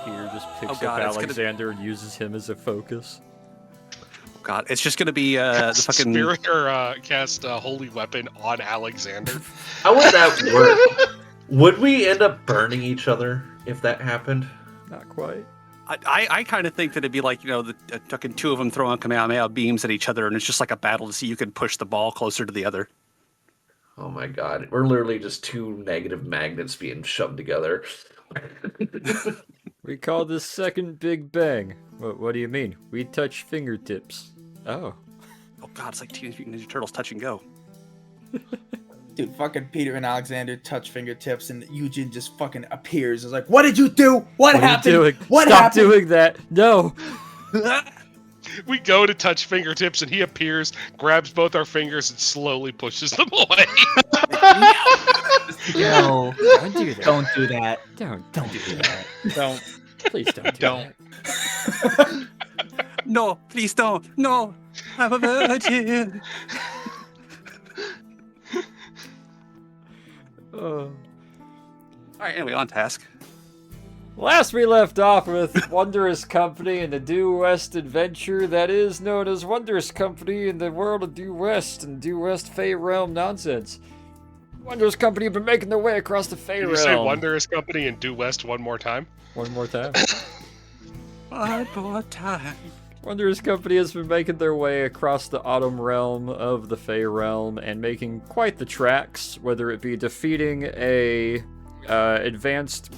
Peter just picks up Alexander and uses him as a focus. God, it's just gonna be the fucking spirit or cast holy weapon on Alexander. How would that work? Would we end up burning each other if that happened? Not quite. I kind of think that it'd be like, the fucking two of them throwing Kamehameha beams at each other, and it's just like a battle to see who can push the ball closer to the other. Oh my god, we're literally just two negative magnets being shoved together. We call this second Big Bang. What do you mean? We touch fingertips. Oh. Oh god, it's like Teenage Mutant Ninja Turtles touch and go. Dude, fucking Peter and Alexander touch fingertips, and Eugene just fucking appears. It's like, what did you do? What happened? Are you doing? What Stop happened? doing that. No. We go to touch fingertips, and he appears, grabs both our fingers, and slowly pushes them away. No, Don't do that. don't do that. Don't do that. Don't. Please don't do Don't. that. No, please don't. No, I'm a virgin. All right, anyway, on task. Last we left off with Wondrous Company and the Due West adventure that is known as Wondrous Company in the world of Due West and Due West Fey Realm nonsense. Wondrous Company have been making their way across the Fey Can Realm. you say Wondrous Company and Due West one more time? One more time. One more time. Wondrous Company has been making their way across the Autumn Realm of the Fey Realm and making quite the tracks, whether it be defeating a advanced,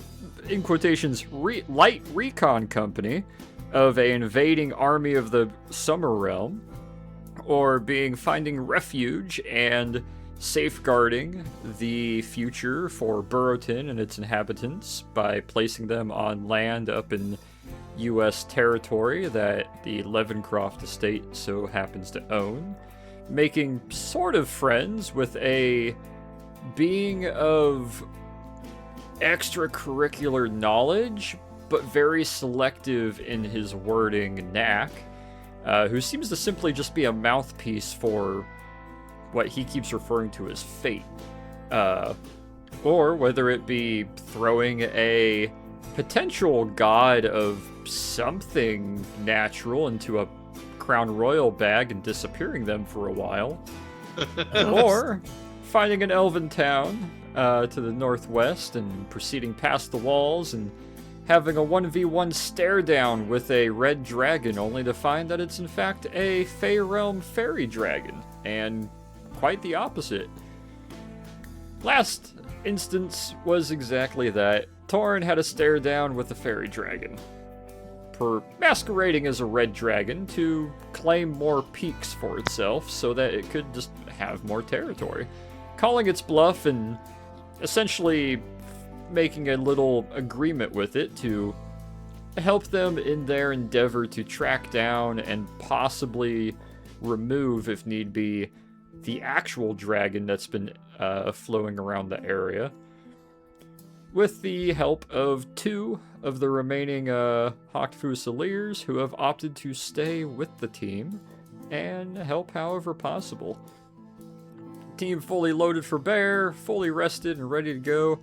in quotations, light recon company of a invading army of the Summer Realm, or finding refuge and safeguarding the future for Burrowton and its inhabitants by placing them on land up in U.S. territory that the Levencroft estate so happens to own, making sort of friends with a being of extracurricular knowledge, but very selective in his wording, Knack, who seems to simply just be a mouthpiece for what he keeps referring to as fate. Or whether it be throwing a potential god of something natural into a Crown Royal bag and disappearing them for a while. Or finding an elven town to the northwest and proceeding past the walls and having a 1v1 stare down with a red dragon, only to find that it's in fact a Fey Realm fairy dragon, and quite the opposite. Last instance was exactly that. Torrin had a stare down with a fairy dragon, masquerading as a red dragon to claim more peaks for itself so that it could just have more territory, calling its bluff and essentially making a little agreement with it to help them in their endeavor to track down and possibly remove, if need be, the actual dragon that's been flowing around the area, with the help of two of the remaining Hawk Fusiliers who have opted to stay with the team and help however possible. Team fully loaded for bear, fully rested and ready to go.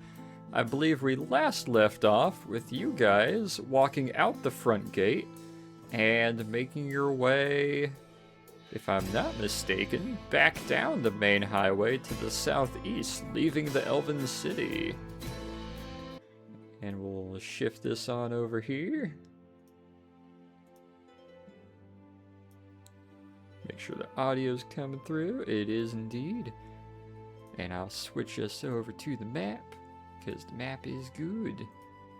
I believe we last left off with you guys walking out the front gate and making your way, if I'm not mistaken, back down the main highway to the southeast, leaving the Elven City. And we'll shift this on over here. Make sure the audio's coming through. It is indeed. And I'll switch us over to the map, because the map is good.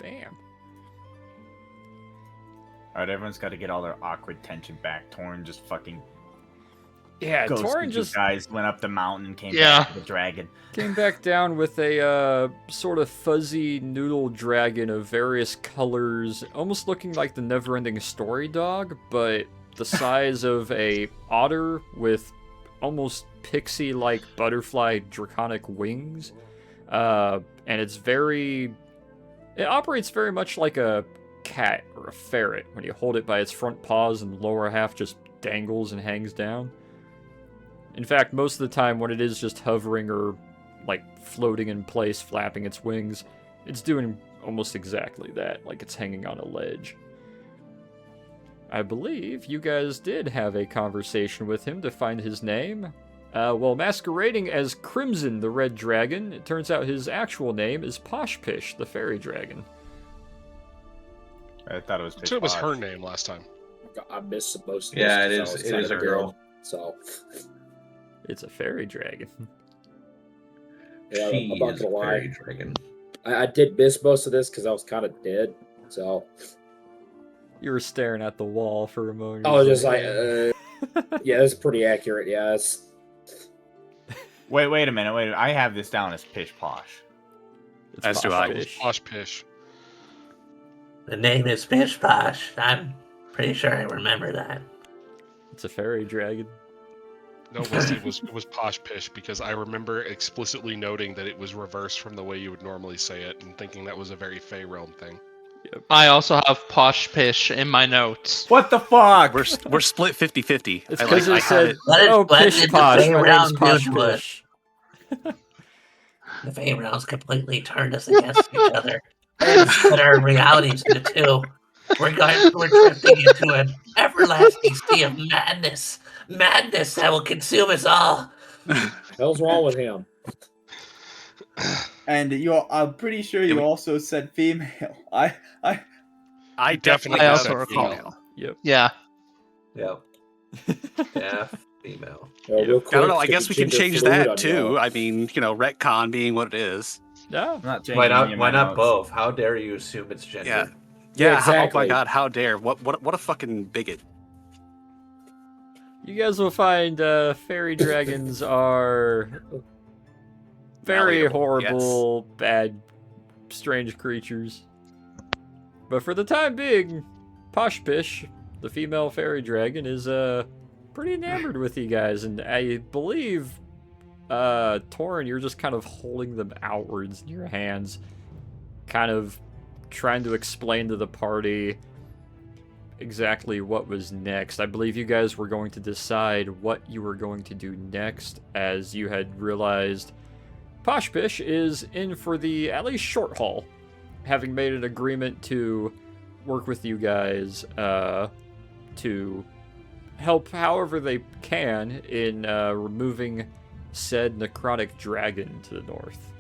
Bam. Alright, everyone's got to get all their awkward tension back. Torrin just fucking Yeah, ghosted Torrin you just guys, went up the mountain and came back with the dragon. came back down with a sort of fuzzy noodle dragon of various colors, almost looking like the Neverending Story dog, but the size of a otter with almost pixie-like butterfly draconic wings. And it operates very much like a cat or a ferret when you hold it by its front paws and the lower half just dangles and hangs down. In fact, most of the time when it is just hovering or like floating in place, flapping its wings. It's doing almost exactly that, like it's hanging on a ledge. I believe you guys did have a conversation with him to find his name. While masquerading as Crimson the Red Dragon, it turns out his actual name is Poshpish the Fairy Dragon. I thought it was. So it was her name last time. I missed most of Yeah, this 'cause I was it is a kinda girl. dead, So, It's a fairy dragon. yeah, She I'm not is gonna a lie. fairy dragon. I did miss most of this because I was kind of dead. So, You were staring at the wall for a moment. I was just like, yeah, that's pretty accurate. Yeah, it's Wait a minute. Wait, I have this down as Pish Posh. It's As do I. Poshpish. Posh Pish. The name is Fish Posh. I'm pretty sure I remember that. It's a fairy dragon. No, it was Posh Pish because I remember explicitly noting that it was reversed from the way you would normally say it and thinking that was a very Fey Realm thing. I also have Posh Pish in my notes. What the fuck? We're split 50-50. It's I because I it have said, it. Let it oh, blend Pish into Posh, Fey my name's Realm Posh due to it. Pish. The Fey Realms completely turned us against each other. And split our realities into two. We're drifting into an everlasting sea of madness. Madness that will consume us all. hell's wrong with him. And I'm pretty sure you also said female. I definitely I have also a recall. female. Yeah. Yep. Yeah, female. Real quick, I don't know. I to guess be we can gender change fluid that on too. y'all. I mean, retcon being what it is. No. I'm not changing Why any not? of Why my not notes. both? How dare you assume it's gender? Yeah. Yeah, Oh my exactly. god, how dare. What a fucking bigot. You guys will find fairy dragons are very Malleable, horrible, bad, strange creatures. But for the time being, Poshpish, the female fairy dragon, is pretty enamored with you guys, and I believe Torin, you're just kind of holding them outwards in your hands, kind of trying to explain to the party exactly what was next. I believe you guys were going to decide what you were going to do next, as you had realized Poshpish is in for the at least short haul, having made an agreement to work with you guys to help however they can in removing said necrotic dragon to the north.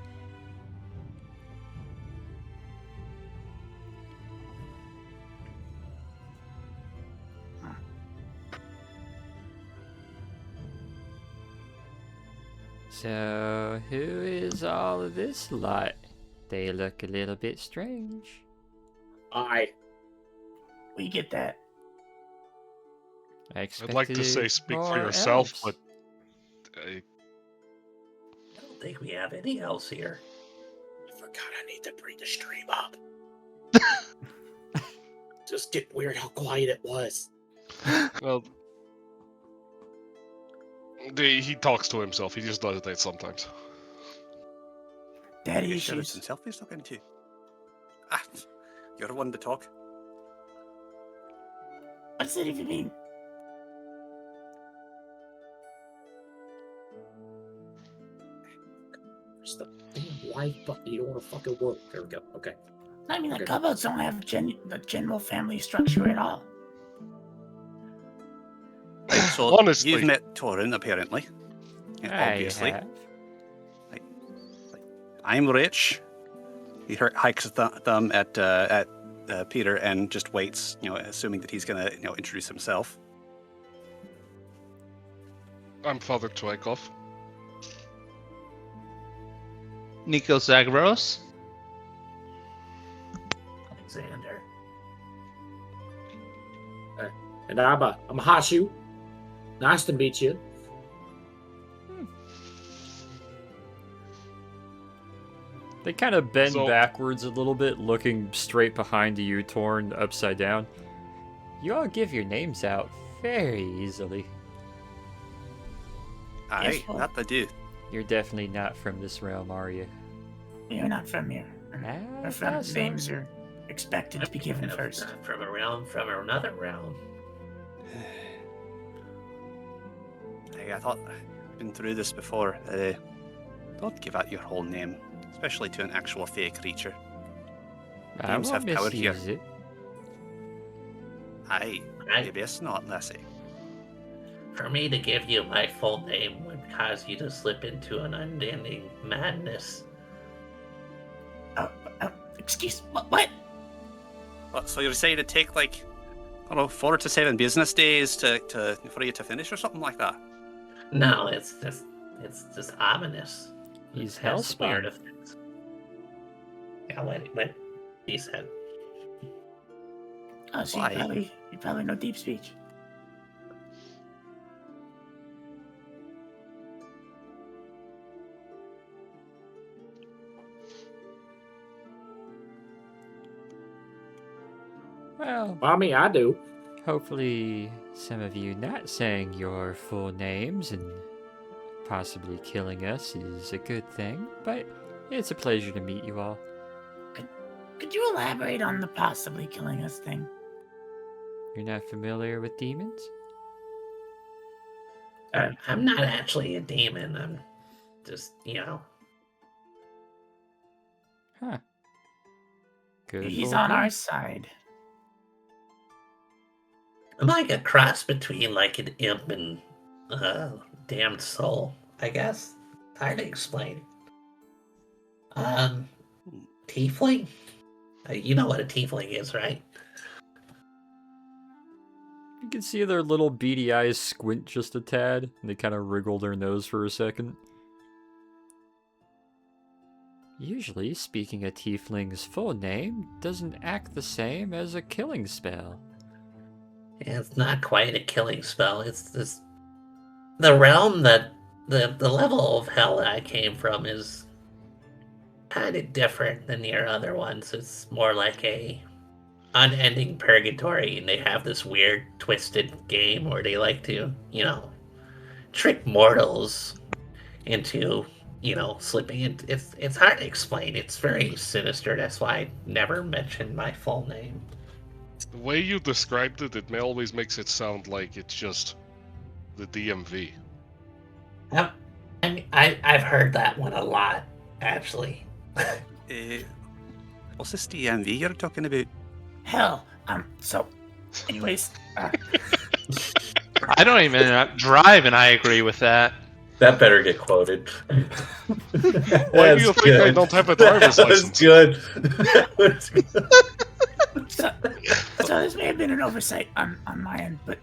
So, who is all of this lot? They look a little bit strange. We get that. I I'd like to say expected speak more for yourself, elves. but I don't think we have any else here. I forgot I need to bring the stream up. Just get weird how quiet it was. well, he talks to himself. He just does that sometimes. Daddy You shut issues. himself, he's talking to you. Ah, you're the one to talk. What's that even mean? Where's the damn life button? You don't want to fucking work. There we go. Okay. I mean, the cupboards don't have the general family structure at all. Right, so Honestly. you've met Torin, apparently. I Obviously. have. I'm rich. He hikes his thumb at Peter and just waits, assuming that he's gonna, introduce himself. I'm Father Twaikov. Nico Zagros. Alexander. And I'm Hashu. Nice to meet you. They kind of bend So- backwards a little bit, looking straight behind you, Torn upside down. You all give your names out very easily. Aye, well. that I do. You're definitely not from this realm, are you? You're not from here. I thought so. Names are expected to be given first. From a realm, from another realm. Hey, I thought I'd been through this before. Don't give out your whole name, especially to an actual fey creature. I Names won't have power here. misuse it. Aye, maybe it's not, Lassie. For me to give you my full name would cause you to slip into an unending madness. Excuse what? So you're saying it'd take like, I don't know, 4 to 7 business days for you to finish or something like that? No, it's just ominous. He's It has weird hellspawn. effects. Yeah, what he said. Oh, so Why? you probably know deep speech. Well, I mean, I do. hopefully some of you not saying your full names and possibly killing us is a good thing, but it's a pleasure to meet you all. Could you elaborate on the possibly killing us thing? You're not familiar with demons? I'm not actually a demon. I'm just, Huh. Good He's for on you. our side. I'm like a cross between like an imp and damned soul, I guess. Hard to explain. Tiefling? You know what a tiefling is, right? You can see their little beady eyes squint just a tad, and they kind of wriggle their nose for a second. Usually, speaking a tiefling's full name doesn't act the same as a killing spell. It's not quite a killing spell. It's this. The realm that the level of hell that I came from is kind of different than your other ones. It's more like a unending purgatory, and they have this weird twisted game where they like to, trick mortals into, slipping in. It's hard to explain. It's very sinister. That's why I never mentioned my full name. The way you described it, it always makes it sound like it's just the DMV. Yep. I mean, I've heard that one a lot, actually. What's this DMV you're talking about? Hell, so, anyways, I don't even drive, and I agree with that. That better get quoted. Why do you think I don't have a driver's That was license? good. That was good. so this may have been an oversight on my end, but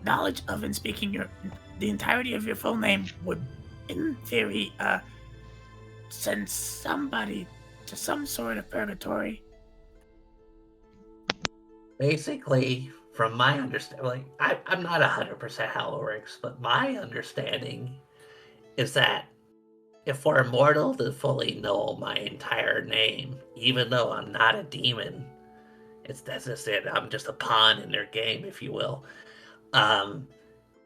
knowledge of and speaking the entirety of your full name would, in theory, send somebody to some sort of purgatory. Basically, from my understanding, I'm not 100% how it works, but my understanding is that if for a mortal to fully know my entire name, even though I'm not a demon, that's just it. I'm just a pawn in their game, if you will.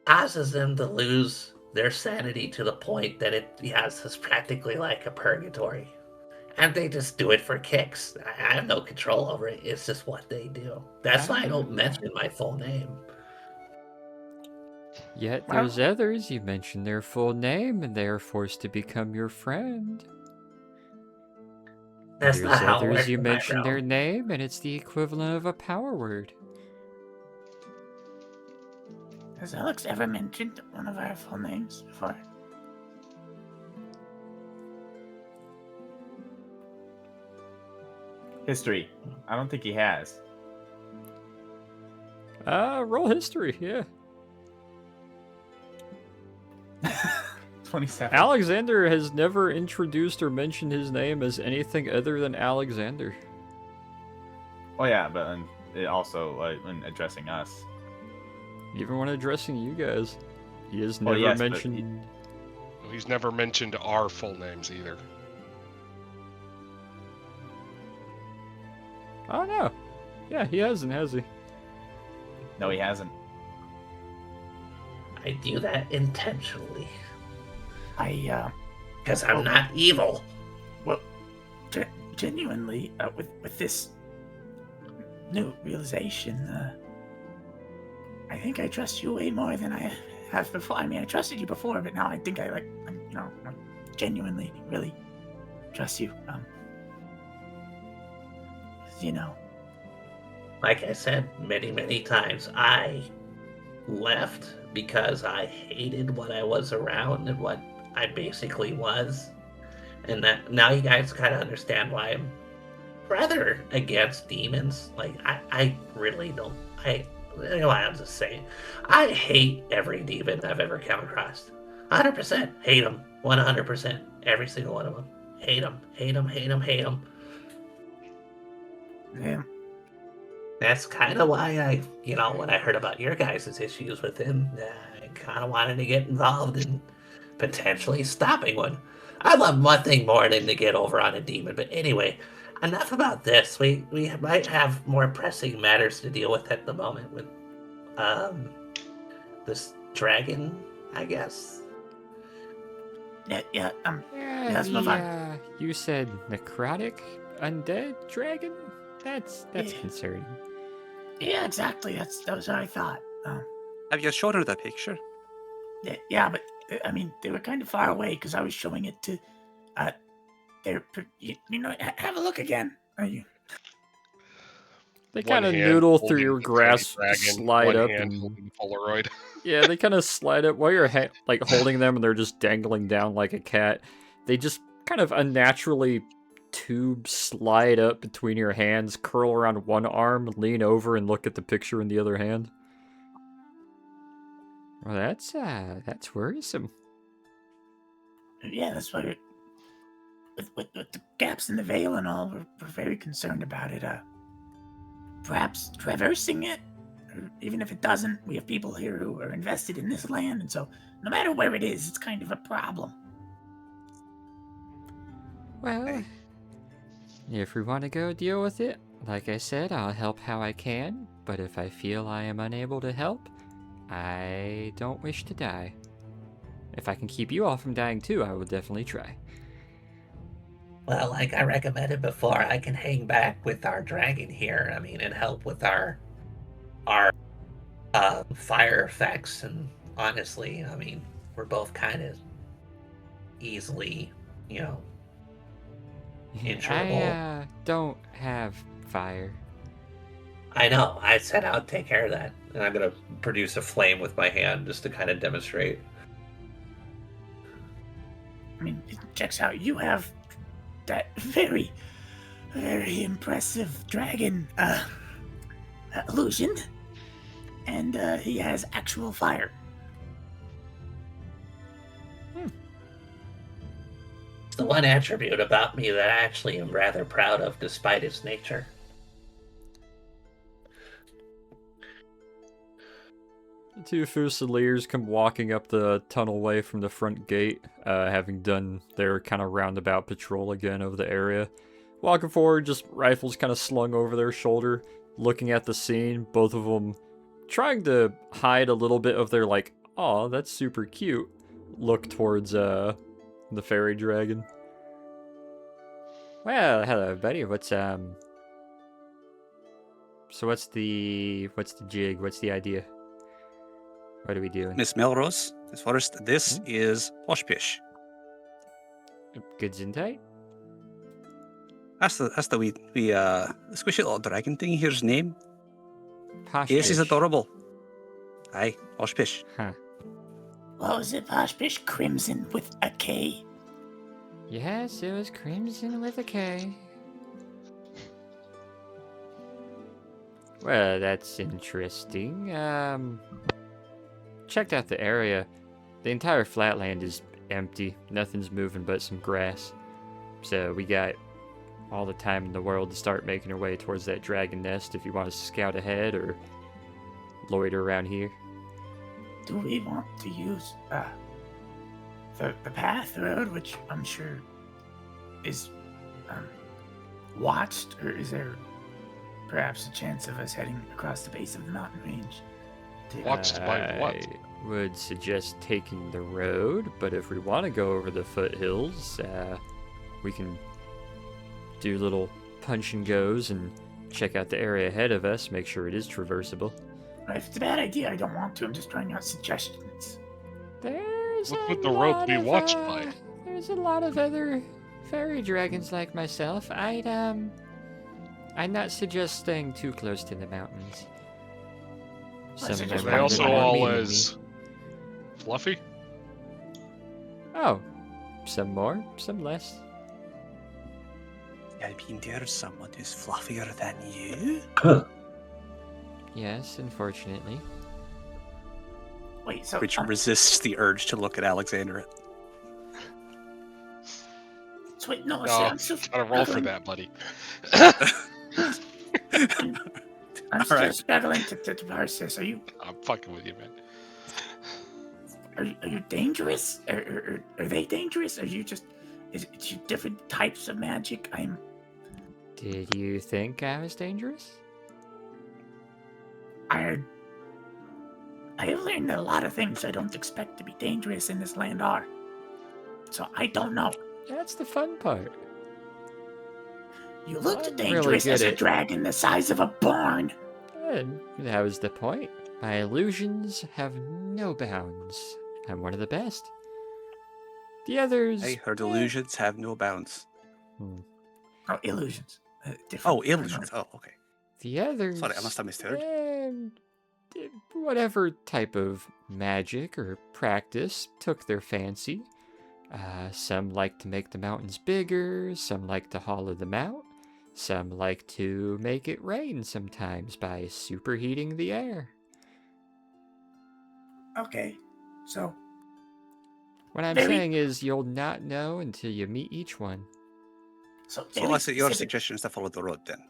Causes them to lose their sanity to the point that it's practically like a purgatory. And they just do it for kicks. I have no control over it. It's just what they do. That's why I don't mention my full name. Yet there's others, you mention their full name, and they are forced to become your friend. That's There's not how it others, works you in my mention realm. their name, and it's the equivalent of a power word. Has Alex ever mentioned one of our full names before? History. I don't think he has. Roll history, yeah. 27. Alexander has never introduced or mentioned his name as anything other than Alexander. Oh yeah, but it also when addressing us. Even when addressing you guys. He has Well, never yes, but mentioned... He's never mentioned our full names either. Oh, no. Yeah, he hasn't, has he? No, he hasn't. I do that intentionally. Because Oh. I'm not evil. Well, genuinely, with this new realization, I think I trust you way more than I have before. I mean, I trusted you before, but now I think I'm genuinely really trust you. You know. Like I said many, many times, I left because I hated what I was around and what I basically was. And that now you guys kind of understand why I'm rather against demons. Like, I really don't. I'll just say, I hate every demon I've ever come across. 100%. Hate them. 100%. Every single one of them. Hate them. Hate them. Hate them. Hate them. Yeah. That's kind of why when I heard about your guys' issues with him, I kind of wanted to get involved in potentially stopping one. I love nothing more than to get over on a demon. But anyway, enough about this. We might have more pressing matters to deal with at the moment with this dragon, I guess. Yeah, let's move on. You said necrotic undead dragon? That's concerning. Yeah, exactly. That was what I thought. Have you shown her the picture? Yeah, but I mean, they were kind of far away because I was showing it to. Have a look again. Are you? They One kind of hand noodle through holding your the grasp, tiny dragon, slide one up, hand and holding Polaroid. yeah, they kind of slide up while you're holding them, and they're just dangling down like a cat. They just kind of unnaturally tube slide up between your hands, curl around one arm, lean over, and look at the picture in the other hand. Well, that's worrisome. Yeah, that's why. With the gaps in the veil and all, we're very concerned about it. Perhaps traversing it, or even if it doesn't, we have people here who are invested in this land, and so no matter where it is, it's kind of a problem. Well, if we want to go deal with it, like I said, I'll help how I can, but if I feel I am unable to help, I don't wish to die. If I can keep you all from dying too, I will definitely try. Well, like I recommended before, I can hang back with our dragon here. I mean, and help with our fire effects. And honestly, I mean, we're both kind of easily, insurable. I don't have fire. I know. I said I'd take care of that. And I'm gonna produce a flame with my hand just to kind of demonstrate. I mean, it checks out. You have that very, very impressive dragon illusion, and he has actual fire. It's the one attribute about me that I actually am rather proud of, despite its nature. The two Fusiliers come walking up the tunnelway from the front gate, having done their kind of roundabout patrol again of the area. Walking forward, just rifles kind of slung over their shoulder, looking at the scene, both of them trying to hide a little bit of their, like, aw, that's super cute, look towards the fairy dragon. Well, hello, buddy. So what's the jig? What's the idea? What are we doing? Miss Melrose, as far as this is Poshpish. Good Zintai? That's the wee squishy little dragon thing here's name. Poshpish. Yes, he's adorable. Aye, Poshpish. Huh. What was it, Poshpish? Crimson with a K? Yes, it was Crimson with a K. Well, that's interesting. Checked out the area. The entire flatland is empty. Nothing's moving but some grass. So we got all the time in the world to start making our way towards that dragon nest if you want to scout ahead or loiter around here. Do we want to use the path road, which I'm sure is watched, or is there perhaps a chance of us heading across the base of the mountain range? Watched by what? I would suggest taking the road, but if we want to go over the foothills, we can do little punch and goes and check out the area ahead of us, make sure it is traversable. If it's a bad idea, I don't want to. I'm just trying out suggestions. There's What a would the road lot be of, watched by? There's There's a lot of other fairy dragons like myself. I'm not suggesting too close to the mountains. Some of Are them Are they they are a also little more all mean than me. as fluffy? Oh, some more, some less. I mean, there's someone who's fluffier than you. Yes, unfortunately. Wait, so Which resists the urge to look at Alexander. wait, no, No, I'm still gotta roll for struggling. that, buddy. I'm still Alright. struggling to parse this. Are you I'm fucking with you, man. are you dangerous? Are they dangerous? Are you just is it you different types of magic? Did you think I was dangerous? I have learned that a lot of things I don't expect to be dangerous in this land are. So I don't know. That's the fun part. You looked I'm dangerous really as good a at- dragon the size of a barn. And that was the point. My illusions have no bounds. I'm one of the best. The others... I heard illusions have no bounds. Oh, illusions. Different. Oh, illusions. Oh, okay. The others... Sorry, I must have misheard. Whatever type of magic or practice took their fancy. Some like to make the mountains bigger, some like to hollow them out, some like to make it rain sometimes by superheating the air. Okay, so What I'm Very- saying is you'll not know until you meet each one. so So, very Leslie, your specific- suggestion is to follow the road then.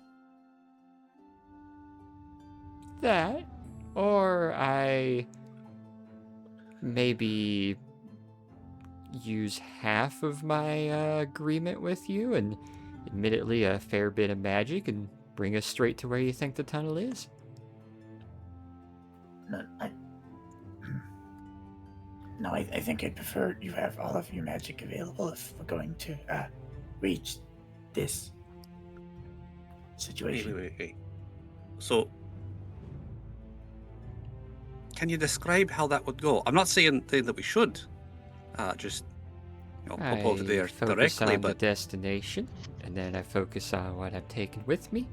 That, or I maybe use half of my agreement with you and admittedly a fair bit of magic and bring us straight to where you think the tunnel is. No, I think I'd prefer you have all of your magic available if we're going to reach this situation. Wait. So, can you describe how that would go? I'm not saying that we should just hop over there I focus directly, on the but destination, and then I focus on what I'm taking with me,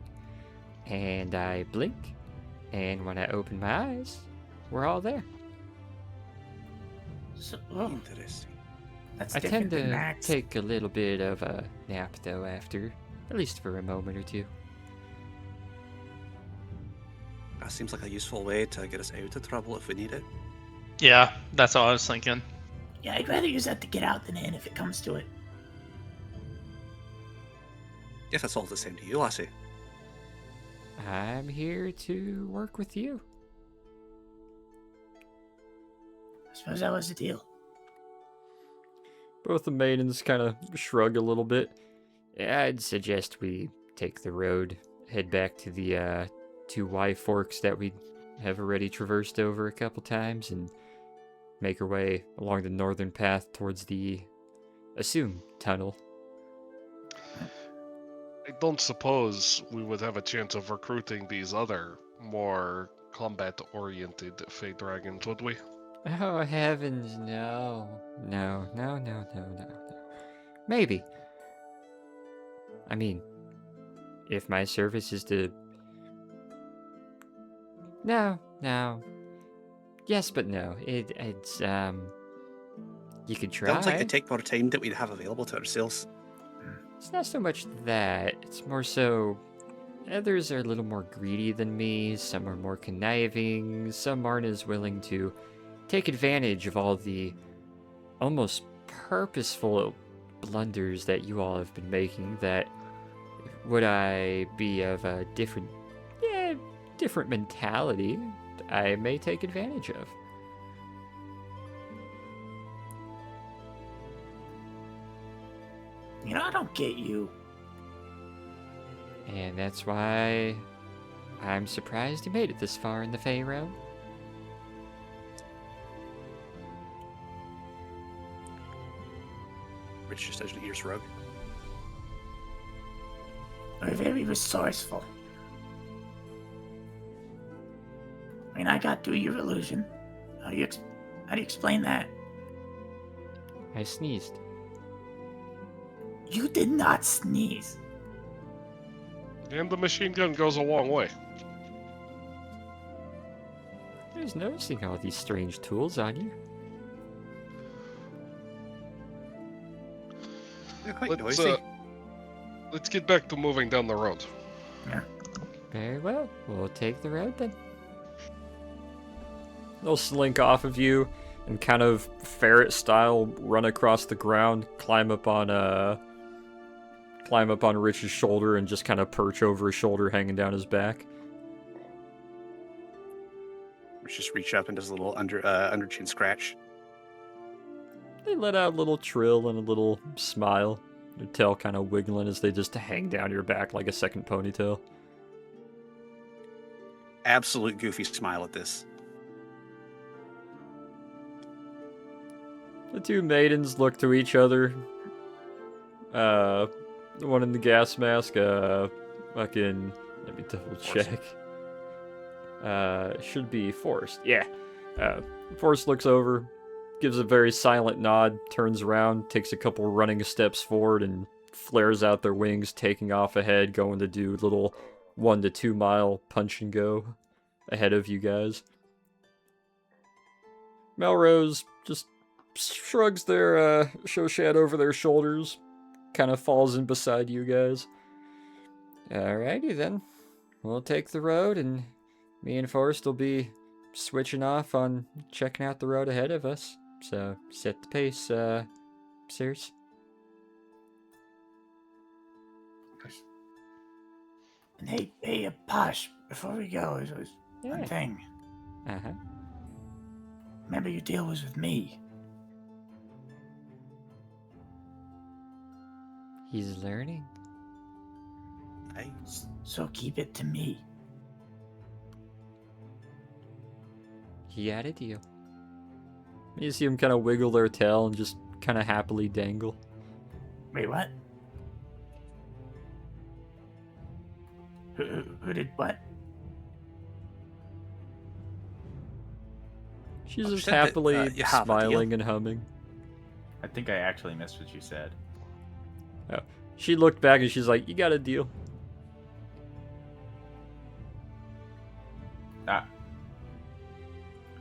and I blink, and when I open my eyes, we're all there. So, interesting. that's I different tend than to Max. take a little bit of a nap, though, after, at least for a moment or two. That seems like a useful way to get us out of trouble if we need it. Yeah, that's all I was thinking. Yeah, I'd rather use that to get out than in if it comes to it. If it's all the same to you, Lassie. I'm here to work with you. I suppose that was the deal. Both the maidens kind of shrug a little bit. I'd suggest we take the road, head back to the 2 Y forks that we have already traversed over a couple times, and make our way along the northern path towards the assumed tunnel. I don't suppose we would have a chance of recruiting these other, more combat-oriented Fey dragons, would we? Oh, heavens, no. No. Maybe. I mean, if my service is to... No. Yes, but no. It's, you could try. Sounds like it'd take more time that we'd have available to ourselves. It's not so much that. It's more so... Others are a little more greedy than me. Some are more conniving. Some aren't as willing to take advantage of all the almost purposeful blunders that you all have been making. That would I be of a different mentality, I may take advantage of. You know, I don't get you. And that's why I'm surprised you made it this far in the Fey realm. Rich just has an ears rug. We're very resourceful. I mean, I got through your illusion. How do you explain that? I sneezed. You did not sneeze. And the machine gun goes a long way. I was noticing all these strange tools on you. They're quite Let's noisy. let's get back to moving down the road. Very well. We'll take the road then. They'll slink off of you and kind of ferret style run across the ground, climb up on Rich's shoulder and just kind of perch over his shoulder, hanging down his back. Just reach up and does a little under chin scratch. They let out a little trill and a little smile, their tail kind of wiggling as they just hang down your back like a second ponytail. Absolute goofy smile at this. The two maidens look to each other. The one in the gas mask, fucking, let me double check. Should be Forrest. Yeah. Forrest looks over, gives a very silent nod, turns around, takes a couple running steps forward, and flares out their wings, taking off ahead, going to do little 1 to 2 mile punch and go ahead of you guys. Melrose just shrugs their shoshat over their shoulders, kind of falls in beside you guys. Alrighty then. We'll take the road, and me and Forrest will be switching off on checking out the road ahead of us. So, set the pace, sirs. And hey, Posh, before we go, there's one thing. Uh-huh. Remember your deal was with me. He's learning. Nice. So keep it to me. He had a deal. You see him kind of wiggle their tail and just kind of happily dangle. Wait, what? Who did what? She's Oh, just said that, happily you have a deal. smiling and humming. I think I actually missed what you said. Oh. She looked back and she's like, "You got a deal." Ah.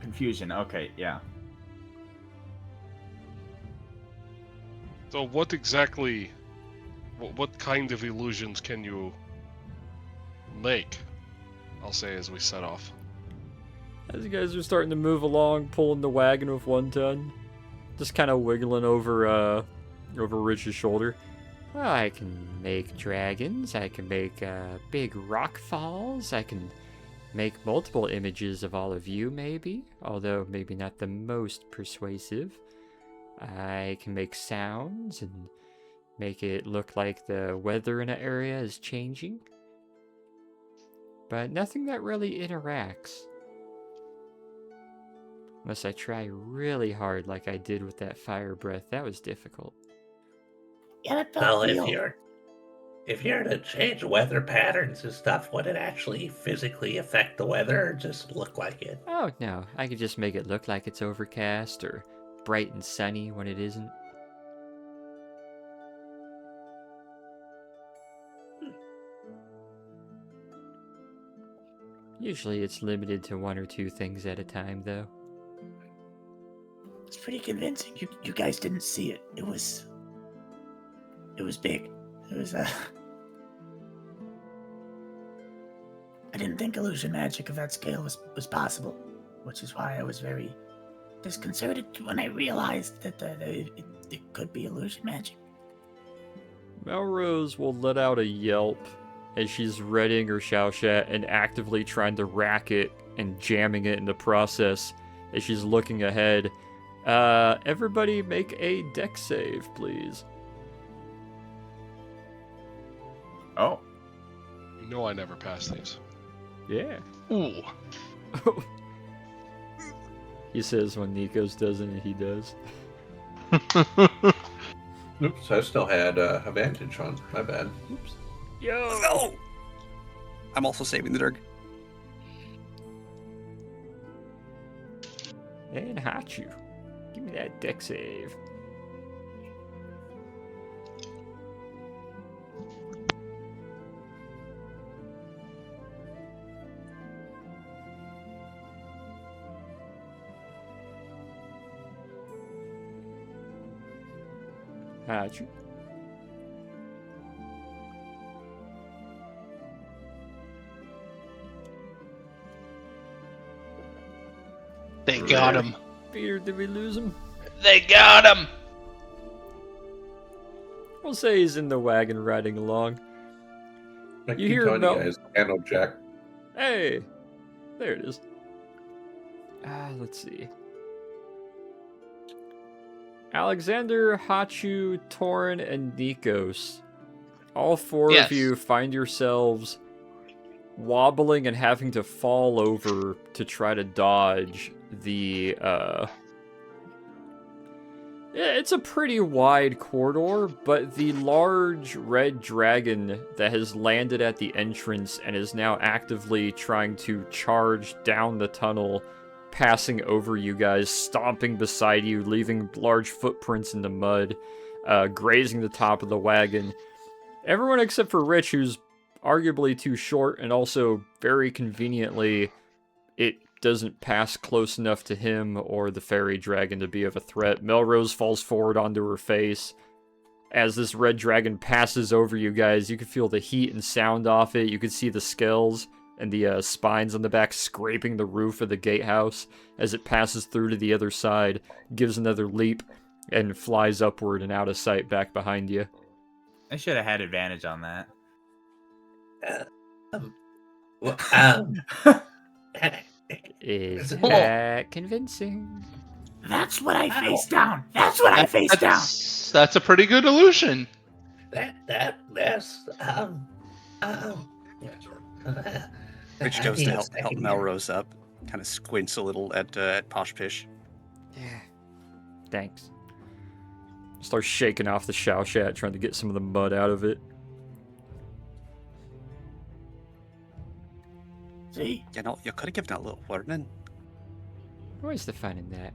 Confusion. Okay, yeah. So what exactly, what kind of illusions can you make? I'll say as we set off. As you guys are starting to move along, pulling the wagon with 1 ton, just kind of wiggling over Rich's shoulder. Well, I can make dragons, I can make big rock falls, I can make multiple images of all of you, maybe, although maybe not the most persuasive. I can make sounds and make it look like the weather in an area is changing. But nothing that really interacts. Unless I try really hard like I did with that fire breath. That was difficult. Yeah, that Well, felt if you're to change weather patterns and stuff, would it actually physically affect the weather or just look like it? Oh, no. I could just make it look like it's overcast or bright and sunny when it isn't. Usually it's limited to 1 or 2 things at a time, though. It's pretty convincing. You guys didn't see it. It was big. It was I didn't think illusion magic of that scale was possible, which is why I was very disconcerted when I realized that it could be illusion magic. Melrose will let out a yelp as she's readying her showshat and actively trying to rack it and jamming it in the process as she's looking ahead. Everybody make a dex save, please. Oh. You know I never pass these. Yeah. Ooh. He says when Nikos does it and he does. Oops, I still had advantage on. My bad. Oops. Yo! No! I'm also saving the Durg. And Hachu. Give me that dex save. Hachu. They got him. Peter, did we lose him? They got him. We'll say he's in the wagon riding along. I You keep hear telling Mel- you guys, Candle Jack. Hey! There it is. Let's see. Alexander, Hachu, Torin, and Nikos. All four Yes. of you find yourselves wobbling and having to fall over to try to dodge the, Yeah, it's a pretty wide corridor, but the large red dragon that has landed at the entrance and is now actively trying to charge down the tunnel, passing over you guys, stomping beside you, leaving large footprints in the mud, grazing the top of the wagon. Everyone except for Rich, who's arguably too short, and also very conveniently, it doesn't pass close enough to him or the fairy dragon to be of a threat. Melrose falls forward onto her face. As this red dragon passes over you guys, you can feel the heat and sound off it. You can see the scales and the spines on the back scraping the roof of the gatehouse as it passes through to the other side, gives another leap, and flies upward and out of sight back behind you. I should have had advantage on that. Is Hold on. that convincing? That's what I face down. That's what I face down. That's a pretty good illusion. That's Rich goes to help Melrose up, kind of squints a little at Poshpish. Yeah. Thanks. Starts shaking off the Shao-Shat, trying to get some of the mud out of it. See? You know, you could have given it a little warning. Where's the fun in that?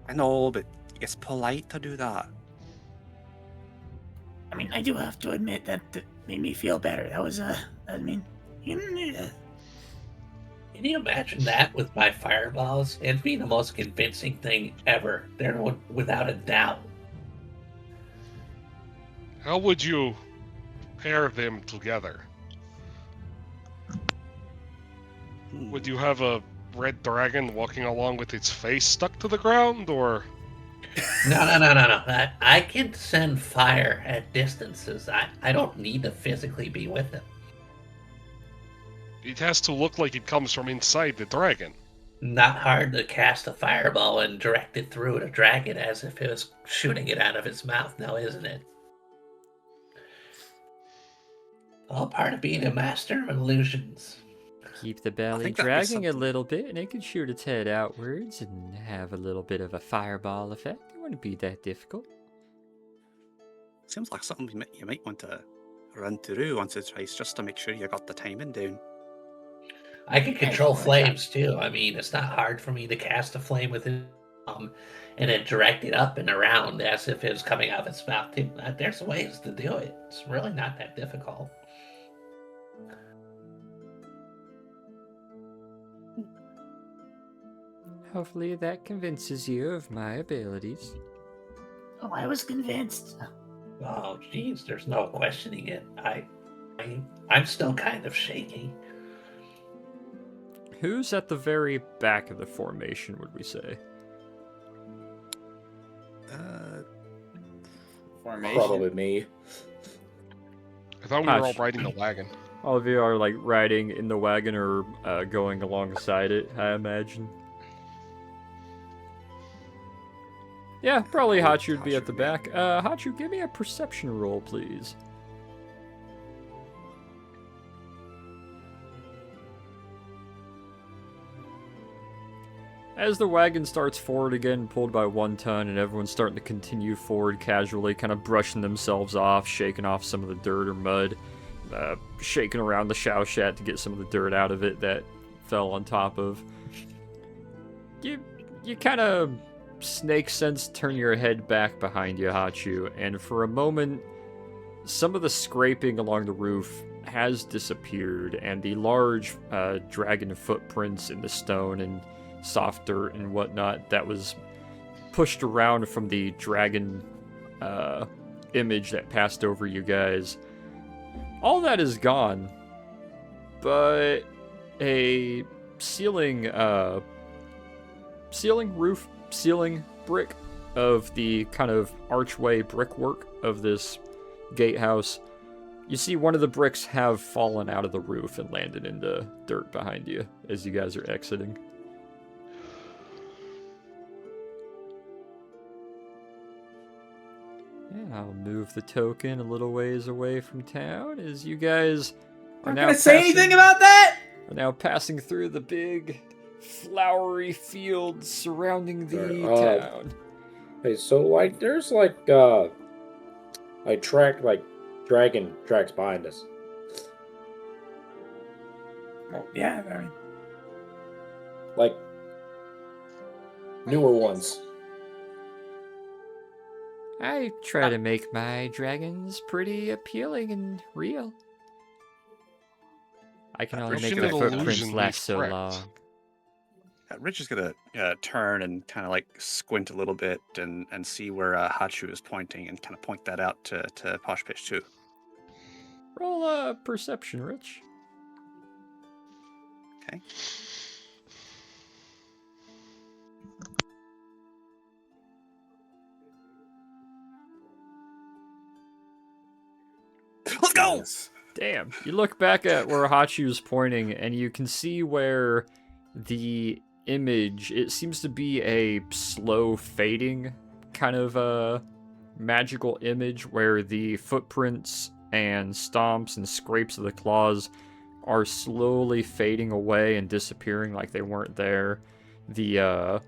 I know, but it's polite to do that. I mean, I do have to admit that made me feel better. That was, Can you imagine that with my fireballs? It'd be the most convincing thing ever. There, without a doubt. How would you pair them together? Would you have a red dragon walking along with its face stuck to the ground, or? No. I can send fire at distances. I don't need to physically be with him. It has to look like it comes from inside the dragon. Not hard to cast a fireball and direct it through a dragon as if it was shooting it out of its mouth now, isn't it? All part of being a master of illusions. Keep the belly think that was dragging a something- little bit, and it can shoot its head outwards and have a little bit of a fireball effect. It wouldn't be that difficult. Seems like something you might want to run through once or twice just to make sure you got the timing down. I can control flames too. I mean, it's not hard for me to cast a flame with it and then direct it up and around as if it was coming out of its mouth too. There's ways to do it. It's really not that difficult. Hopefully that convinces you of my abilities. oh, I was convinced. Oh, geez, there's no questioning it. I'm still kind of shaky. Who's at the very back of the formation, would we say? Formation. Probably me. I thought we were all Gosh. riding the wagon. All of you are like riding in the wagon or going alongside it, I imagine. Yeah, probably Hachu would be at the back. Hachu, give me a perception roll, please. As the wagon starts forward again, pulled by 1 ton, and everyone's starting to continue forward casually, kind of brushing themselves off, shaking off some of the dirt or mud, shaking around the Shao-Shat to get some of the dirt out of it that fell on top of. You kind of snake sense turn your head back behind you, Hachu, and for a moment, some of the scraping along the roof has disappeared, and the large dragon footprints in the stone and soft dirt and whatnot that was pushed around from the dragon image that passed over you guys. All that is gone, but a ceiling brick of the kind of archway brickwork of this gatehouse. You see one of the bricks have fallen out of the roof and landed into dirt behind you as you guys are exiting. And I'll move the token a little ways away from town as you guys are Not now gonna say anything about that. Are now passing through the big, flowery fields surrounding the town. Hey, so like, there's like dragon tracks behind us. Well, yeah, I mean, Like newer ones. I try to make my dragons pretty appealing and real. I can only make Illusion the of footprints illusion last is so correct. long. Rich is gonna turn and kind of like squint a little bit and see where Hachu is pointing and kind of point that out to Posh Pitch too. Roll a perception, Rich. Okay. Let's go! Damn. You look back at where Hachu's pointing, and you can see where the image, it seems to be a slow fading kind of magical image where the footprints and stomps and scrapes of the claws are slowly fading away and disappearing like they weren't there. The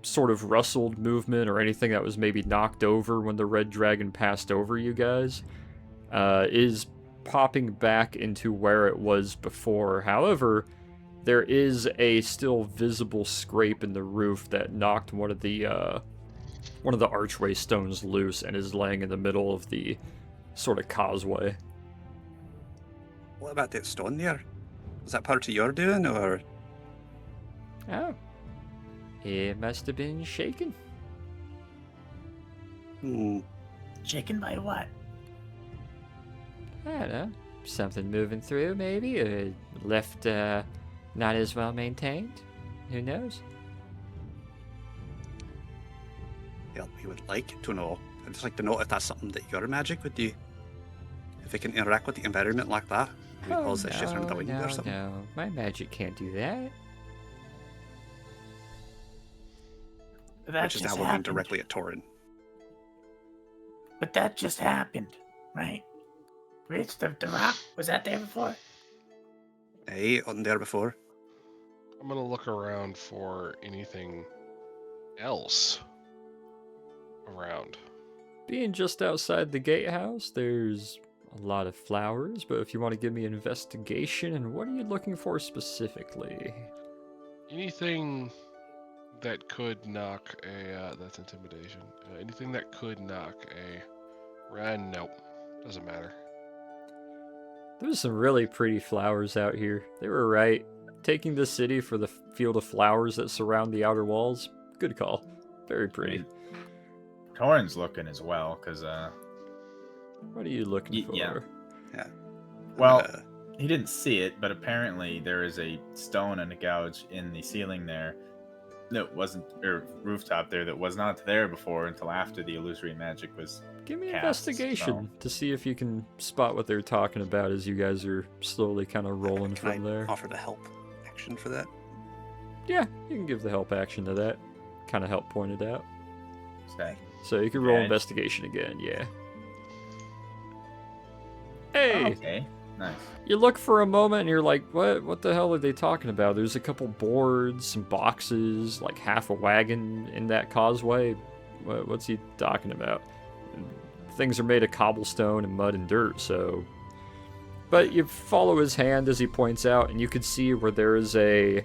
sort of rustled movement or anything that was maybe knocked over when the red dragon passed over you guys is popping back into where it was before. However, there is a still visible scrape in the roof that knocked one of the archway stones loose and is laying in the middle of the sort of causeway. What about that stone there? Was that part of your doing, or? Oh. It must have been shaken. shaken by what? I don't know. Something moving through, maybe? Or left not as well maintained? Who knows? Well, we would like to know. I'd just like to know if that's something that your magic would do. If it can interact with the environment like that. We cause that shit around the window or something. No. My magic can't do that. That Which is just now looking happened. directly at Torin. But that just happened, right? Rich, the rock, was that there before? Hey, on there before. I'm gonna look around for anything else around. Being just outside the gatehouse, there's a lot of flowers, but if you want to give me an investigation, and what are you looking for specifically? Anything that could knock a that's intimidation. Anything that could knock a nope, doesn't matter. There's some really pretty flowers out here. They were right. Taking the city for the field of flowers that surround the outer walls, good call. Very pretty. Torin's looking as well, because What are you looking for? yeah. Yeah. Well, he didn't see it, but apparently there is a stone and a gouge in the ceiling there that wasn't, or rooftop there that was not there before until after the illusory magic was Give me an cast, investigation so- to see if you can spot what they're talking about as you guys are slowly kind of rolling Can from I there. offer the help action for that? Yeah, you can give the help action to that. Kind of help point it out. Okay. So you can roll Okay. investigation again, yeah. Hey! Okay. Nice. You look for a moment and you're like, what the hell are they talking about? There's a couple boards, some boxes, like half a wagon in that causeway. What's he talking about? Things are made of cobblestone and mud and dirt, so... But you follow his hand as he points out, and you can see where there is a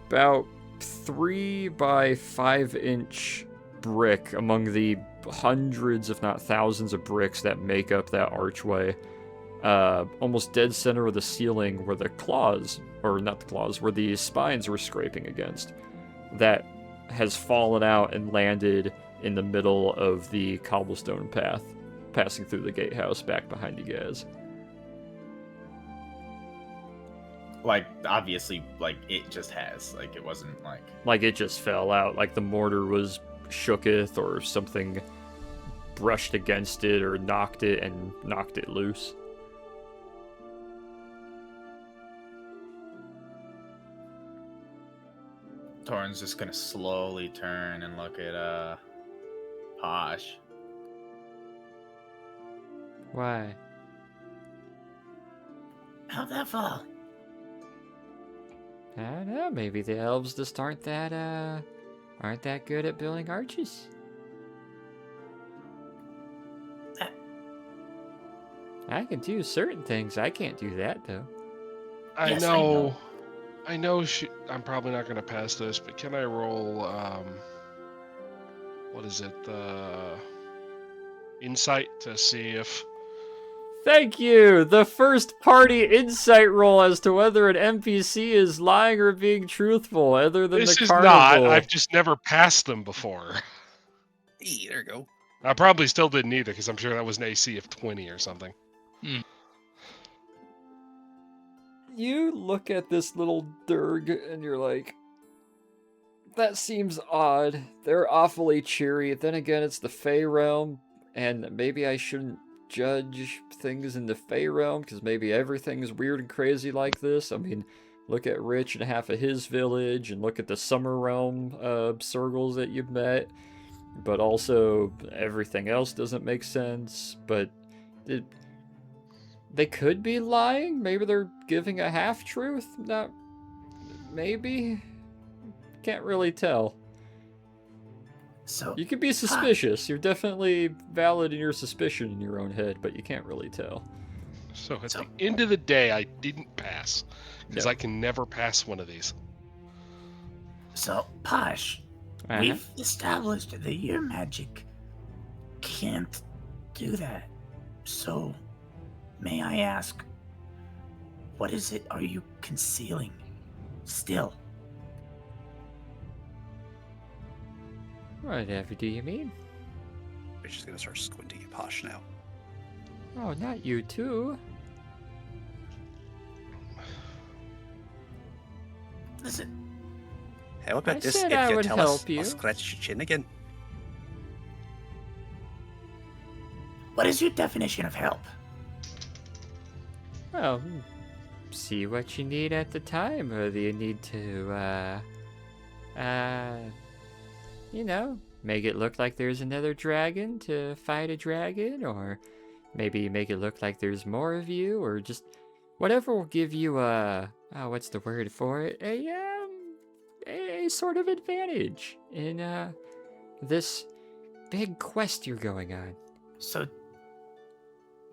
about 3 by 5 inch brick among the hundreds, if not thousands, of bricks that make up that archway. Almost dead center of the ceiling where the claws, or not the claws, where the spines were scraping against. That has fallen out and landed in the middle of the cobblestone path, passing through the gatehouse back behind you guys. Like, obviously, like, it just has. Like, it wasn't like... Like, it just fell out. Like, the mortar was shooketh or something brushed against it or knocked it and knocked it loose. Torrin's just gonna slowly turn and look at, Posh. Why? How'd that fall? I don't know, maybe the elves just aren't that good at building arches. I can do certain things, I can't do that, though. I know. I'm probably not going to pass this, but can I roll, what is it, insight to see if... Thank you! The first party insight roll as to whether an NPC is lying or being truthful, other than This the is carnival. not. I've just never passed them before. Hey, there you go. I probably still didn't either, because I'm sure that was an AC of 20 or something. You look at this little Durg and you're like, that seems odd. They're awfully cheery. Then again, it's the Fey realm, and maybe I shouldn't judge things in the Fey realm, because maybe everything's weird and crazy like this. I mean, look at Rich and half of his village, and look at the Summer Realm circles that you've met. But also, everything else doesn't make sense. But they could be lying. Maybe they're giving a half-truth. Not... Maybe? Can't really tell. So You can be suspicious. You're definitely valid in your suspicion in your own head, but you can't really tell. So at the end of the day, I didn't pass. Because No. I can never pass one of these. So, Posh, we've established that your magic can't do that. So, may I ask, what is it are you concealing still? Whatever do you mean? We're just gonna start squinting at Posh now. Oh, not you too. Listen, How about I this? said If I you would tell us, help you. I'll scratch your chin again. what is your definition of help? Well, see what you need at the time, whether you need to, make it look like there's another dragon to fight a dragon, or maybe make it look like there's more of you, or just whatever will give you what's the word for it? A sort of advantage in, this big quest you're going on. So,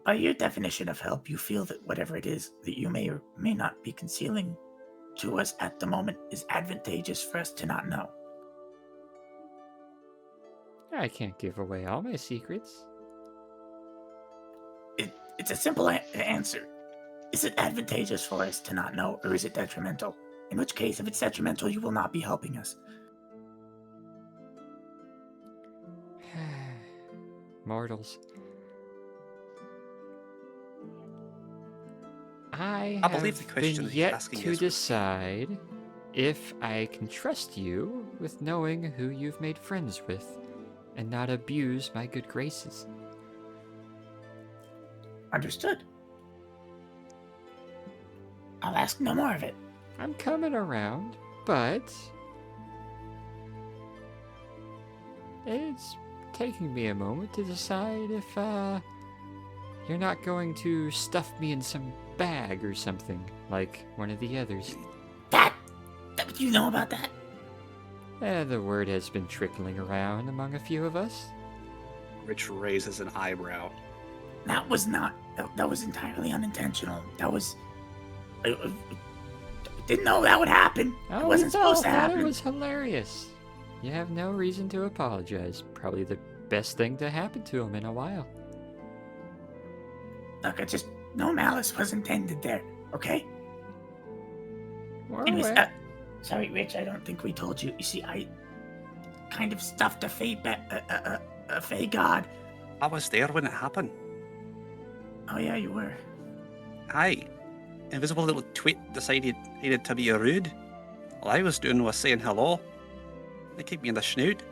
by your definition of help, you feel that whatever it is that you may or may not be concealing to us at the moment is advantageous for us to not know. I can't give away all my secrets. It's a simple answer. Is it advantageous for us to not know, or is it detrimental? In which case, if it's detrimental, you will not be helping us. Mortals. I believe the have question been that he's yet asking to is- decide if I can trust you with knowing who you've made friends with and not abuse my good graces. Understood. I'll ask no more of it. I'm coming around, but it's taking me a moment to decide if you're not going to stuff me in some bag or something like one of the others. That you know about that? The word has been trickling around among a few of us. Rich raises an eyebrow. That was not. That was entirely unintentional. That was. I didn't know that would happen. It wasn't supposed to happen. It was hilarious. You have no reason to apologize. Probably the best thing to happen to him in a while. Look, no malice was intended there. Okay. We're Anyways, aware. sorry, Rich. I don't think we told you. You see, kind of stuffed a fey god. I was there when it happened. Oh yeah, you were. Aye. Invisible little twit decided he needed to be rude. All I was doing was saying hello. They kicked me in the snoot.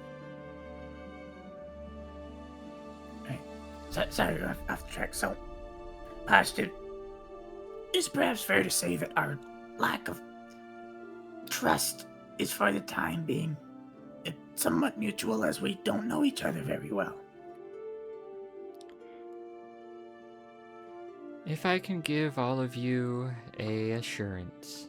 Sorry, off the track. So, Pastor, it's perhaps fair to say that our lack of trust is for the time being somewhat mutual, as we don't know each other very well. If I can give all of you a assurance.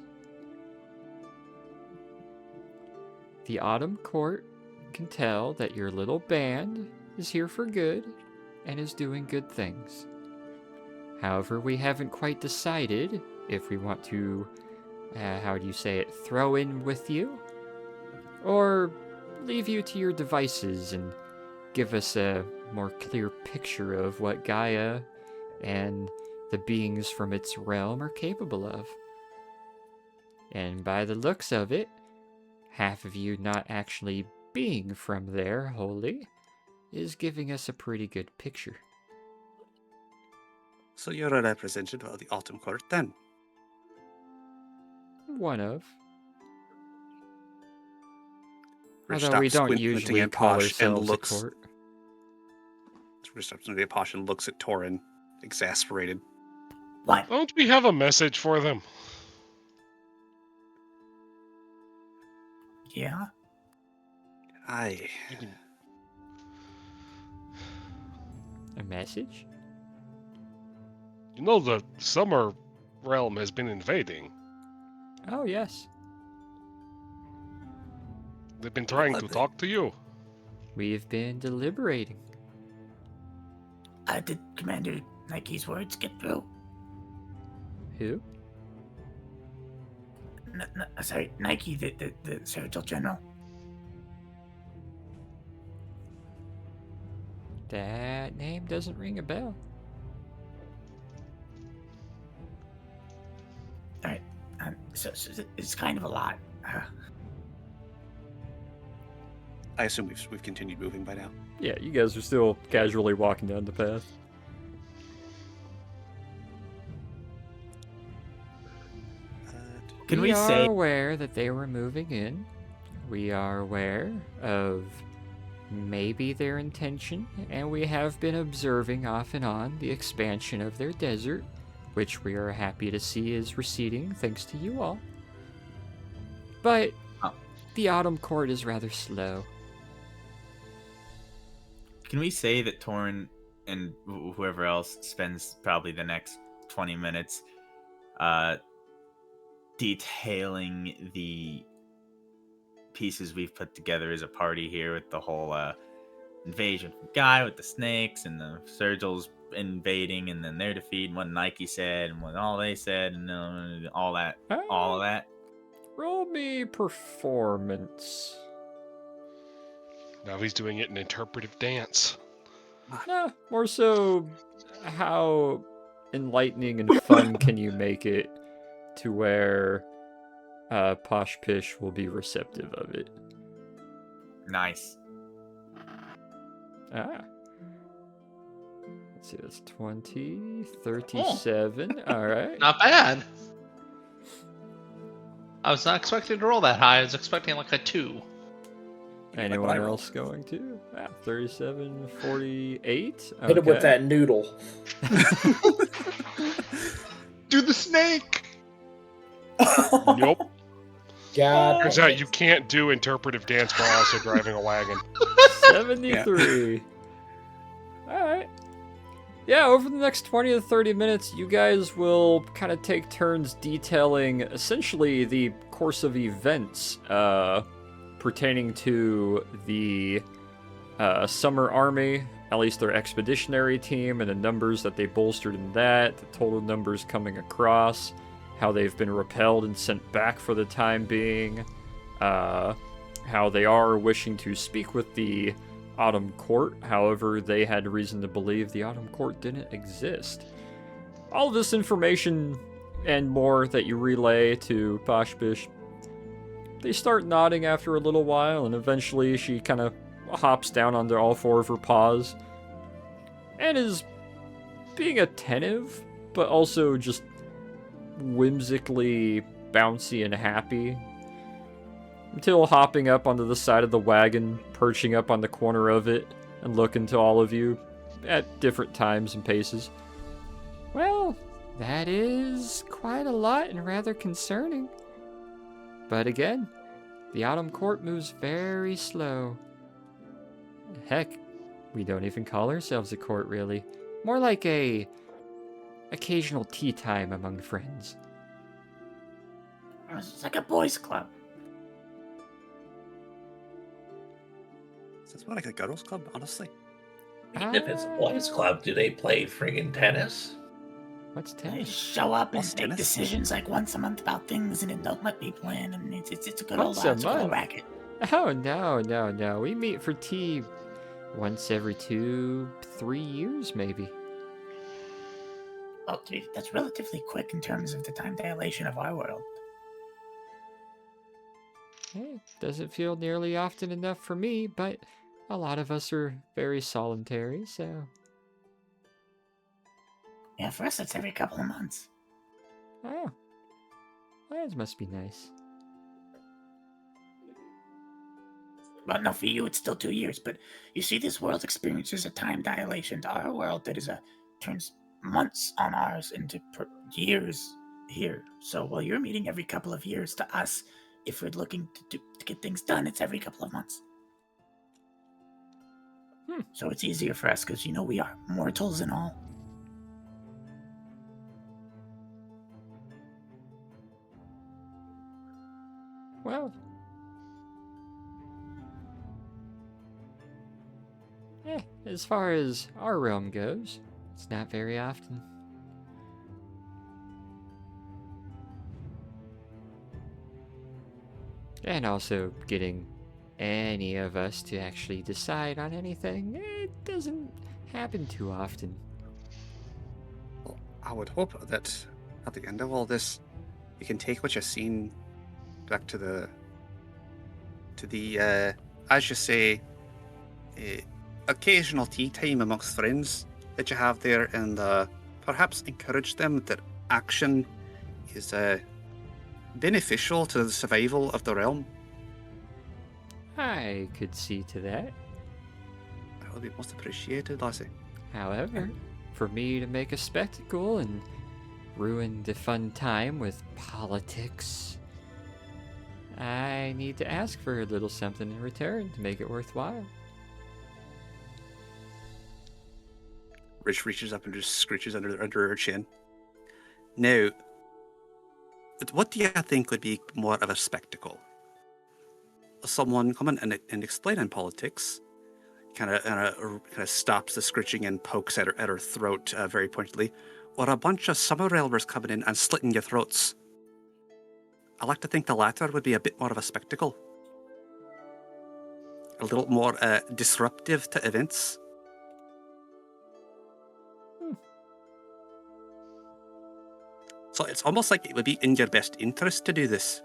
The Autumn Court can tell that your little band is here for good and is doing good things. However, we haven't quite decided if we want to, throw in with you, or leave you to your devices and give us a more clear picture of what Gaia and the beings from its realm are capable of. And by the looks of it, half of you not actually being from there wholly is giving us a pretty good picture. So you're a representative of the Autumn Court then? One of. Rich Although we stops don't squinting usually at call Posh and ourselves a looks. court. Rich stops looking at Posh and looks at Torin, exasperated. What? Don't we have a message for them? Yeah? Aye. A message? You know the Summer Realm has been invading. Oh, yes. They've been trying to talk to you. We've been deliberating. Did Commander Nike's words get through? Who? Sorry, Nike, the Surgical General. That name doesn't ring a bell. Alright, so it's kind of a lot. I assume we've continued moving by now. Yeah, you guys are still casually walking down the path. Can we we are say aware that they were moving in. We are aware of maybe their intention, and we have been observing off and on the expansion of their desert, which we are happy to see is receding thanks to you all. But the Autumn Court is rather slow. Can we say that Torin and whoever else spends probably the next 20 minutes detailing the pieces we've put together as a party here with the whole invasion guy with the snakes and the Sergils invading and then their defeat and what Nike said and what all they said and all that, all of that? Roll me performance. Now he's doing it in interpretive dance. Nah, more so how enlightening and fun can you make it to where Posh Pish will be receptive of it. Nice. Let's see, that's 20, 37. All right. Not bad. I was not expecting to roll that high. I was expecting like a 2. Anyone else going to? 37, 48. Hit him with that noodle. Do the snake! Nope. God. Turns out you can't do interpretive dance while also driving a wagon. 73. Alright. Yeah, over the next 20 to 30 minutes, you guys will kind of take turns detailing essentially the course of events pertaining to the Summer Army, at least their expeditionary team, and the numbers that they bolstered in that, the total numbers coming across, how they've been repelled and sent back for the time being, how they are wishing to speak with the Autumn Court. However, they had reason to believe the Autumn Court didn't exist. All of this information and more that you relay to Poshpish They start nodding after a little while, and eventually she kind of hops down onto all four of her paws and is being attentive, but also just whimsically bouncy and happy, until hopping up onto the side of the wagon, perching up on the corner of it, and looking to all of you at different times and paces. Well, that is quite a lot and rather concerning. But again, the Autumn Court moves very slow. Heck, we don't even call ourselves a court, really. More like a occasional tea time among friends. It's like a boys' club. It's more like a girls' club, honestly. Even if it's a boys' club, do they play friggin' tennis? What's They tennis? just show up and What's make tennis? decisions like once a month about things, and then don't let me plan. And it's a good old Once a month? racket. Oh, no. We meet for tea once every 2-3 years, maybe. Well, that's relatively quick in terms of the time dilation of our world. Hey, doesn't feel nearly often enough for me, but a lot of us are very solitary, so... Yeah, for us, it's every couple of months. Oh. That must be nice. Well, no, for you, it's still 2 years. But you see, this world experiences a time dilation to our world that turns months on ours into years here. So while you're meeting every couple of years, to us, if we're looking to get things done, it's every couple of months. So it's easier for us because, we are mortals and all. Well... as far as our realm goes, it's not very often. And also, getting any of us to actually decide on anything, it doesn't happen too often. Well, I would hope that at the end of all this, you can take what you've seen back to the as you say, occasional tea time amongst friends that you have there, and perhaps encourage them that action is beneficial to the survival of the realm. I could see to that. That would be most appreciated, Lassie. However, for me to make a spectacle and ruin the fun time with politics, I need to ask for a little something in return to make it worthwhile. Rich reaches up and just screeches under her chin. Now, what do you think would be more of a spectacle? Someone coming and explaining politics, kind of stops the screeching and pokes at her throat very pointedly, or a bunch of summer realmers coming in and slitting your throats? I like to think the latter would be a bit more of a spectacle, a little more disruptive to events. So it's almost like it would be in your best interest to do this.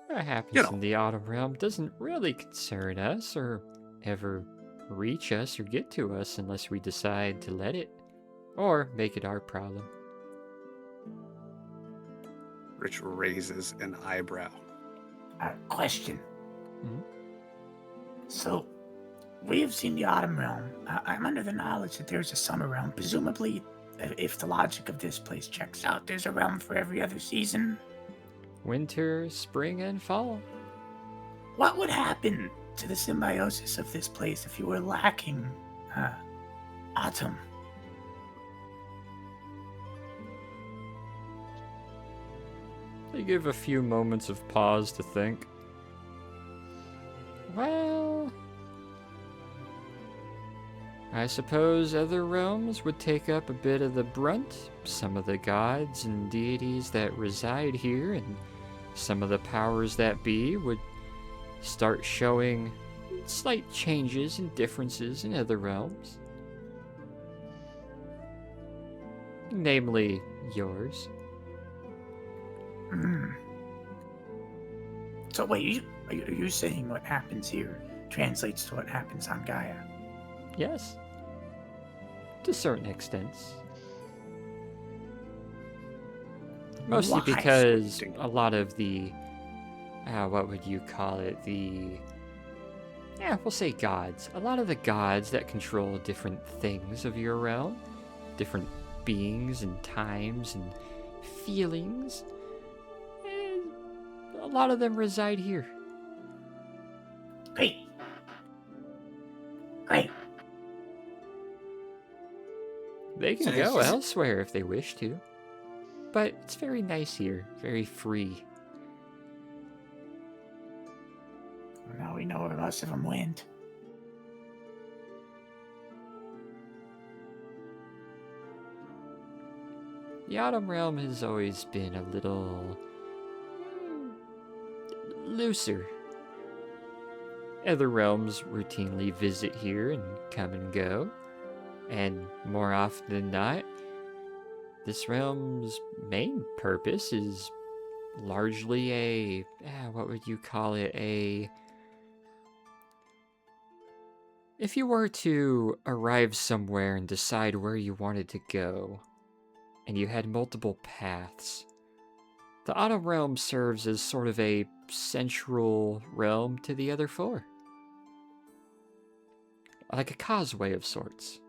What happens in the Autumn Realm doesn't really concern us or ever reach us or get to us unless we decide to let it or make it our problem. Rich raises an eyebrow. Question. Hmm? So, we have seen the Autumn Realm. I'm under the knowledge that there's a Summer Realm. Presumably, if the logic of this place checks out, there's a realm for every other season. Winter, spring, and fall. What would happen to the symbiosis of this place if you were lacking autumn? They give a few moments of pause to think. Well, I suppose other realms would take up a bit of the brunt. Some of the gods and deities that reside here and some of the powers that be would start showing slight changes and differences in other realms. Namely, yours. So wait, are you saying what happens here translates to what happens on Gaia? Yes. To certain extents. Mostly Why? because a lot of the, what would you call it? We'll say gods. A lot of the gods that control different things of your realm, different beings and times and feelings, a lot of them reside here. Great. They can So it's go just- elsewhere if they wish to. But it's very nice here, very free. Now we know where most of them went. The Autumn Realm has always been a little looser. Other realms routinely visit here and come and go. And more often than not, this realm's main purpose is largely what would you call it? If you were to arrive somewhere and decide where you wanted to go, and you had multiple paths, the Autumn Realm serves as sort of a central realm to the other four. Like a causeway of sorts.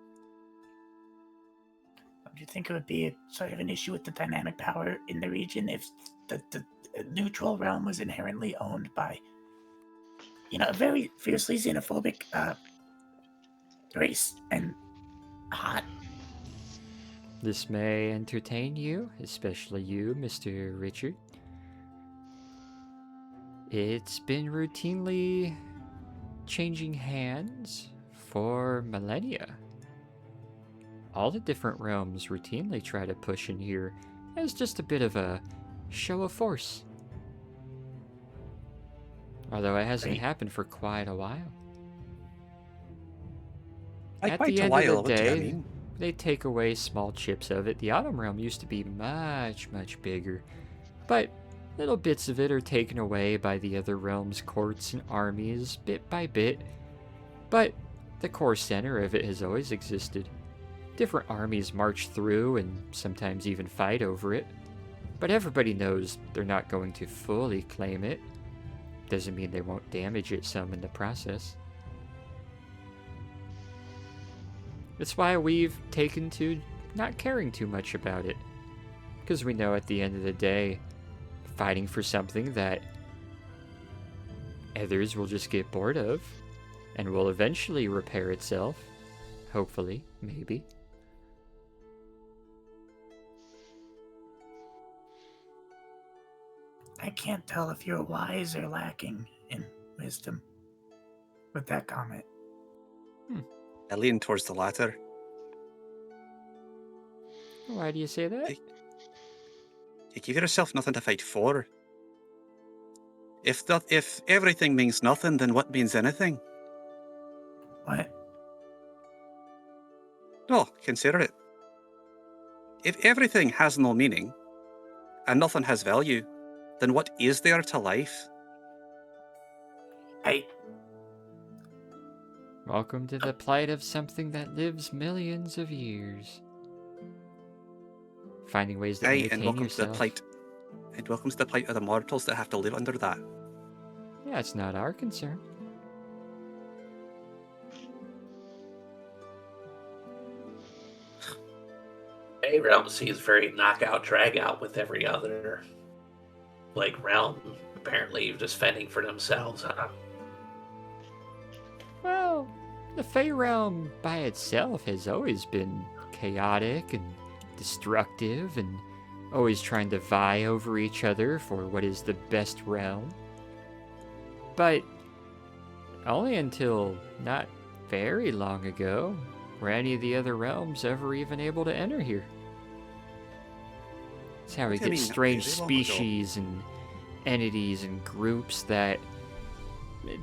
Do you think it would be a sort of an issue with the dynamic power in the region if the neutral realm was inherently owned by, a very fiercely xenophobic race and hot? This may entertain you, especially you, Mr. Richard. It's been routinely changing hands for millennia. All the different realms routinely try to push in here as just a bit of a show of force. Although it hasn't happened for quite a while. At the end of the day, they take away small chips of it. The Autumn Realm used to be much, much bigger. But little bits of it are taken away by the other realms' courts and armies, bit by bit. But the core center of it has always existed. Different armies march through and sometimes even fight over it. But everybody knows they're not going to fully claim it. Doesn't mean they won't damage it some in the process. That's why we've taken to not caring too much about it. Because we know at the end of the day, fighting for something that others will just get bored of and will eventually repair itself. Hopefully, maybe. I can't tell if you're wise or lacking in wisdom with that comment. I lean towards the latter. Why do you say that? You give yourself nothing to fight for. If everything means nothing, then what means anything? What? No, consider it. If everything has no meaning, and nothing has value, then what is there to life? Welcome to the plight of something that lives millions of years. Finding ways to and entertain welcome yourself. to the plight. And welcome to the plight of the mortals that have to live under that. Yeah, it's not our concern. A realm sees very knockout drag out with every other realm apparently just fending for themselves, huh? Well, the Fey realm by itself has always been chaotic and destructive and always trying to vie over each other for what is the best realm. But only until not very long ago were any of the other realms ever even able to enter here. It's how we get strange species and entities and groups that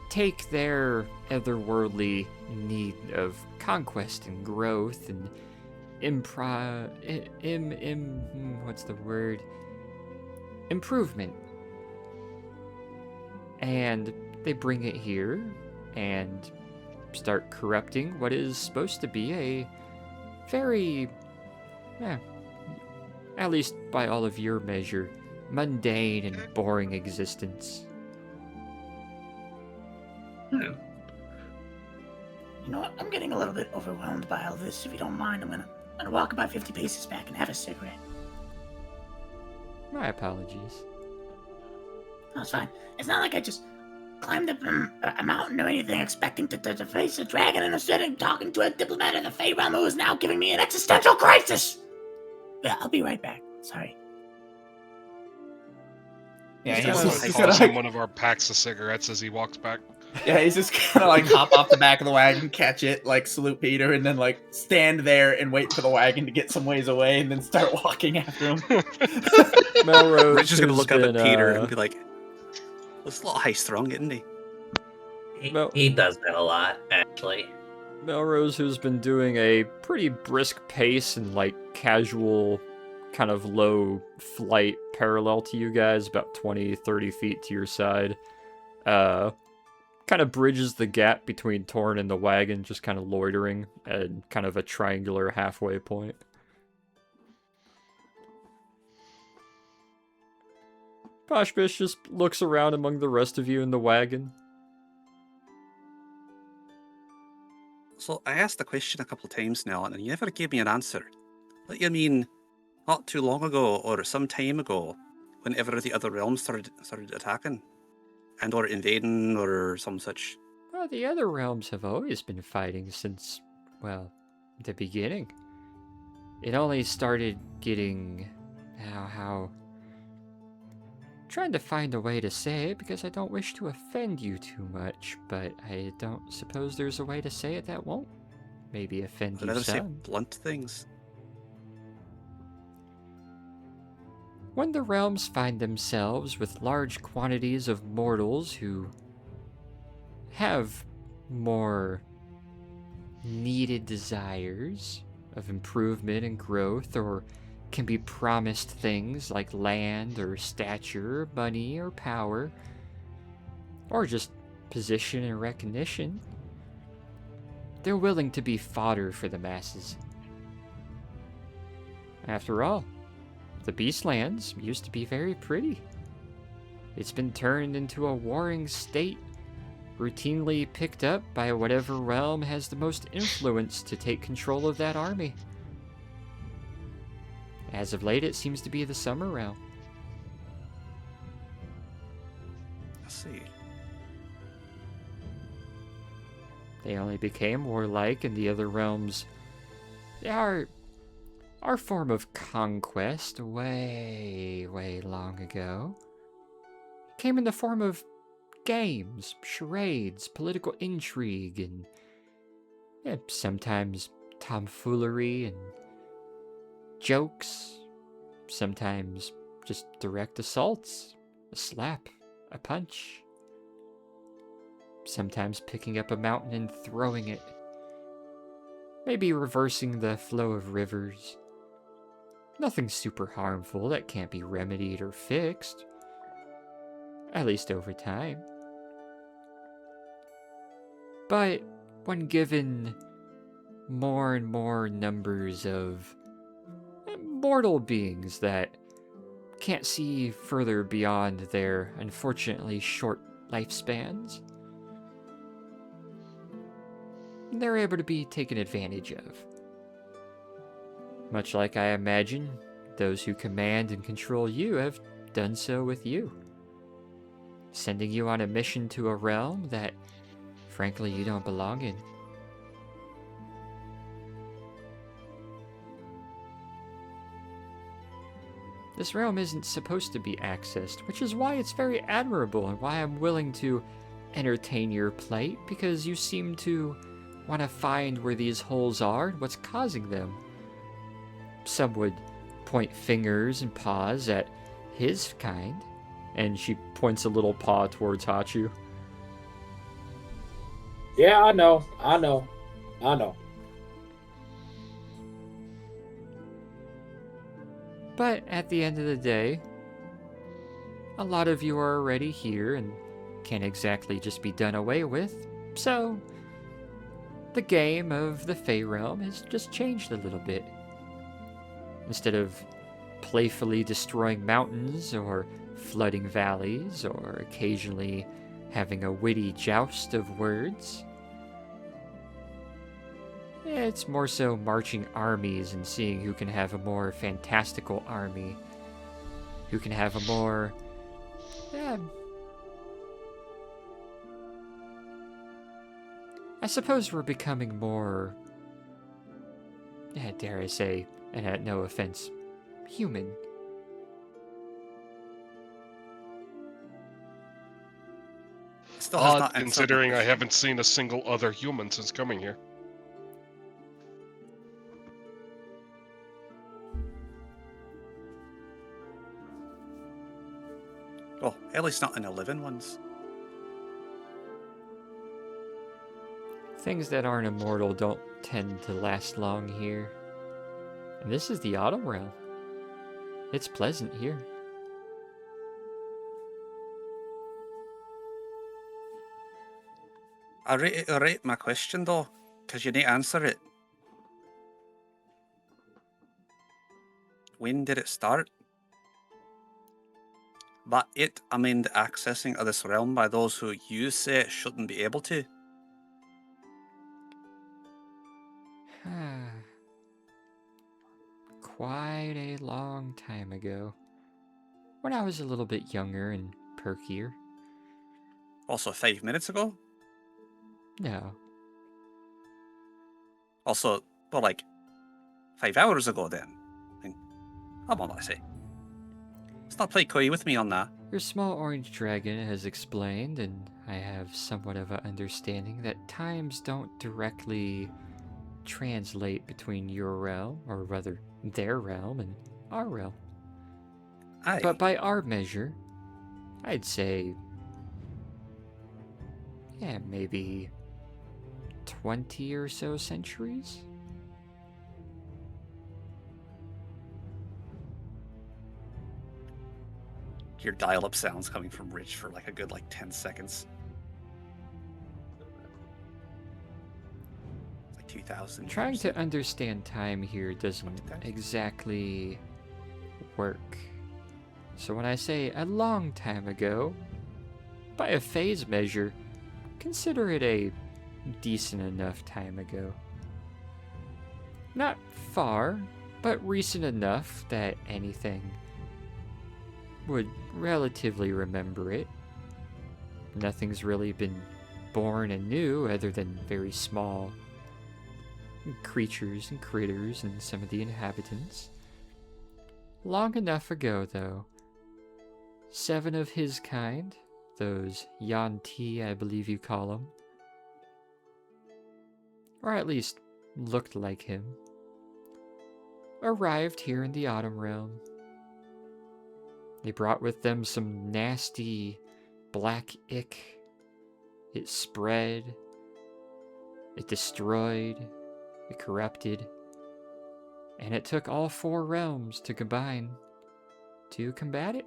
take their otherworldly need of conquest and growth and improvement, and they bring it here and start corrupting what is supposed to be a very, at least by all of your measure, mundane and boring existence. Hmm. You know what? I'm getting a little bit overwhelmed by all this. If you don't mind, I'm gonna walk about 50 paces back and have a cigarette. My apologies. No, it's fine. It's not like I just climbed up a mountain or anything expecting to face a dragon and instead of talking to a diplomat in the Fey realm who is now giving me an existential crisis. Yeah, I'll be right back. Sorry. Yeah, He's he's gonna toss him like, one of our packs of cigarettes as he walks back. yeah, he's just gonna like hop off the back of the wagon, catch it, like salute Peter, and then like stand there and wait for the wagon to get some ways away, and then start walking after him. Melrose Rich is gonna has look up at been, Peter and be like, "That's a little high strung, isn't he?" He does that a lot, actually. Melrose, who's been doing a pretty brisk pace and like casual kind of low flight parallel to you guys, about 20-30 feet to your side, kind of bridges the gap between Torn and the wagon, just kind of loitering at kind of a triangular halfway point. Poshbish just looks around among the rest of you in the wagon. So I asked the question a couple of times now, and you never gave me an answer. What you mean, not too long ago or some time ago, whenever the other realms started attacking, and or invading or some such? Well, the other realms have always been fighting since, well, the beginning. It only started getting... how... Trying to find a way to say it because I don't wish to offend you too much, but I don't suppose there's a way to say it that won't maybe offend I'd you rather say some. blunt things. When the realms find themselves with large quantities of mortals who have more needed desires of improvement and growth, or can be promised things like land or stature, money or power, or just position and recognition, they're willing to be fodder for the masses. After all, the Beastlands used to be very pretty. It's been turned into a warring state, routinely picked up by whatever realm has the most influence to take control of that army. As of late, it seems to be the Summer realm. I see. They only became warlike in the other realms. Our form of conquest way, way long ago came in the form of games, charades, political intrigue, and sometimes tomfoolery and jokes, sometimes just direct assaults, a slap, a punch, sometimes picking up a mountain and throwing it, maybe reversing the flow of rivers. Nothing super harmful that can't be remedied or fixed, at least over time. But when given more and more numbers of mortal beings that can't see further beyond their unfortunately short lifespans, they're able to be taken advantage of. Much like I imagine those who command and control you have done so with you, sending you on a mission to a realm that, frankly, you don't belong in. This realm isn't supposed to be accessed, which is why it's very admirable and why I'm willing to entertain your plight, because you seem to want to find where these holes are and what's causing them. Some would point fingers and paws at his kind, and she points a little paw towards Hachu. Yeah, I know. But at the end of the day, a lot of you are already here, and can't exactly just be done away with, so the game of the Fey Realm has just changed a little bit. Instead of playfully destroying mountains or flooding valleys or occasionally having a witty joust of words, it's more so marching armies and seeing who can have a more fantastical army, who can have a more, I suppose we're becoming more, dare I say, and at no offense, human. Still has Odd, not answered my considering I question. haven't seen a single other human since coming here. Well, at least not in the living ones. Things that aren't immortal don't tend to last long here. And this is the Autumn Realm. It's pleasant here. I reiterate my question though, because you need to answer it. When did it start? By it, I mean the accessing of this realm by those who you say shouldn't be able to. Quite a long time ago. When I was a little bit younger and perkier. Also 5 minutes ago? No. Also, well, like 5 hours ago then. I mean, come on, what I say. Let's not play coy with me on that. Your small orange dragon has explained, and I have somewhat of an understanding that times don't directly translate between your realm, or rather their realm, and our realm. Aye. But by our measure, I'd say, maybe 20 or so centuries? Your dial-up sounds coming from Rich for like a good 10 seconds. It's like 2,000 Trying years. to understand time here doesn't exactly work. So when I say a long time ago, by a phase measure, consider it a decent enough time ago. Not far, but recent enough that anything would relatively remember it. Nothing's really been born anew other than very small creatures and critters and some of the inhabitants. Long enough ago, though, 7 of his kind, those Yanti, I believe you call them, or at least looked like him, arrived here in the Autumn Realm. They brought with them some nasty black ick. It spread, it destroyed, it corrupted, and it took all 4 realms to combine to combat it.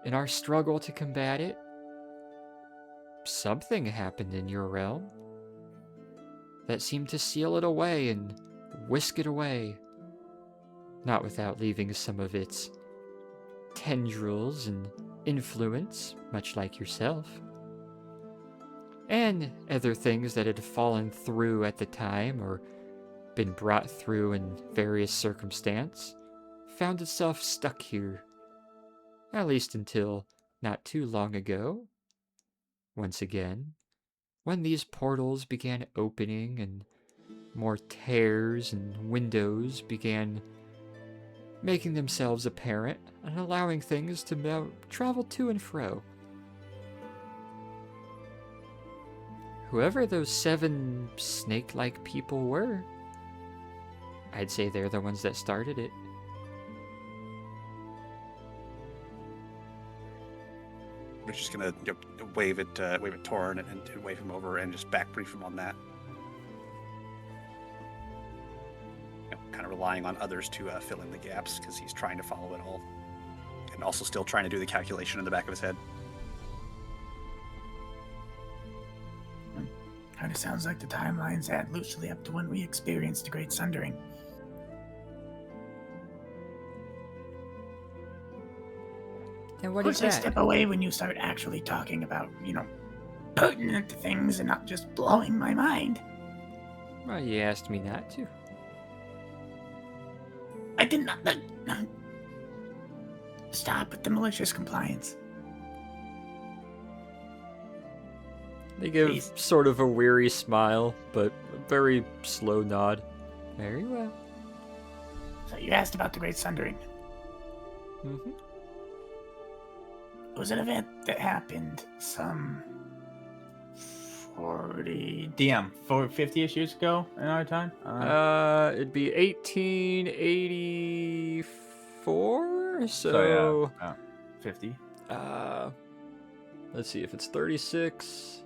In our struggle to combat it, something happened in your realm that seemed to seal it away and whisk it away, not without leaving some of its tendrils and influence, much like yourself, and other things that had fallen through at the time or been brought through in various circumstance, found itself stuck here, at least until not too long ago. Once again, when these portals began opening and more tears and windows began making themselves apparent and allowing things to now travel to and fro. Whoever those 7 snake-like people were, I'd say they're the ones that started it. We're just gonna wave at Torn and wave him over and just back brief him on that. Kind of relying on others to fill in the gaps because he's trying to follow it all and also still trying to do the calculation in the back of his head. Kind of sounds like the timelines add loosely up to when we experienced the Great Sundering. And Of what course, is I that? step away when you start actually talking about, pertinent things and not just blowing my mind. Well, you asked me not to. I did not. Stop with the malicious compliance. They give Please. sort of a weary smile, but a very slow nod. Very well. So you asked about the Great Sundering. Mm-hmm. It was an event that happened some 40... DM, 50-ish years ago in our time? It'd be 1884. So yeah, 50. Let's see if it's 36.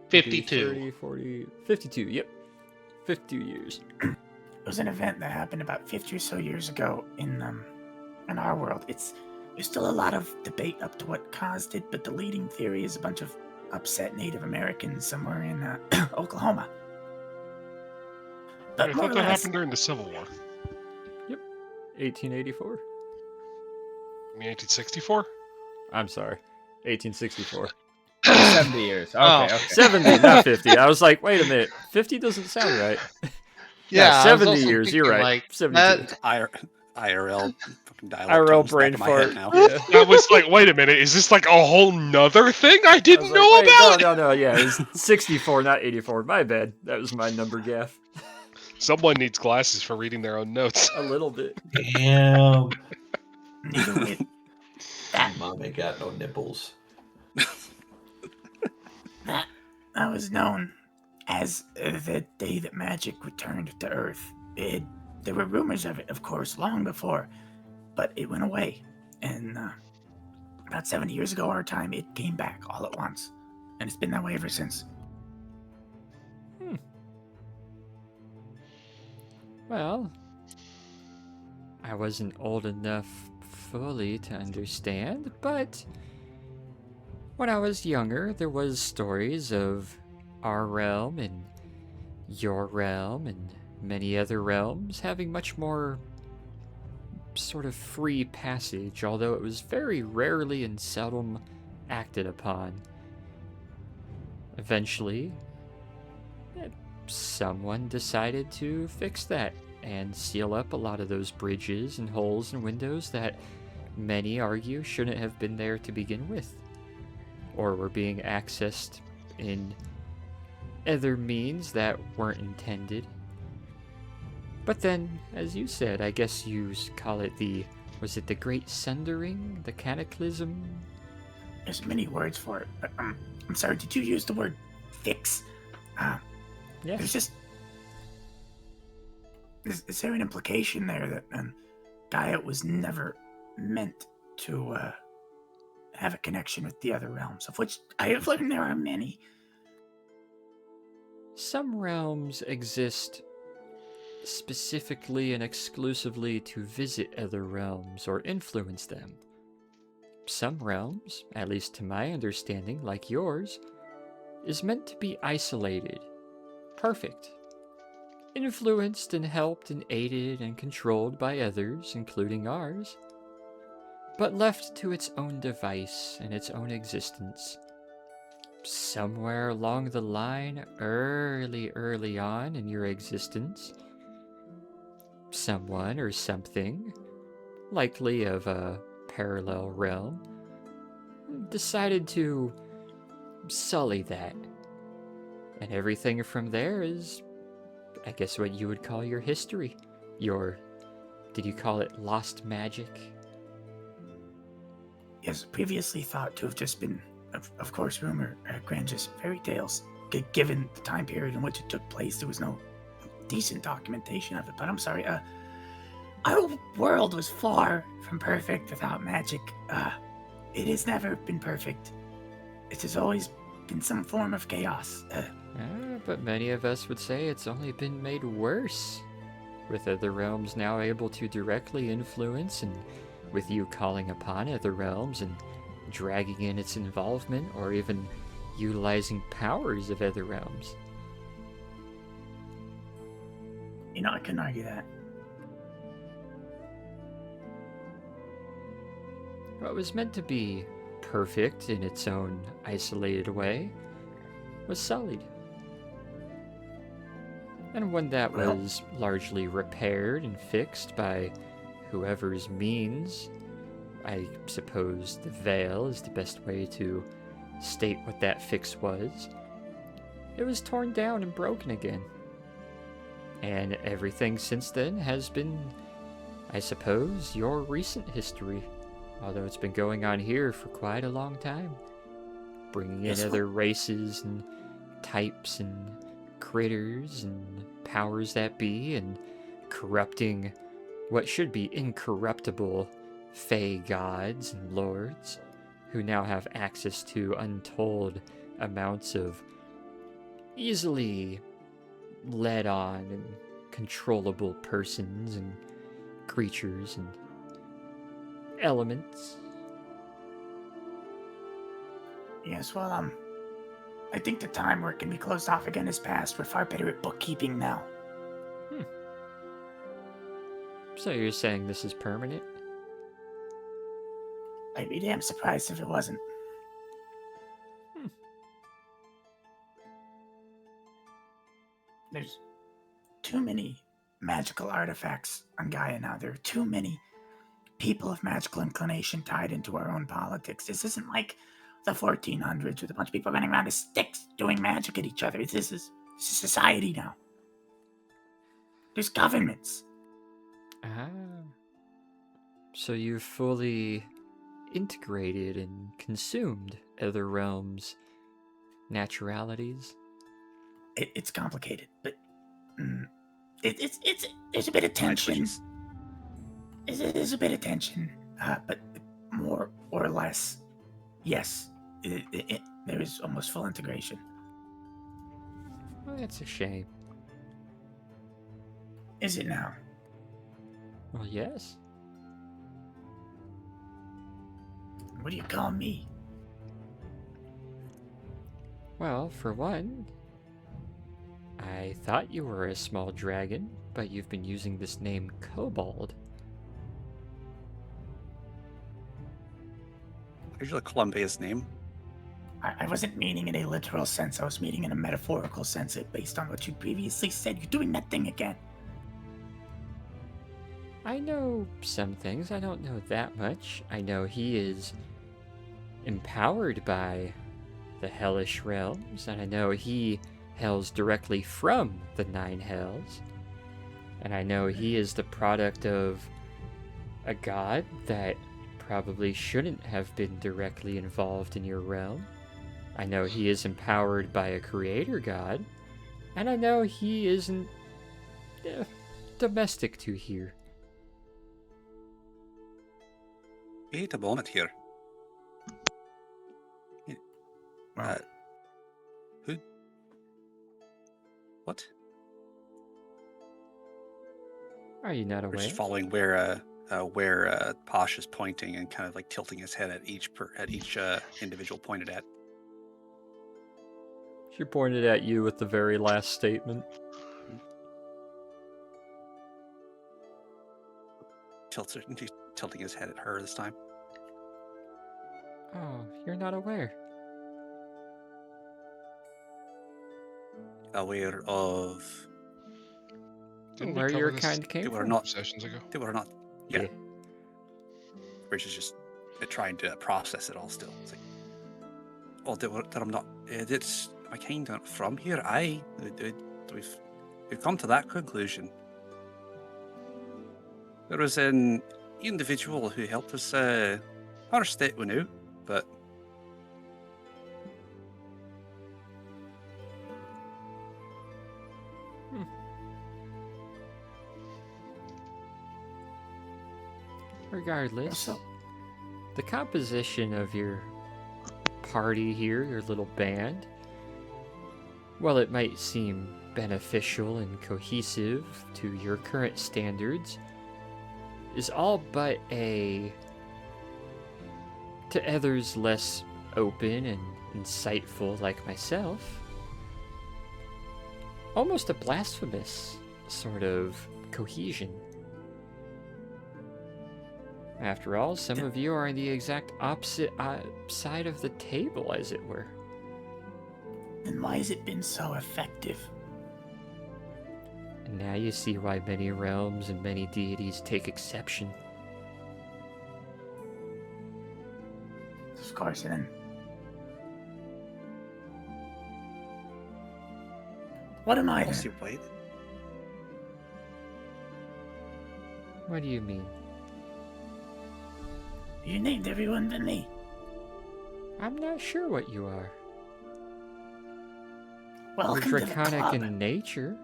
52. 30, 40, 52. Yep, 52 years. It was an event that happened about 50 or so years ago in our world. There's still a lot of debate up to what caused it, but the leading theory is a bunch of upset Native Americans somewhere in Oklahoma. I But more thought or that less, happened during the Civil War. 1884. You mean 1864? I'm sorry, 1864. 70 years. Okay, Oh. okay. 70, not 50. I was like, wait a minute, 50 doesn't sound right. Yeah, I was 70 also years. You're thinking, right. like, 72. IRL fucking dialogue IRL tones brain back in my head fart. now. Yeah. I was like, wait a minute, is this like a whole nother thing I I didn't was know like, wait, about? No, yeah, it's 64, not 84. My bad. That was my number gaff. Someone needs glasses for reading their own notes. A little bit. Damn. neither with that Mom ain't got no nipples. that was known as the day that magic returned to Earth. There were rumors of it, of course, long before, but it went away. And about 70 years ago, our time, it came back all at once. And it's been that way ever since. Well, I wasn't old enough fully to understand, but when I was younger, there was stories of our realm and your realm and many other realms having much more sort of free passage, although it was very rarely and seldom acted upon. Eventually, someone decided to fix that and seal up a lot of those bridges and holes and windows that many argue shouldn't have been there to begin with, or were being accessed in other means that weren't intended. But then, as you said, I guess you call it was it the Great Sundering? The Cataclysm? There's many words for it. But, I'm sorry, did you use the word fix? Yeah. There's just... Is there an implication there that Gaia was never meant to have a connection with the other realms, of which I have learned there are many? Some realms exist specifically and exclusively to visit other realms or influence them. Some realms, at least to my understanding, like yours, is meant to be isolated, perfect, influenced and helped and aided and controlled by others, including ours, but left to its own device and its own existence. Somewhere along the line, early on in your existence, someone or something, likely of a parallel realm, decided to sully that. And everything from there is, I guess, what you would call your history. Did you call it lost magic? Yes, previously thought to have just been, of course, rumor, grandiose fairy tales. Given the time period in which it took place, there was no decent documentation of it. But I'm sorry, our world was far from perfect without magic. It has never been perfect. It has always been some form of chaos. But many of us would say it's only been made worse, with other realms now able to directly influence and with you calling upon other realms and dragging in its involvement, or even utilizing powers of other realms. You know, I couldn't argue that. What was meant to be perfect in its own isolated way was sullied. And when that was largely repaired and fixed by whoever's means, I suppose the veil is the best way to state what that fix was, it was torn down and broken again. And everything since then has been, I suppose, your recent history, although it's been going on here for quite a long time. Bringing in other races and types and critters and powers that be, and corrupting what should be incorruptible fey gods and lords, who now have access to untold amounts of easily led on and controllable persons and creatures and elements. Yes, well, I think the time where it can be closed off again is past. We're far better at bookkeeping now. So you're saying this is permanent? I'd be damn surprised if it wasn't. There's too many magical artifacts on Gaia now. There are too many people of magical inclination tied into our own politics. This isn't like the 1400s with a bunch of people running around with sticks doing magic at each other. This is society now. There's governments. Ah. So you've fully integrated and consumed other realms' naturalities? It's complicated, but it's there's a bit of tension. There's a bit of tension, but more or less, yes, there is almost full integration. Well, that's a shame. Is it now? Well, yes. What do you call me? Well, for one, I thought you were a small dragon, but you've been using this name Kobold. Usually Columbia's name. I wasn't meaning in a literal sense. I was meaning in a metaphorical sense, based on what you previously said. You're doing that thing again. I know some things. I don't know that much. I know he is empowered by the hellish realms, and I know he hails directly from the Nine Hells. And I know he is the product of a god that probably shouldn't have been directly involved in your realm. I know he is empowered by a creator god, and I know he isn't domestic to here. Wait a moment here. Who? What? Are you not We're aware? just following where Posh is pointing and kind of like tilting his head at each individual pointed at. She pointed at you with the very last statement. Tilting his head at her this time. Oh, you're not aware. Aware of. Didn't Where we your cover this kind came They were from? not. sessions ago? They were not. Yeah. Rich is just trying to process it all still. It's like, oh, that I'm not. It's my kind aren't from here. We've come to that conclusion. There was an individual who helped us our state we knew, but Regardless, the composition of your party here, your little band, while it might seem beneficial and cohesive to your current standards, is all but to others less open and insightful like myself, almost a blasphemous sort of cohesion. After all, some of you are on the exact opposite side of the table, as it were. Then why has it been so effective? And now you see why many realms and many deities take exception. Of course, then. What am I then? Also, wait. What do you mean? You named everyone but me. I'm not sure what you are. Welcome You're to the draconic club. in nature.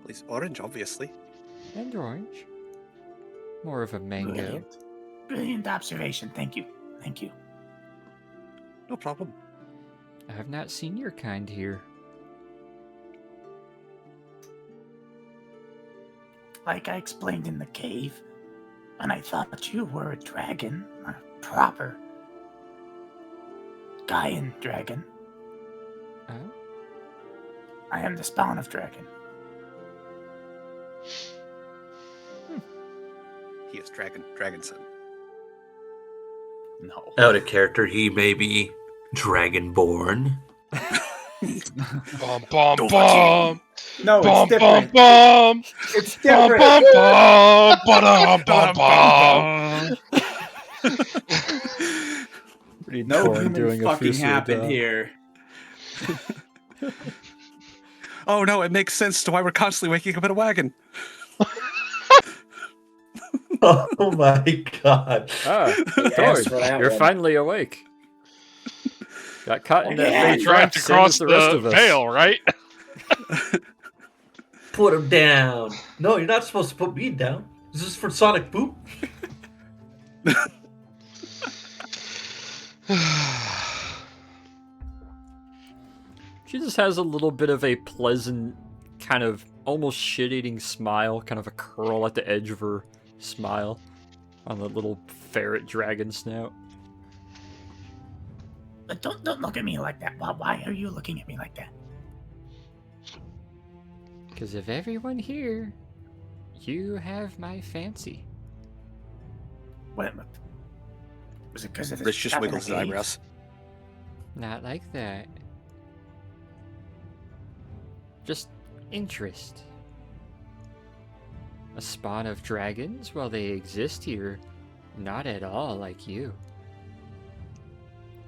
At least orange, obviously. And orange. More of a mango. Brilliant. Brilliant observation. Thank you. Thank you. No problem. I have not seen your kind here. Like I explained in the cave, and I thought you were a dragon, a proper Gaian dragon. Oh? I am the spawn of dragon. He is Dragonson. No. Out of character, he may be dragonborn. Bum bum bum. No, Bum it's bum different. bum. It's Bum different. bum bum. Bum bum bum. No human fucking happened here. Oh no, it makes sense to why we're constantly waking up in a wagon. Oh my god. Ah, Yes, George, for that you're one. finally awake. Got caught in that Yeah, fake Trying trap, to same cross as the rest the of us. veil, right? Put him down. No, you're not supposed to put me down. Is this for Sonic Boom? She just has a little bit of a pleasant, kind of almost shit-eating smile, kind of a curl at the edge of her smile on the little ferret dragon snout. But don't look at me like that. Why are you looking at me like that? Because of everyone here, you have my fancy. What? Was it because of the Rich just stuff in wiggles the his cave? eyebrows. Not like that. Just interest. A spawn of dragons? Well, they exist here. Not at all like you.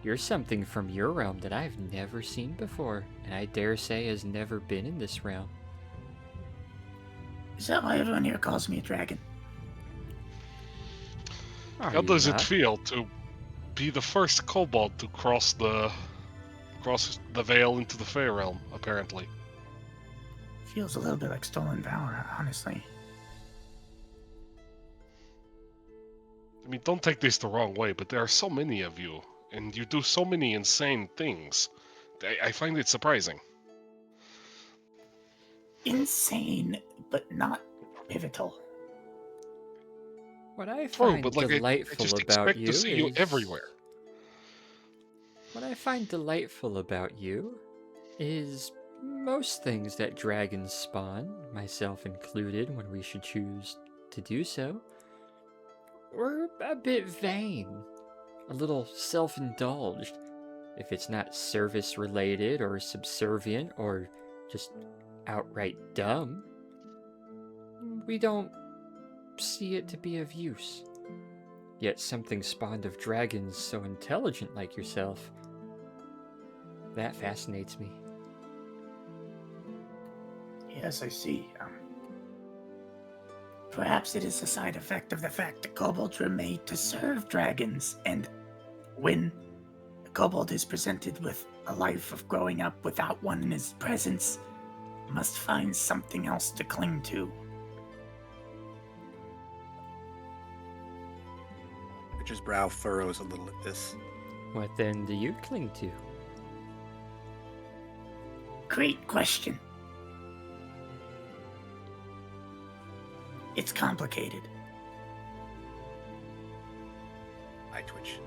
You're something from your realm that I've never seen before, and I dare say has never been in this realm. Is that why everyone here calls me a dragon? Are How you does it not? feel to be the first kobold to cross the veil into the Fey realm? Apparently, Feels a little bit like stolen power, honestly. I mean, don't take this the wrong way, but there are so many of you, and you do so many insane things. I find it surprising. Insane, but not pivotal. What I True, find but like I delightful just about expect you to see you is- everywhere. What I find delightful about you is most things that dragons spawn, myself included when we should choose to do so, we're a bit vain, a little self-indulged. If it's not service-related or subservient or just outright dumb, we don't see it to be of use. Yet something spawned of dragons so intelligent like yourself, that fascinates me. Yes, I see. Perhaps it is a side effect of the fact that kobolds were made to serve dragons, and when a kobold is presented with a life of growing up without one in his presence, must find something else to cling to. Rich's brow furrows a little at this. What then do you cling to? Great question. It's complicated. I twitch.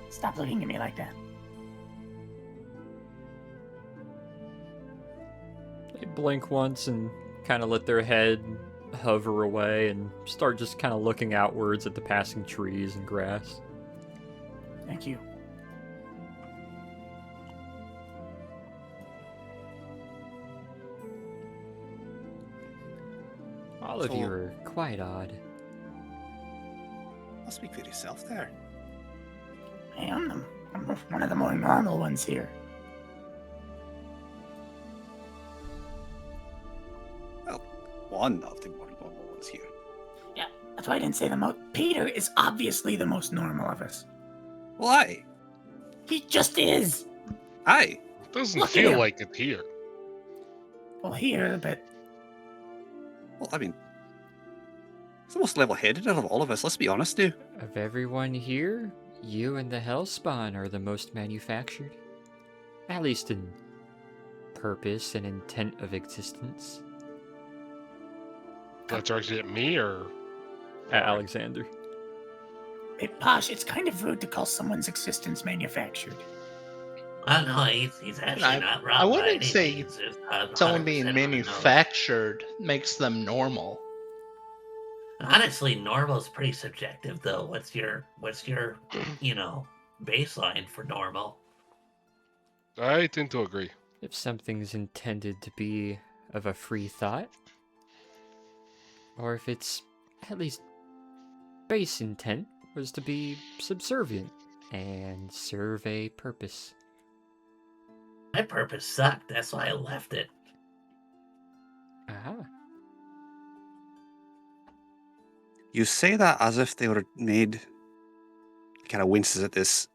Stop looking at me like that. They blink once and kind of let their head hover away and start just kind of looking outwards at the passing trees and grass. Thank you. All of you are quite odd. I'll speak for yourself there. Hey, I'm one of the more normal ones here. Well, one of the more normal ones here. Yeah, that's why I didn't say the most. Peter is obviously the most normal of us. Why? He just is. Aye. Doesn't Look at feel him. like it here. Well, here, but Well, I mean, he's the most level-headed out of all of us. Let's be honest, dude. Of everyone here, you and the Hellspawn are the most manufactured. At least in purpose and intent of existence. That directed at me or At Alexander. hey, Posh, it's kind of rude to call someone's existence manufactured. Oh no, he's actually not wrong. I by wouldn't any say means. It's 100% someone on being the nose. manufactured makes them normal. Honestly, normal is pretty subjective, though. What's your baseline for normal? I tend to agree. If something's intended to be of a free thought, or if its at least base intent was to be subservient and serve a purpose. My purpose sucked. That's why I left it. Aha. You say that as if they were made, kind of winces at this,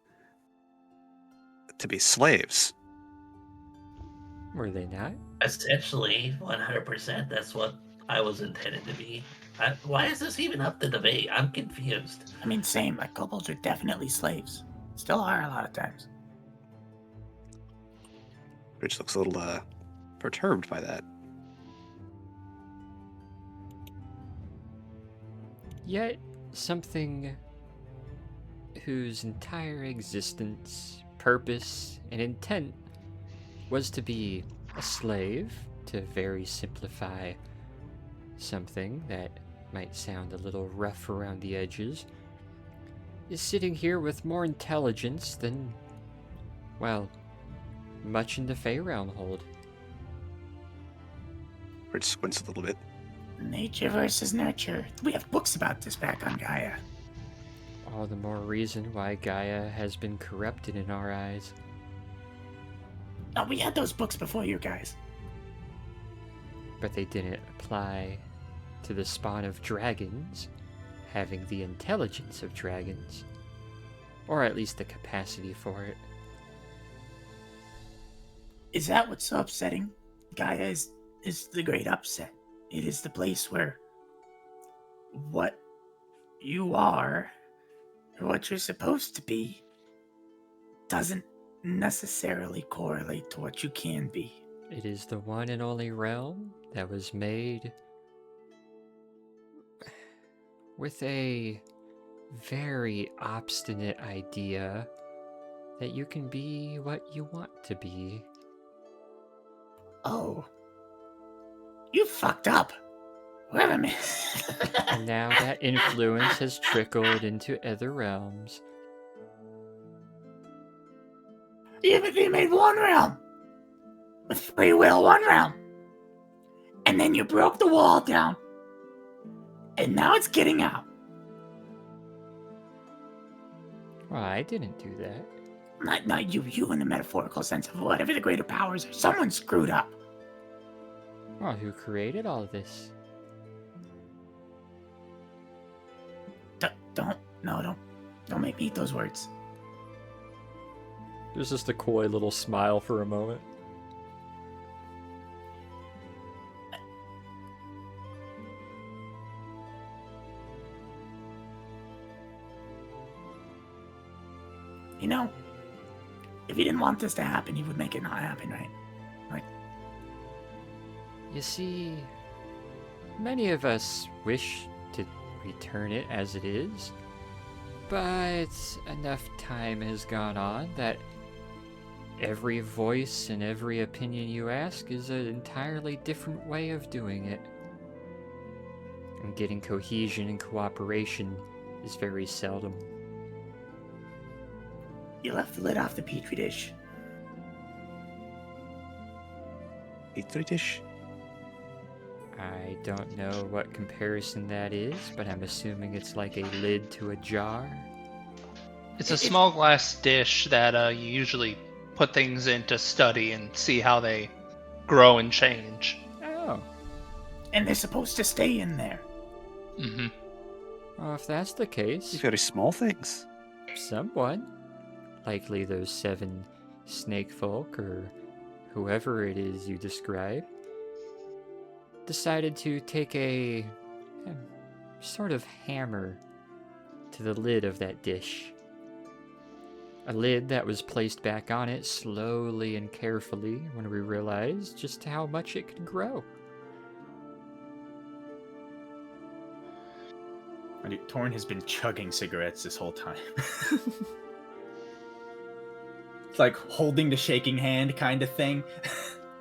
to be slaves. Were they not? Essentially, 100%. That's what I was intended to be. Why is this even up to debate? I'm confused. I mean, same. Like, kobolds are definitely slaves. Still are a lot of times. Rich looks a little perturbed by that. Yet, something whose entire existence, purpose, and intent was to be a slave, to very simplify something that might sound a little rough around the edges, is sitting here with more intelligence than, well, much in the Fey realm hold. Rich squints a little bit. Nature versus nurture. We have books about this back on Gaia. All the more reason why Gaia has been corrupted in our eyes. Oh, we had those books before you guys. But they didn't apply to the spawn of dragons having the intelligence of dragons, or at least the capacity for it. Is that what's so upsetting? Gaia is the great upset. It is the place where what you are, or what you're supposed to be, doesn't necessarily correlate to what you can be. It is the one and only realm that was made with a very obstinate idea that you can be what you want to be. Oh. You fucked up. Wait a minute. And now that influence has trickled into other realms. You made one realm. With free will, one realm. And then you broke the wall down. And now it's getting out. Well, I didn't do that. Not you in the metaphorical sense of whatever the greater powers are. Someone screwed up. Well, who created all this? Don't make me eat those words. There's just a coy little smile for a moment. You know, if he didn't want this to happen, he would make it not happen, right? Like, You see, many of us wish to return it as it is, but enough time has gone on that every voice and every opinion you ask is an entirely different way of doing it. And getting cohesion and cooperation is very seldom. you left the lid off the petri dish. Petri dish? I don't know what comparison that is, but I'm assuming it's like a lid to a jar. It's a small glass dish that you usually put things in to study and see how they grow and change. Oh. And they're supposed to stay in there. Mm-hmm. Well, if that's the case, Very small things. someone, likely those 7 snake folk or whoever it is you describe, decided to take a sort of hammer to the lid of that dish. A lid that was placed back on it slowly and carefully when we realized just how much it could grow. Torn has been chugging cigarettes this whole time. It's like holding the shaking hand kind of thing.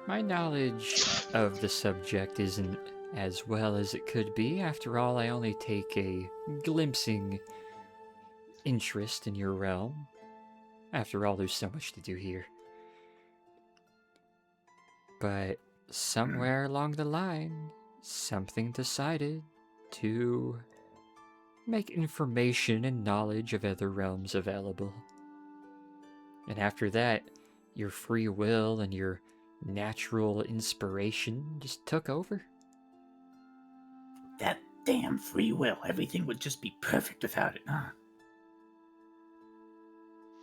My knowledge of the subject isn't as well as it could be. After all, I only take a glimpsing interest in your realm. After all, there's so much to do here. But somewhere along the line, something decided to make information and knowledge of other realms available. And after that, your free will and your natural inspiration just took over. That damn free will. Everything would just be perfect without it, huh?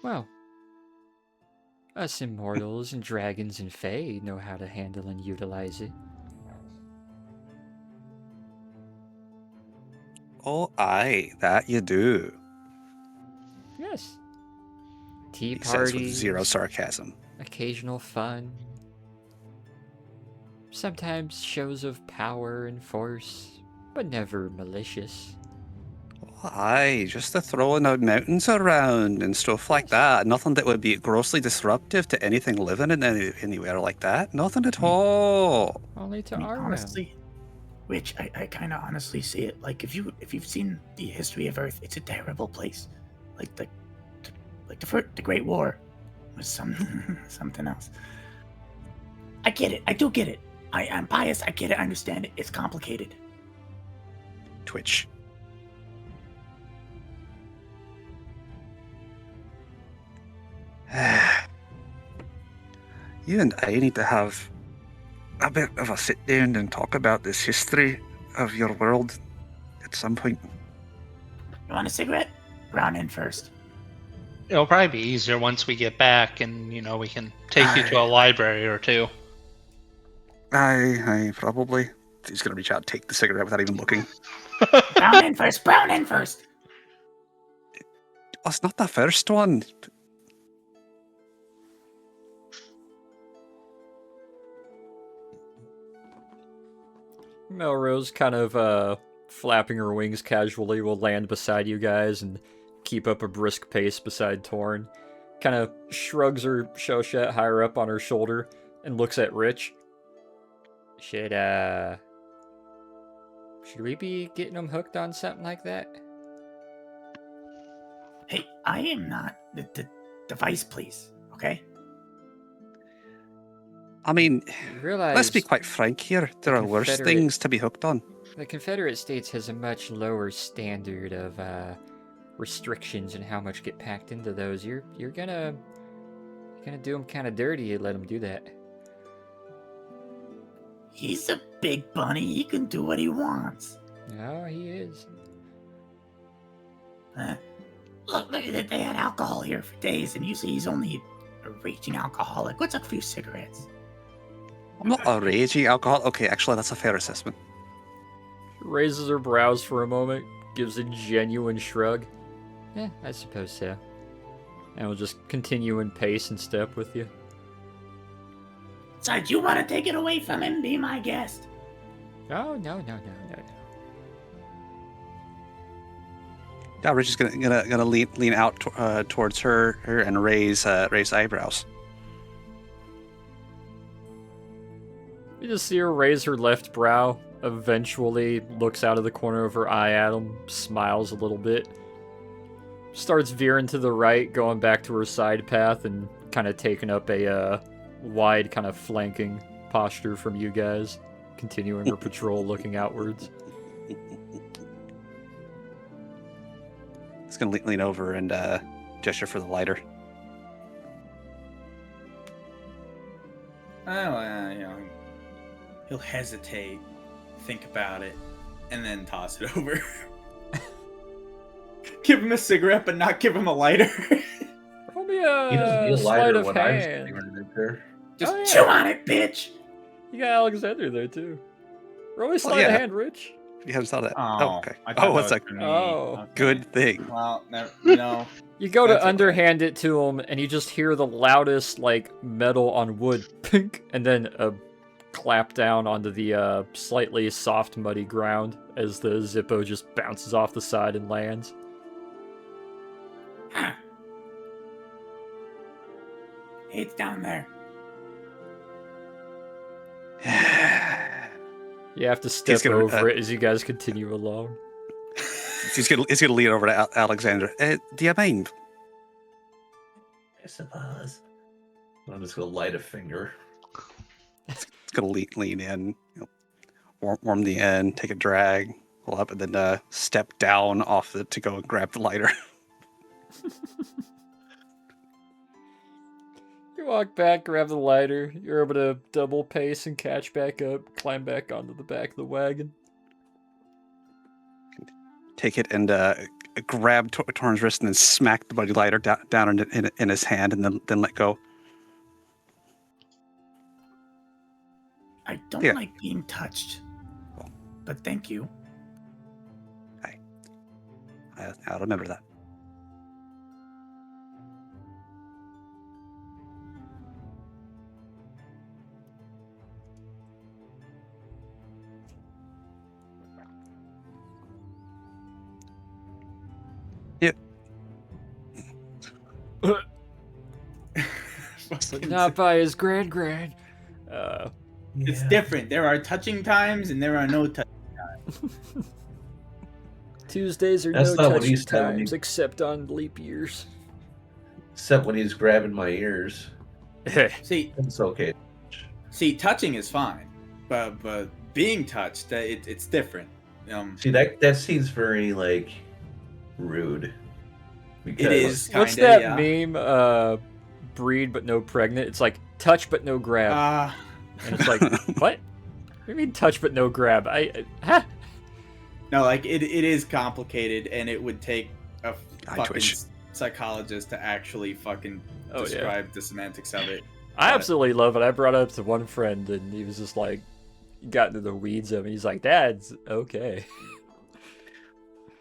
Well, us immortals and dragons and fae know how to handle and utilize it. Oh, aye, that you do. Yes. Tea He says with parties, zero sarcasm. occasional fun. Sometimes shows of power and force, but never malicious. Oh, aye, just the throwing out mountains around and stuff like that. Nothing that would be grossly disruptive to anything living in anywhere like that. Nothing at all. Only to I mean, our realm. honestly, Rich, I kind of honestly see it. Like, if you've seen the history of Earth, it's a terrible place. Like the Great War was something else. I get it. I do get it. I'm biased. I get it. I understand it. It's complicated. Twitch. You and I need to have a bit of a sit down and talk about this history of your world at some point. You want a cigarette? Brown in first. It'll probably be easier once we get back and, we can take you to a library or two. Aye, probably. He's gonna reach out and take the cigarette without even looking. Brown in first. Brown in first. Oh, it's not the first one. Melrose, kind of flapping her wings casually, will land beside you guys and keep up a brisk pace beside Torn. Kind of shrugs her shoshet higher up on her shoulder and looks at Rich. Should we be getting them hooked on something like that? Hey, I am not the device, please. Okay. I mean, Realize let's be quite frank here. There are worse Confederate- things to be hooked on. the Confederate States has a much lower standard of restrictions and how much get packed into those. You're gonna do them kind of dirty. You let them do that. He's a big bunny. He can do what he wants. No, he is. Look, they had alcohol here for days, and usually he's only a raging alcoholic. What's a few cigarettes? I'm not a raging alcohol. Okay, actually, that's a fair assessment. She raises her brows for a moment, gives a genuine shrug. I suppose so. and will just continue in pace and step with you. So do you want to take it away from him? Be my guest. Oh, no. Now Rich is gonna lean out towards her and raise eyebrows. You just see her raise her left brow, eventually looks out of the corner of her eye at him, smiles a little bit, starts veering to the right, going back to her side path, and kind of taking up a wide kind of flanking posture from you guys, continuing her patrol looking outwards. He's gonna lean over and gesture for the lighter. He'll hesitate, think about it, and then toss it over. Give him a cigarette, but not give him a lighter. Roll me He doesn't a need a sleight lighter of when I'm hand. standing right there. Just Oh, yeah. Chew on it, bitch. You got Alexander there too. Roll me a sleight yeah. of hand, Rich. You haven't saw that. Oh, Okay. I thought Oh, that it's was like for me. Oh. Okay. good thing. Well, no. You go That's to okay. underhand it to him, and you just hear the loudest, like, metal on wood, pink, and then a clap down onto the slightly soft, muddy ground as the Zippo just bounces off the side and lands. Huh. It's down there. You have to step gonna, over it as you guys continue along. He's gonna lean over to Alexander. Do you mind? I suppose. I'm just gonna light a finger. It's gonna lean in, warm the end, take a drag, pull up, and then step down off it to go and grab the lighter. You walk back, grab the lighter, you're able to double pace and catch back up, climb back onto the back of the wagon. Take it and grab Torn's wrist and then smack the bloody lighter down in his hand and then let go. I don't Yeah. like being touched. But thank you. I'll remember that. Yep. Not by his grand. It's different. There are touching times and there are no touching times. Tuesdays are That's no not what he touching said when times he- except on leap years. Except when he's grabbing my ears. See, It's okay. touching is fine, but being touched, it's different. See, that seems very, like, rude. Because It is. What's Kinda, that yeah. meme? Breed but no pregnant. It's like touch but no grab. And it's like, what? What do you mean touch but no grab? Huh? No, like it is complicated, and it would take a I fucking twitch. psychologist to actually fucking Oh, yeah. describe the semantics of it. I absolutely love it. I brought it up to one friend, and he was just like, got into the weeds of it. He's like, Dad's okay.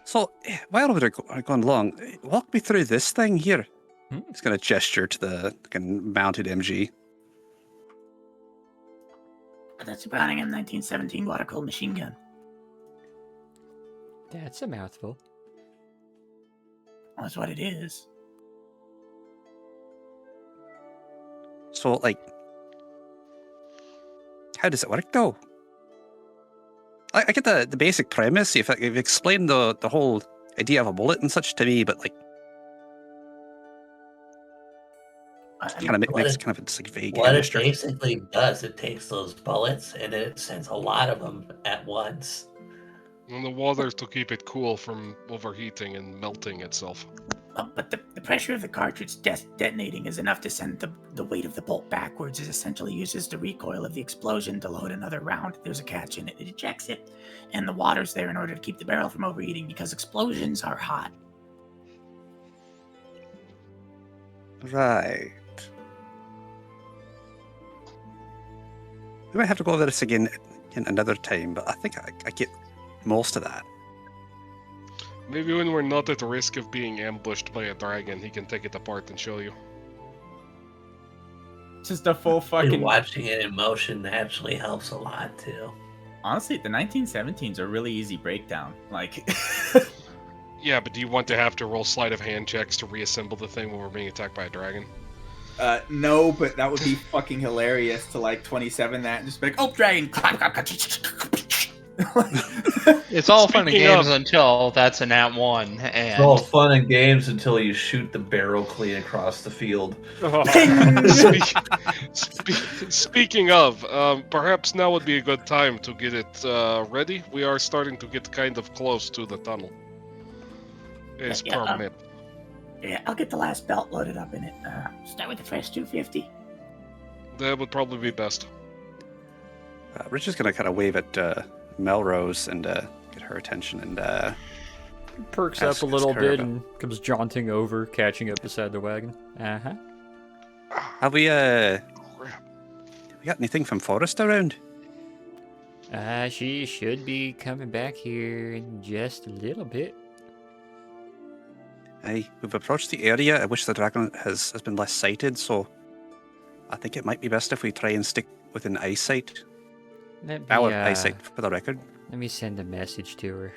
So while we're going along, walk me through this thing here. He's going to gesture to the mounted MG. That's a Browning M1917 water-cooled machine gun. That's a mouthful. Well, that's what it is. So, like, how does it work, though? I get the basic premise. If you've explained the whole idea of a bullet and such to me, but like, kind of makes kind of it's like vague. What it gesture. basically does, it takes those bullets and it sends a lot of them at once. And the water to keep it cool from overheating and melting itself. But the pressure of the cartridge detonating is enough to send the weight of the bolt backwards. It essentially uses the recoil of the explosion to load another round. There's a catch in it. It ejects it, and the water's there in order to keep the barrel from overheating because explosions are hot. Right. We might have to go over this again another time, but I think I get most of that. Maybe when we're not at risk of being ambushed by a dragon, he can take it apart and show you. Just a full And fucking. watching it in motion actually helps a lot too. Honestly, the 1917s are really easy breakdown. Like, Yeah, but do you want to have to roll sleight of hand checks to reassemble the thing when we're being attacked by a dragon? No, but that would be fucking hilarious to like 27 that and just be like, oh, dragon. It's all fun and Speaking games of- until that's a nat 1, It's and all fun and games until you shoot the barrel clean across the field. Speaking of, perhaps now would be a good time to get it ready. We are starting to get kind of close to the tunnel. It's Yeah, permit. Yeah, I'll get the last belt loaded up in it. Start with the first 250. That would probably be best. Rich is gonna kind of wave at Melrose and get her attention and Perks Ask- up a little ask her bit about- and comes jaunting over, catching up beside the wagon. Uh-huh. have we Crap. we got anything from Forrest around? She should be coming back here in just a little bit. Aye, we've approached the area at which the dragon has been less sighted, so I think it might be best if we try and stick within eyesight. Our eyesight, for the record. Let me send a message to her.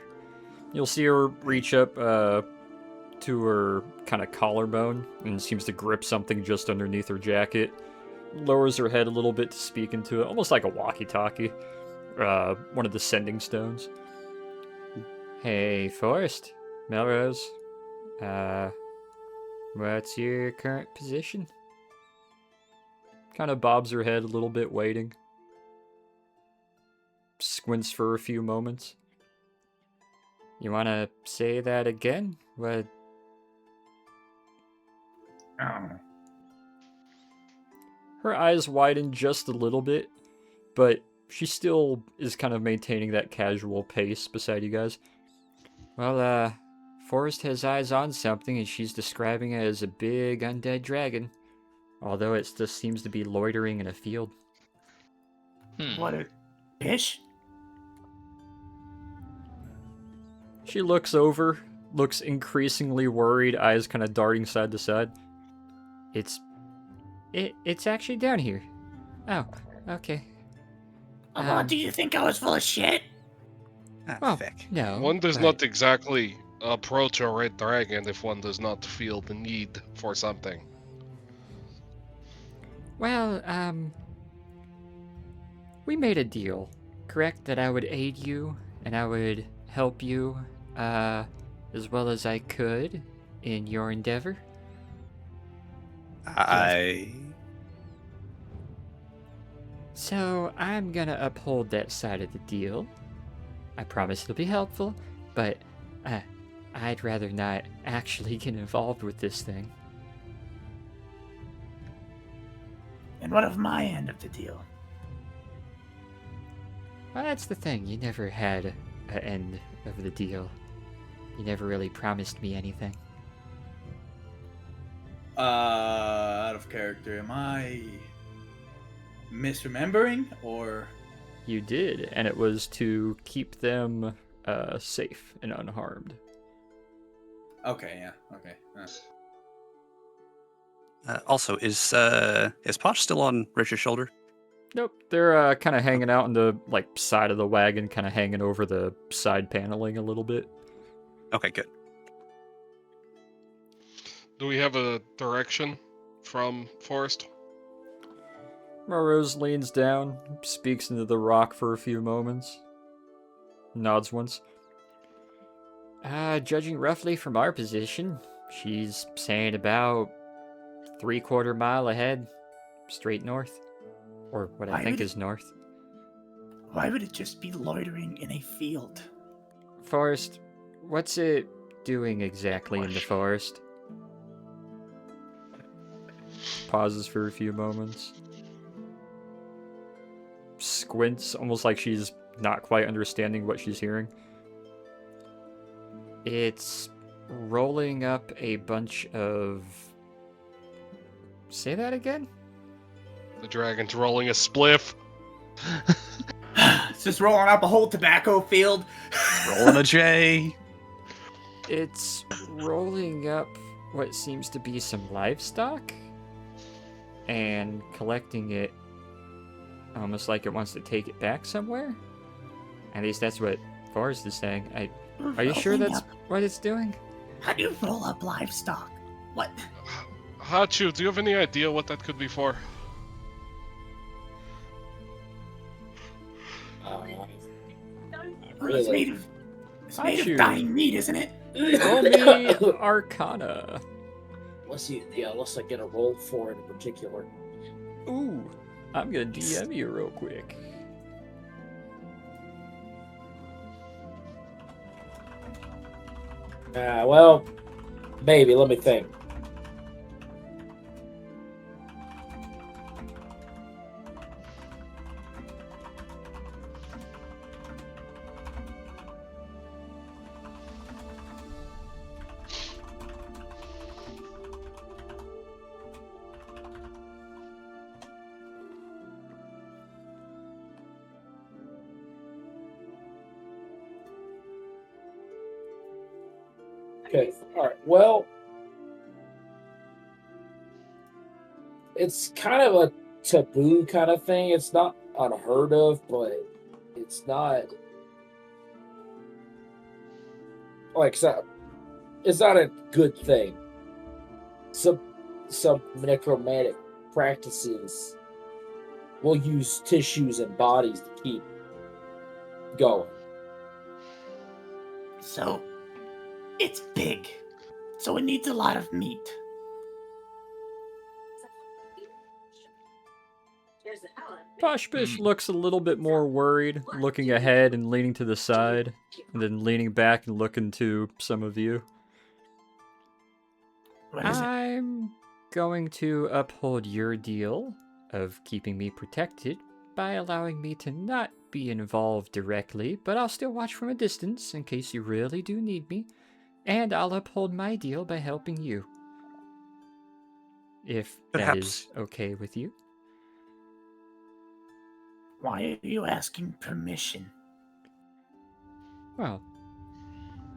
You'll see her reach up to her kind of collarbone and seems to grip something just underneath her jacket. Lowers her head a little bit to speak into it, almost like a walkie-talkie. One of the sending stones. Hey, Forrest. Melrose. What's your current position? Kind of bobs her head a little bit, waiting. Squints for a few moments. You want to say that again? What? oh, Her eyes widen just a little bit, but she still is kind of maintaining that casual pace beside you guys. Well, Forrest has eyes on something, and she's describing it as a big undead dragon. Although it just seems to be loitering in a field. What a fish? She looks over, looks increasingly worried, eyes kind of darting side to side. It's actually down here. Oh, okay. Do you think I was full of shit? Well, Feck. no. One does but- not exactly approach a red dragon if one does not feel the need for something. Well, we made a deal, correct? That I would aid you and I would help you, as well as I could in your endeavor. So I'm gonna uphold that side of the deal. I promise it'll be helpful, but I'd rather not actually get involved with this thing. And what of my end of the deal? Well, that's the thing. You never had an end of the deal. You never really promised me anything. Out of character, am I misremembering or? You did, and it was to keep them safe and unharmed. Okay, yeah, okay. Also, is Posh still on Richard's shoulder? Nope, they're kind of hanging out on the side of the wagon, kind of hanging over the side paneling a little bit. Okay, good. Do we have a direction from Forrest? Melrose leans down, speaks into the rock for a few moments, nods once. Judging roughly from our position, she's saying about 3/4 mile ahead, straight north. Or what I Why think would is north. Why would it just be loitering in a field? Forest, what's it doing exactly in the forest? Pauses for a few moments. Squints, almost like she's not quite understanding what she's hearing. It's rolling up a bunch of... Say that again? The dragon's rolling a spliff. It's just rolling up a whole tobacco field. Rolling a J. It's rolling up what seems to be some livestock and collecting it almost like it wants to take it back somewhere. At least that's what Forrest is saying. Are you sure that's what it's doing? How do you roll up livestock? What? Hachu, do you have any idea what that could be for? It's made of Hachu. dying meat, isn't it? Roll me Arcana. Let's see. Yeah, let's get a roll for it in particular. Ooh, I'm gonna DM you real quick. Well, maybe. Let me think. Okay. All right. Well, it's kind of a taboo kind of thing. It's not unheard of, but it's not like it's not a good thing. Some necromantic practices will use tissues and bodies to keep going. So, it's big. So it needs a lot of meat. Poshpish looks a little bit more worried, looking ahead and leaning to the side, and then leaning back and looking to some of you. What is it? I'm going to uphold your deal of keeping me protected by allowing me to not be involved directly, but I'll still watch from a distance in case you really do need me, and I'll uphold my deal by helping you. If that is okay with you. Why are you asking permission? Well,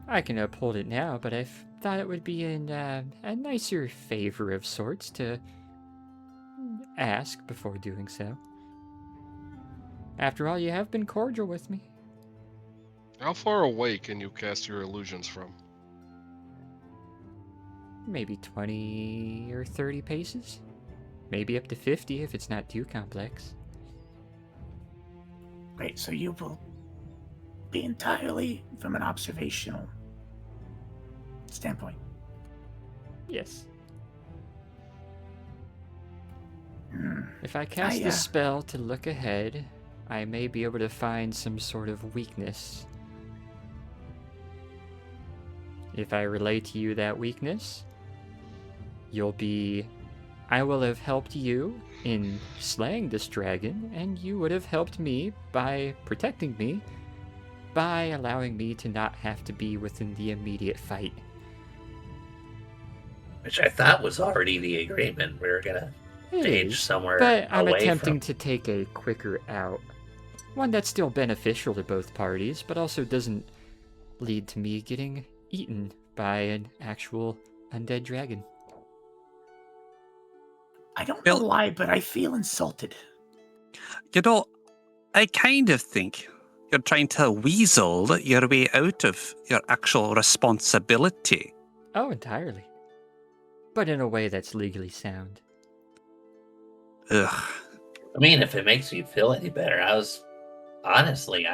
I can uphold it now, but I thought it would be in a nicer favor of sorts to ask before doing so. After all, you have been cordial with me. How far away can you cast your illusions from? Maybe 20 or 30 paces. Maybe up to 50 if it's not too complex. Great, so you will be entirely from an observational standpoint. Yes. Hmm. If I cast a spell to look ahead, I may be able to find some sort of weakness. If I relate to you that weakness, I will have helped you in slaying this dragon, and you would have helped me by protecting me, by allowing me to not have to be within the immediate fight. Which I thought was already the agreement. We were gonna stage somewhere but I'm away attempting from... to take a quicker out. One that's still beneficial to both parties, but also doesn't lead to me getting eaten by an actual undead dragon. I don't know why, but I feel insulted. You know, I kind of think you're trying to weasel your way out of your actual responsibility. Oh, entirely. But in a way that's legally sound. Ugh. I mean, if it makes you feel any better, I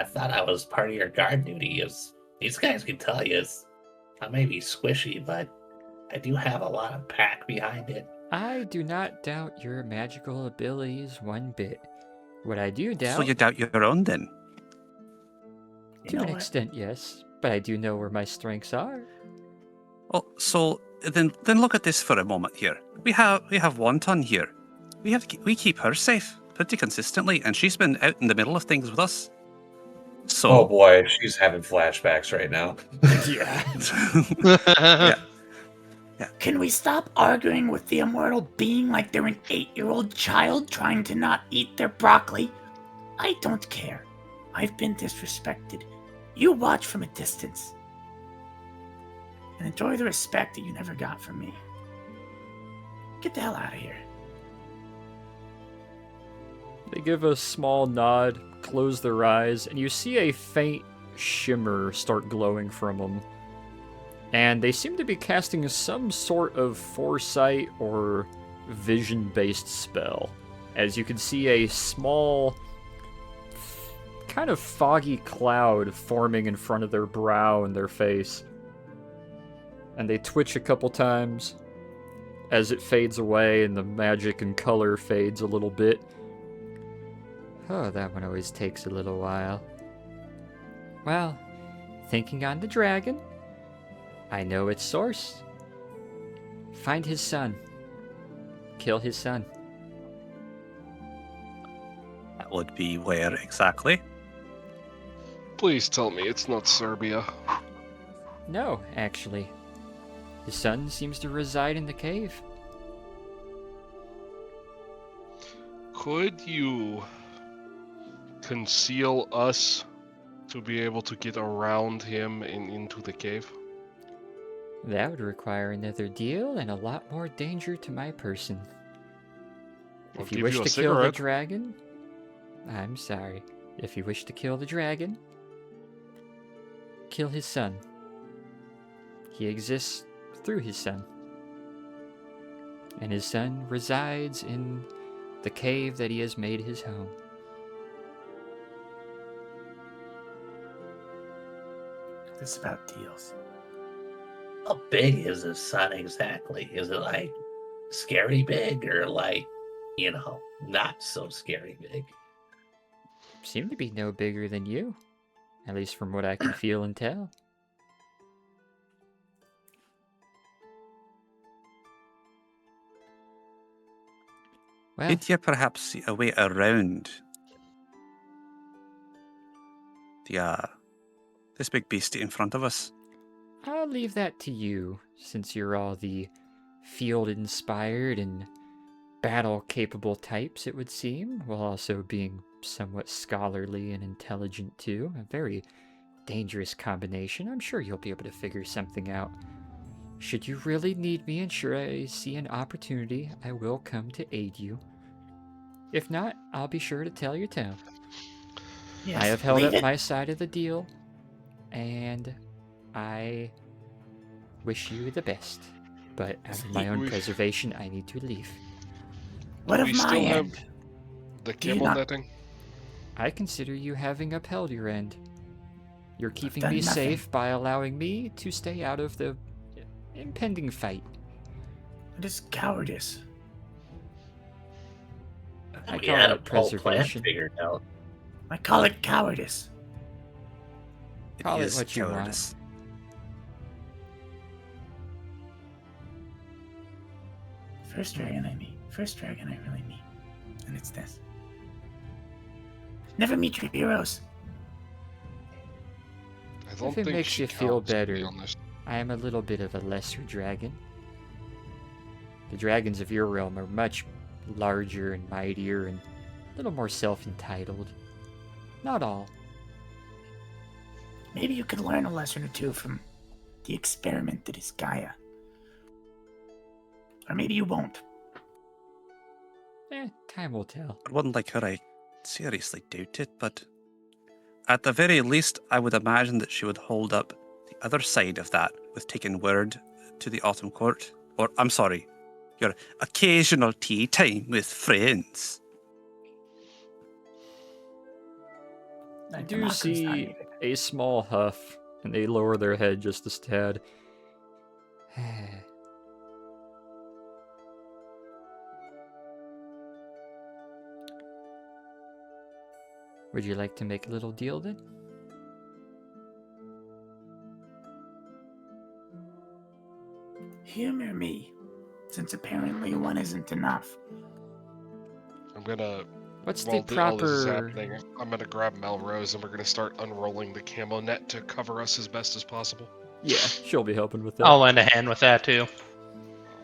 thought I was part of your guard duty. These guys can tell you I may be squishy, but I do have a lot of pack behind it. I do not doubt your magical abilities one bit. What I do doubt... So you doubt your own, then? To an extent, yes. But I do know where my strengths are. Oh, so then look at this for a moment here. We have Wonton here. We keep her safe pretty consistently, and she's been out in the middle of things with us. So... Oh boy, she's having flashbacks right now. Yeah. Yeah. Can we stop arguing with the immortal being like they're an 8-year-old child trying to not eat their broccoli? I don't care. I've been disrespected. You watch from a distance. and enjoy the respect that you never got from me. Get the hell out of here. They give a small nod, close their eyes, and you see a faint shimmer start glowing from them. And they seem to be casting some sort of foresight or vision-based spell. As you can see a small, kind of foggy cloud forming in front of their brow and their face. And they twitch a couple times as it fades away and the magic and color fades a little bit. Oh, that one always takes a little while. Well, thinking on the dragon, I know its source. Find his son. Kill his son. That would be where exactly? Please tell me it's not Serbia. No, actually. His son seems to reside in the cave. Could you conceal us to be able to get around him and into the cave? That would require another deal and a lot more danger to my person. I'll If you give wish you a to kill the cigarette. dragon, I'm sorry. If you wish to kill the dragon, kill his son. He exists through his son. And his son resides in the cave that he has made his home. This is about deals. How big is his son exactly? Is it like scary big or like, not so scary big? Seem to be no bigger than you. At least from what I can feel and tell. Well, Did you perhaps see a way around the this big beastie in front of us? I'll leave that to you, since you're all the field-inspired and battle-capable types, it would seem, while also being somewhat scholarly and intelligent too. A very dangerous combination. I'm sure you'll be able to figure something out. Should you really need me and should I see an opportunity, I will come to aid you. If not, I'll be sure to tell your tale. Yes, I have held leave up it. my side of the deal, and I wish you the best. But out of my own We- preservation, I need to leave. What Do of we my still have end? the Do you camel not- netting? I consider you having upheld your end. You're keeping done me nothing. safe by allowing me to stay out of the impending fight. It is cowardice. I We call had it a whole plan preservation. figured out. I call it cowardice. Call it is what you want. cowardice. First dragon I meet. First dragon I really meet. And it's this. Never meet your heroes. I don't If it think makes she you feel counts, to be better. honest. I am a little bit of a lesser dragon. The dragons of your realm are much larger and mightier and a little more self-entitled. Not all. Maybe you could learn a lesson or two from the experiment that is Gaia. Or maybe you won't. Time will tell. For one like her, I seriously doubt it, but at the very least, I would imagine that she would hold up the other side of that with taking word to the Autumn Court. Or, I'm sorry, your occasional tea time with friends. I Like do Tamako's not see even- a small huff, and they lower their head just a tad. Would you like to make a little deal then? Humor me, since apparently one isn't enough. I'm gonna. What's the While all this is proper... happening, I'm gonna grab Melrose and we're gonna start unrolling the camo net to cover us as best as possible. Yeah, she'll be helping with that. I'll lend a hand with that too.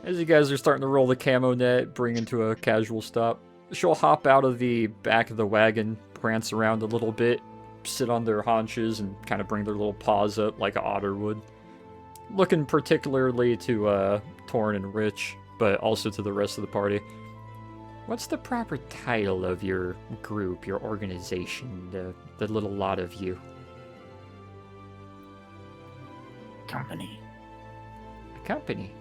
As you guys are starting to roll the camo net, bring into a casual stop, she'll hop out of the back of the wagon, prance around a little bit, sit on their haunches, and kind of bring their little paws up like an otter would. looking particularly to Torn and Rich, but also to the rest of the party. What's the proper title of your group, your organization, the little lot of you? Company. A company?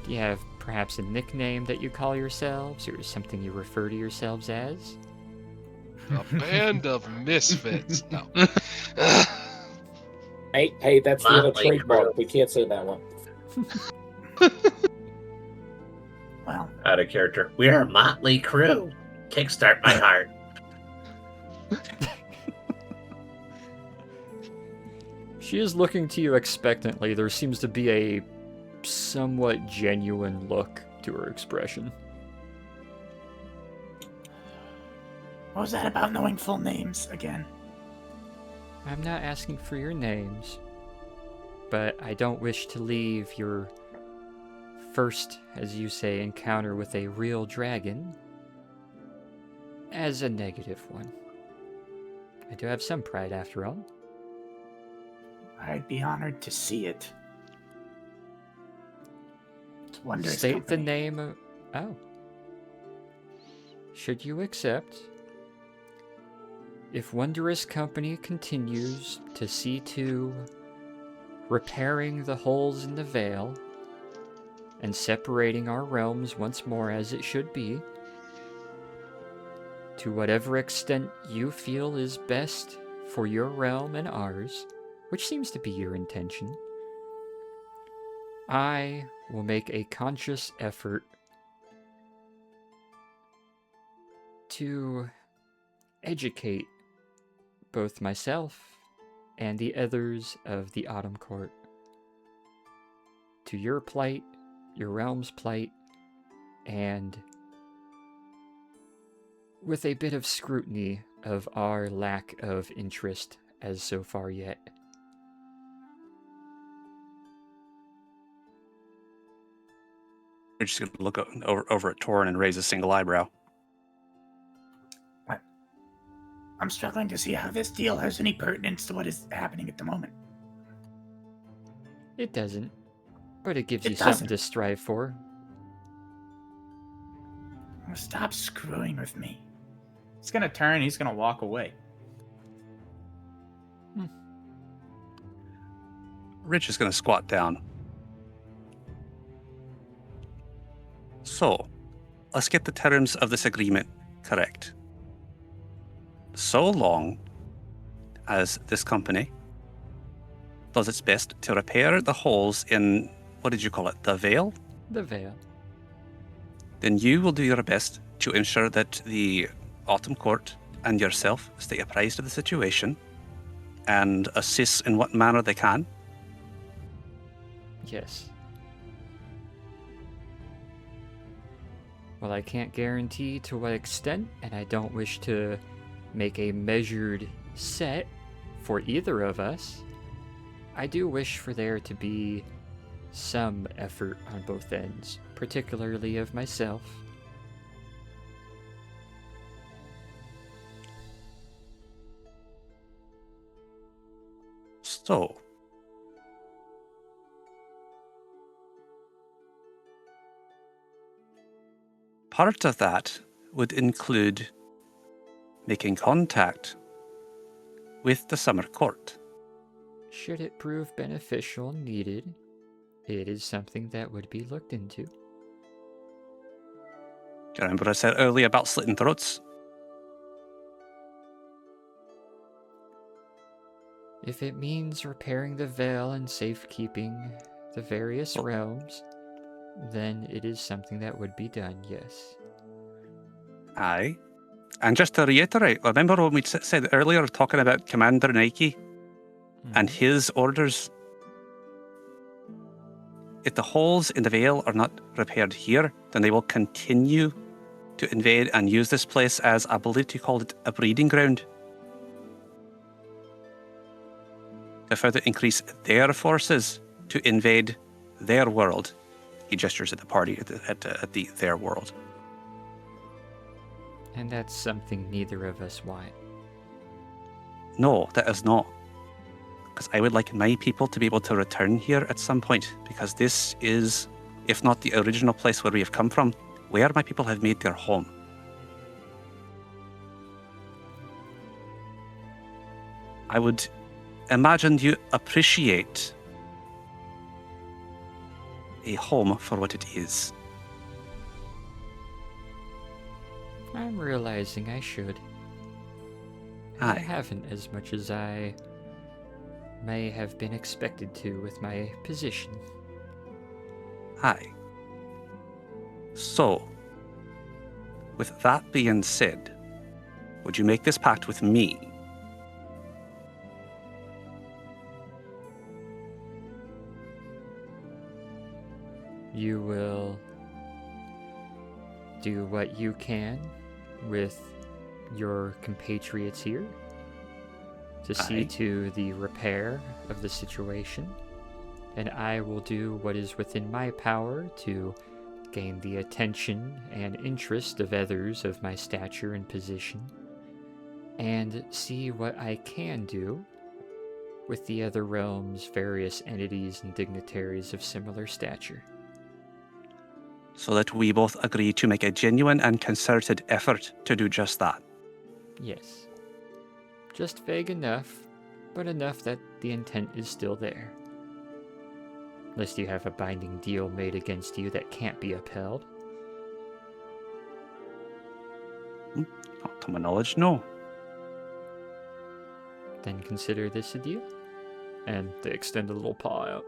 Do you have perhaps a nickname that you call yourselves, or something you refer to yourselves as? A band of misfits. No. Hey, that's the other Motley trademark. Crue. We can't say that one. Well, Out of character. We are a motley crew. Kickstart my heart. She is looking to you expectantly. There seems to be a somewhat genuine look to her expression. what was that about knowing full names again? I'm not asking for your names, but I don't wish to leave your first, as you say, encounter with a real dragon as a negative one. I do have some pride, after all. I'd be honored to see it. It's wondrous State the company. name of... Oh. Should you accept, if Wondrous Company continues to see to repairing the holes in the veil and separating our realms once more as it should be, to whatever extent you feel is best for your realm and ours, which seems to be your intention, I will make a conscious effort to educate both myself and the others of the Autumn Court to your plight, your realm's plight, and with a bit of scrutiny of our lack of interest as so far yet. We're just going to look over at Torn and raise a single eyebrow. I'm struggling to see how this deal has any pertinence to what is happening at the moment. It doesn't, but it gives It you something doesn't. to strive for. Well, stop screwing with me. He's gonna turn. He's gonna walk away. Rich is going to squat down. So, let's get the terms of this agreement correct. So long as this company does its best to repair the holes in, what did you call it, the veil? The veil. Then you will do your best to ensure that the Autumn Court and yourself stay apprised of the situation and assist in what manner they can. Yes. Well, I can't guarantee to what extent, and I don't wish to make a measured set for either of us. I do wish for there to be some effort on both ends, particularly of myself. So, part of that would include making contact with the Summer Court. Should it prove beneficial and needed, it is something that would be looked into. Do you remember I said earlier about slitting throats? If it means repairing the veil and safekeeping the various realms, then it is something that would be done, yes. Aye. And just to reiterate, remember when we said earlier, talking about Commander Nike and his orders? If the holes in the veil are not repaired here, then they will continue to invade and use this place as, I believe he called it, a breeding ground. To further increase their forces to invade their world. He gestures at the party at their world. And that's something neither of us want. No, that is not. Because I would like my people to be able to return here at some point, because this is, if not the original place where we have come from, where my people have made their home. I would imagine you appreciate a home for what it is. I'm realizing I should. I Aye. haven't as much as I may have been expected to with my position. Aye. So, with that being said, would you make this pact with me? You will do what you can with your compatriots here to see Aye. to the repair of the situation, and I will do what is within my power to gain the attention and interest of others of my stature and position, and see what I can do with the other realms' various entities and dignitaries of similar stature. So that we both agree to make a genuine and concerted effort to do just that. Yes. Just vague enough, but enough that the intent is still there. Unless you have a binding deal made against you that can't be upheld. Not to my knowledge, no. Then consider this a deal. And they extend a little paw out.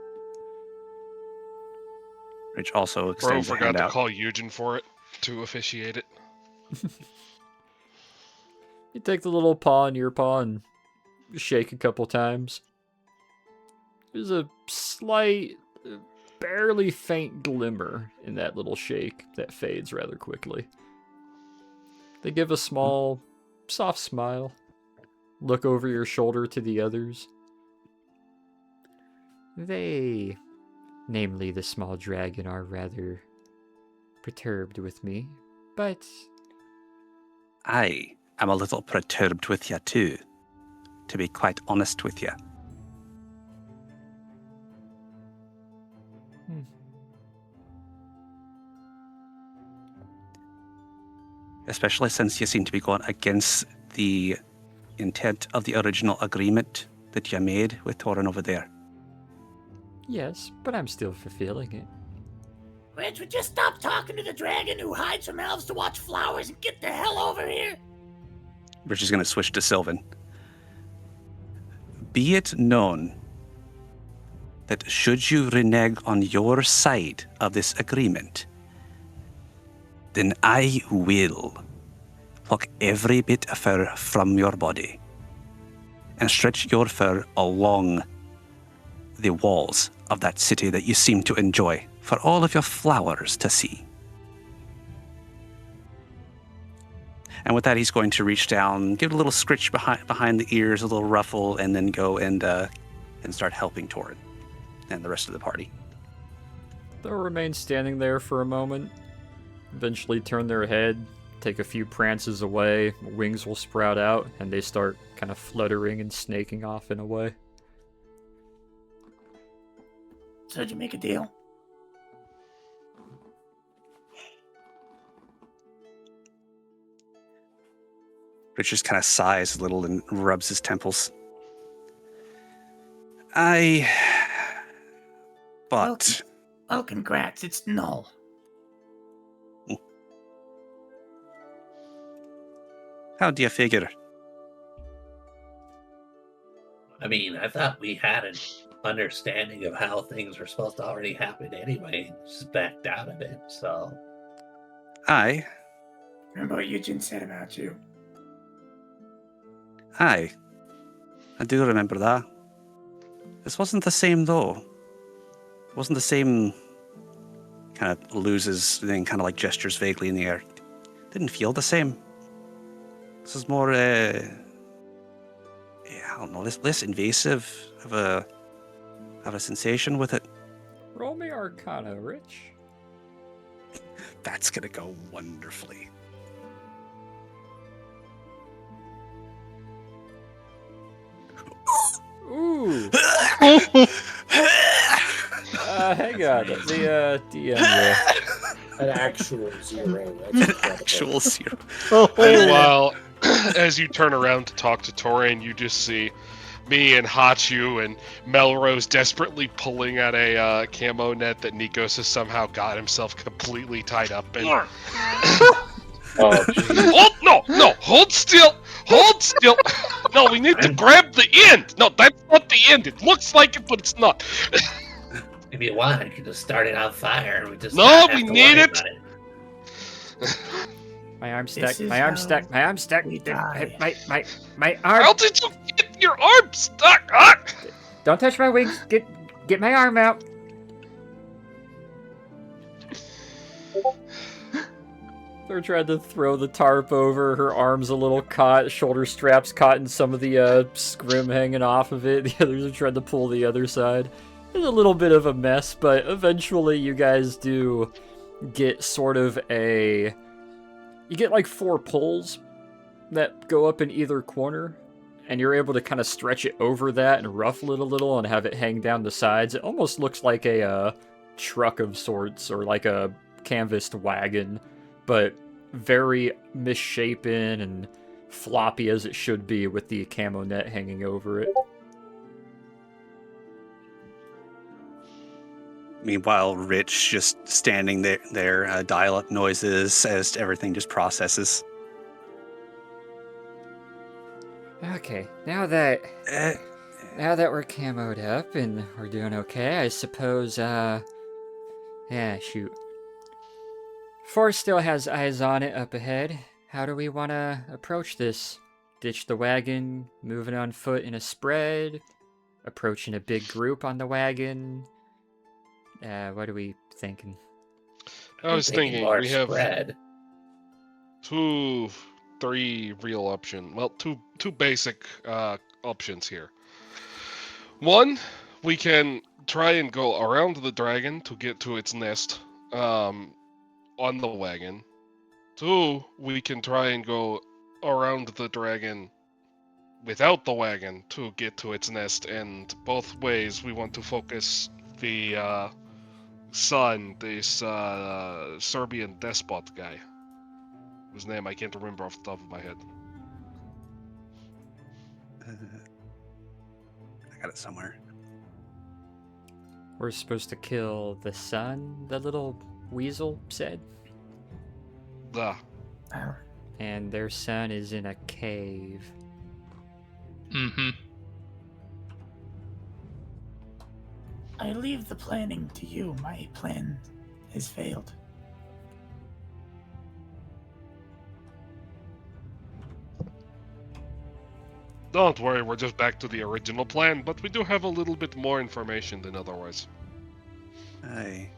Which also Bro extends a forgot hand to out. call Eugen for it to officiate it. You take the little paw in your paw and shake a couple times. There's a slight, barely faint glimmer in that little shake that fades rather quickly. They give a small, soft smile. Look over your shoulder to the others. They, namely the small dragon, are rather perturbed with me, but I am a little perturbed with you too, to be quite honest with you. Especially since you seem to be going against the intent of the original agreement that you made with Torin over there. yes, but I'm still fulfilling it. Rich, would you stop talking to the dragon who hides from elves to watch flowers and get the hell over here? We're just going to switch to Sylvan. Be it known that should you renege on your side of this agreement, then I will pluck every bit of fur from your body and stretch your fur along the walls of that city that you seem to enjoy for all of your flowers to see. And with that, he's going to reach down, give it a little scritch behind the ears, a little ruffle, and then go and start helping Torin and the rest of the party. They'll remain standing there for a moment, eventually turn their head, take a few prances away, wings will sprout out, and they start kind of fluttering and snaking off in a way. So did you make a deal? Rich just kind of sighs a little and rubs his temples. But Well, congrats. It's null. how do you figure? I mean, I thought we had an understanding of how things were supposed to already happen anyway. Just backed out of it, so. Aye, Remember what Eugen said about you? I do remember that. This wasn't the same, though. It wasn't the same. Kind of loses, then kind of like gestures vaguely in the air. Didn't feel the same. This is more, I don't know, less invasive of a sensation with it. Roll me Arcana, Rich. That's gonna go wonderfully. Hang on. The DM An actual 0. That's An incredible. actual 0. Meanwhile, as you turn around to talk to Torian, you just see me and Hachu and Melrose desperately pulling at a camo net that Nikos has somehow got himself completely tied up in. Oh, jeez. No, hold still. No, we need to grab the end. No, that's not the end. It looks like it, but it's not. If you want, I could just start it on fire. We just No, not have we to need worry it. about it. My arm's This stuck. is My arm's how stuck. My arm's stuck. we die. My arm. How did you get your arm stuck? Ah! Don't touch my wings. Get my arm out. They're trying to throw the tarp over. Her arm's a little caught. Shoulder straps caught in some of the scrim hanging off of it. The others are trying to pull the other side. It's a little bit of a mess, but eventually you guys do get sort of a... You get like 4 pulls that go up in either corner, and you're able to kind of stretch it over that and ruffle it a little and have it hang down the sides. It almost looks like a truck of sorts, or like a canvassed wagon, but very misshapen and floppy as it should be with the camo net hanging over it. Meanwhile, Rich just standing there, dial-up noises as everything just processes. Okay, now that we're camoed up and we're doing okay, I suppose, yeah, shoot. Force still has eyes on it up ahead. How do we want to approach this? Ditch the wagon, moving on foot in a spread, approaching a big group on the wagon. What are we thinking? I was thinking more we have spread. 2, 3 real options. Well, two basic options here. One, we can try and go around the dragon to get to its nest on the wagon. 2, we can try and go around the dragon without the wagon to get to its nest, and both ways we want to focus the son, this Serbian despot guy, whose name I can't remember off the top of my head. I got it somewhere. We're supposed to kill the sun, the little weasel said? And their son is in a cave. Mm-hmm. I leave the planning to you. My plan has failed. Don't worry, we're just back to the original plan, but we do have a little bit more information than otherwise. Hey.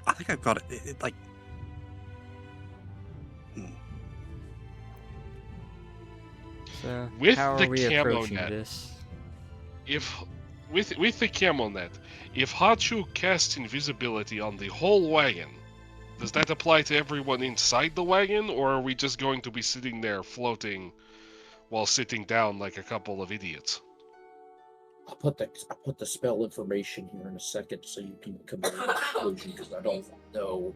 I think I've got it. Like. So, With how the are we camo approaching net, this? If with the camo net, if Hachu casts invisibility on the whole wagon, does that apply to everyone inside the wagon, or are we just going to be sitting there floating while sitting down like a couple of idiots? I'll put the spell information here in a second so you can come to a conclusion, because I don't know.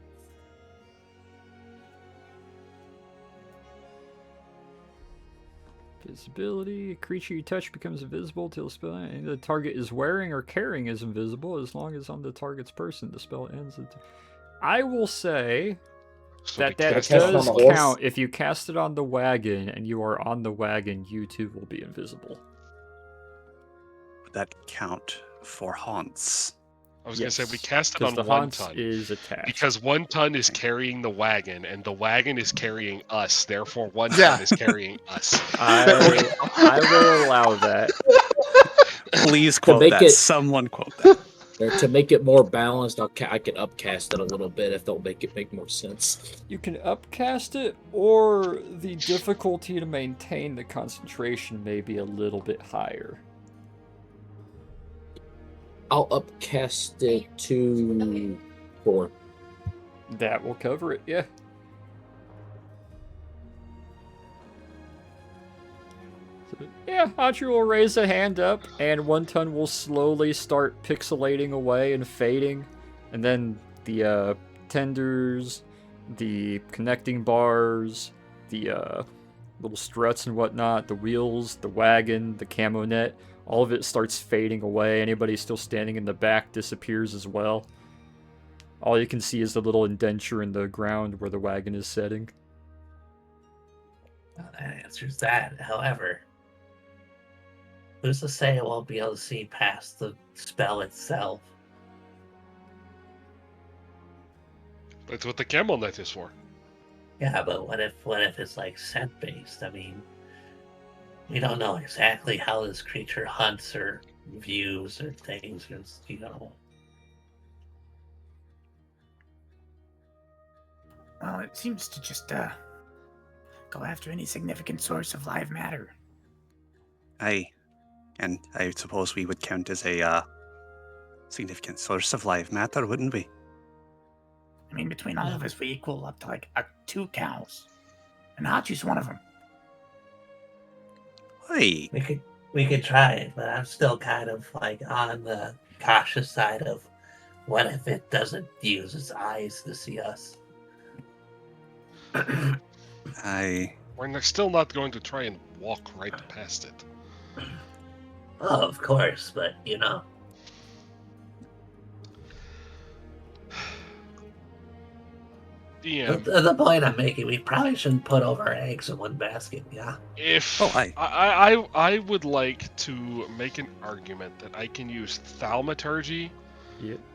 Visibility. A creature you touch becomes invisible till the spell the target is wearing or carrying is invisible as long as on the target's person. The spell ends. I will say So that we that cast it on does the horse? count. If you cast it on the wagon and you are on the wagon, you too will be invisible. Would that count for haunts? I was gonna say we Yes, cast it 'cause on the 1 haunts ton. is attached. Because 1 ton is carrying the wagon, and the wagon is carrying us. Therefore, 1 Yeah. ton is carrying us. I will allow that. Please quote make that. it- Someone quote that. Or to make it more balanced, I can upcast it a little bit if they'll make it make more sense. You can upcast it, or the difficulty to maintain the concentration may be a little bit higher. I'll upcast it to 4. That will cover it, yeah. So, yeah, Hachi will raise a hand up, and 1 ton will slowly start pixelating away and fading. And then the tenders, the connecting bars, the little struts and whatnot, the wheels, the wagon, the camo net, all of it starts fading away. Anybody still standing in the back disappears as well. All you can see is the little indenture in the ground where the wagon is setting. Well, that answers that. However, who's to say I won't be able to see past the spell itself? That's what the camel net is for. Yeah, but what if it's like scent based? I mean, we don't know exactly how this creature hunts or views or things. You know. Well, it seems to just go after any significant source of live matter. Aye. And I suppose we would count as a significant source of live matter, wouldn't we? I mean, between all of us, we equal up to like 2 cows, and Hachi's one of them. Aye. We could try it, but I'm still kind of like on the cautious side of what if it doesn't use its eyes to see us? Aye. We're still not going to try and walk right past it. Oh, of course, but you know. Yeah. The point I'm making, we probably shouldn't put all our eggs in one basket, yeah? If aye. I would like to make an argument that I can use thaumaturgy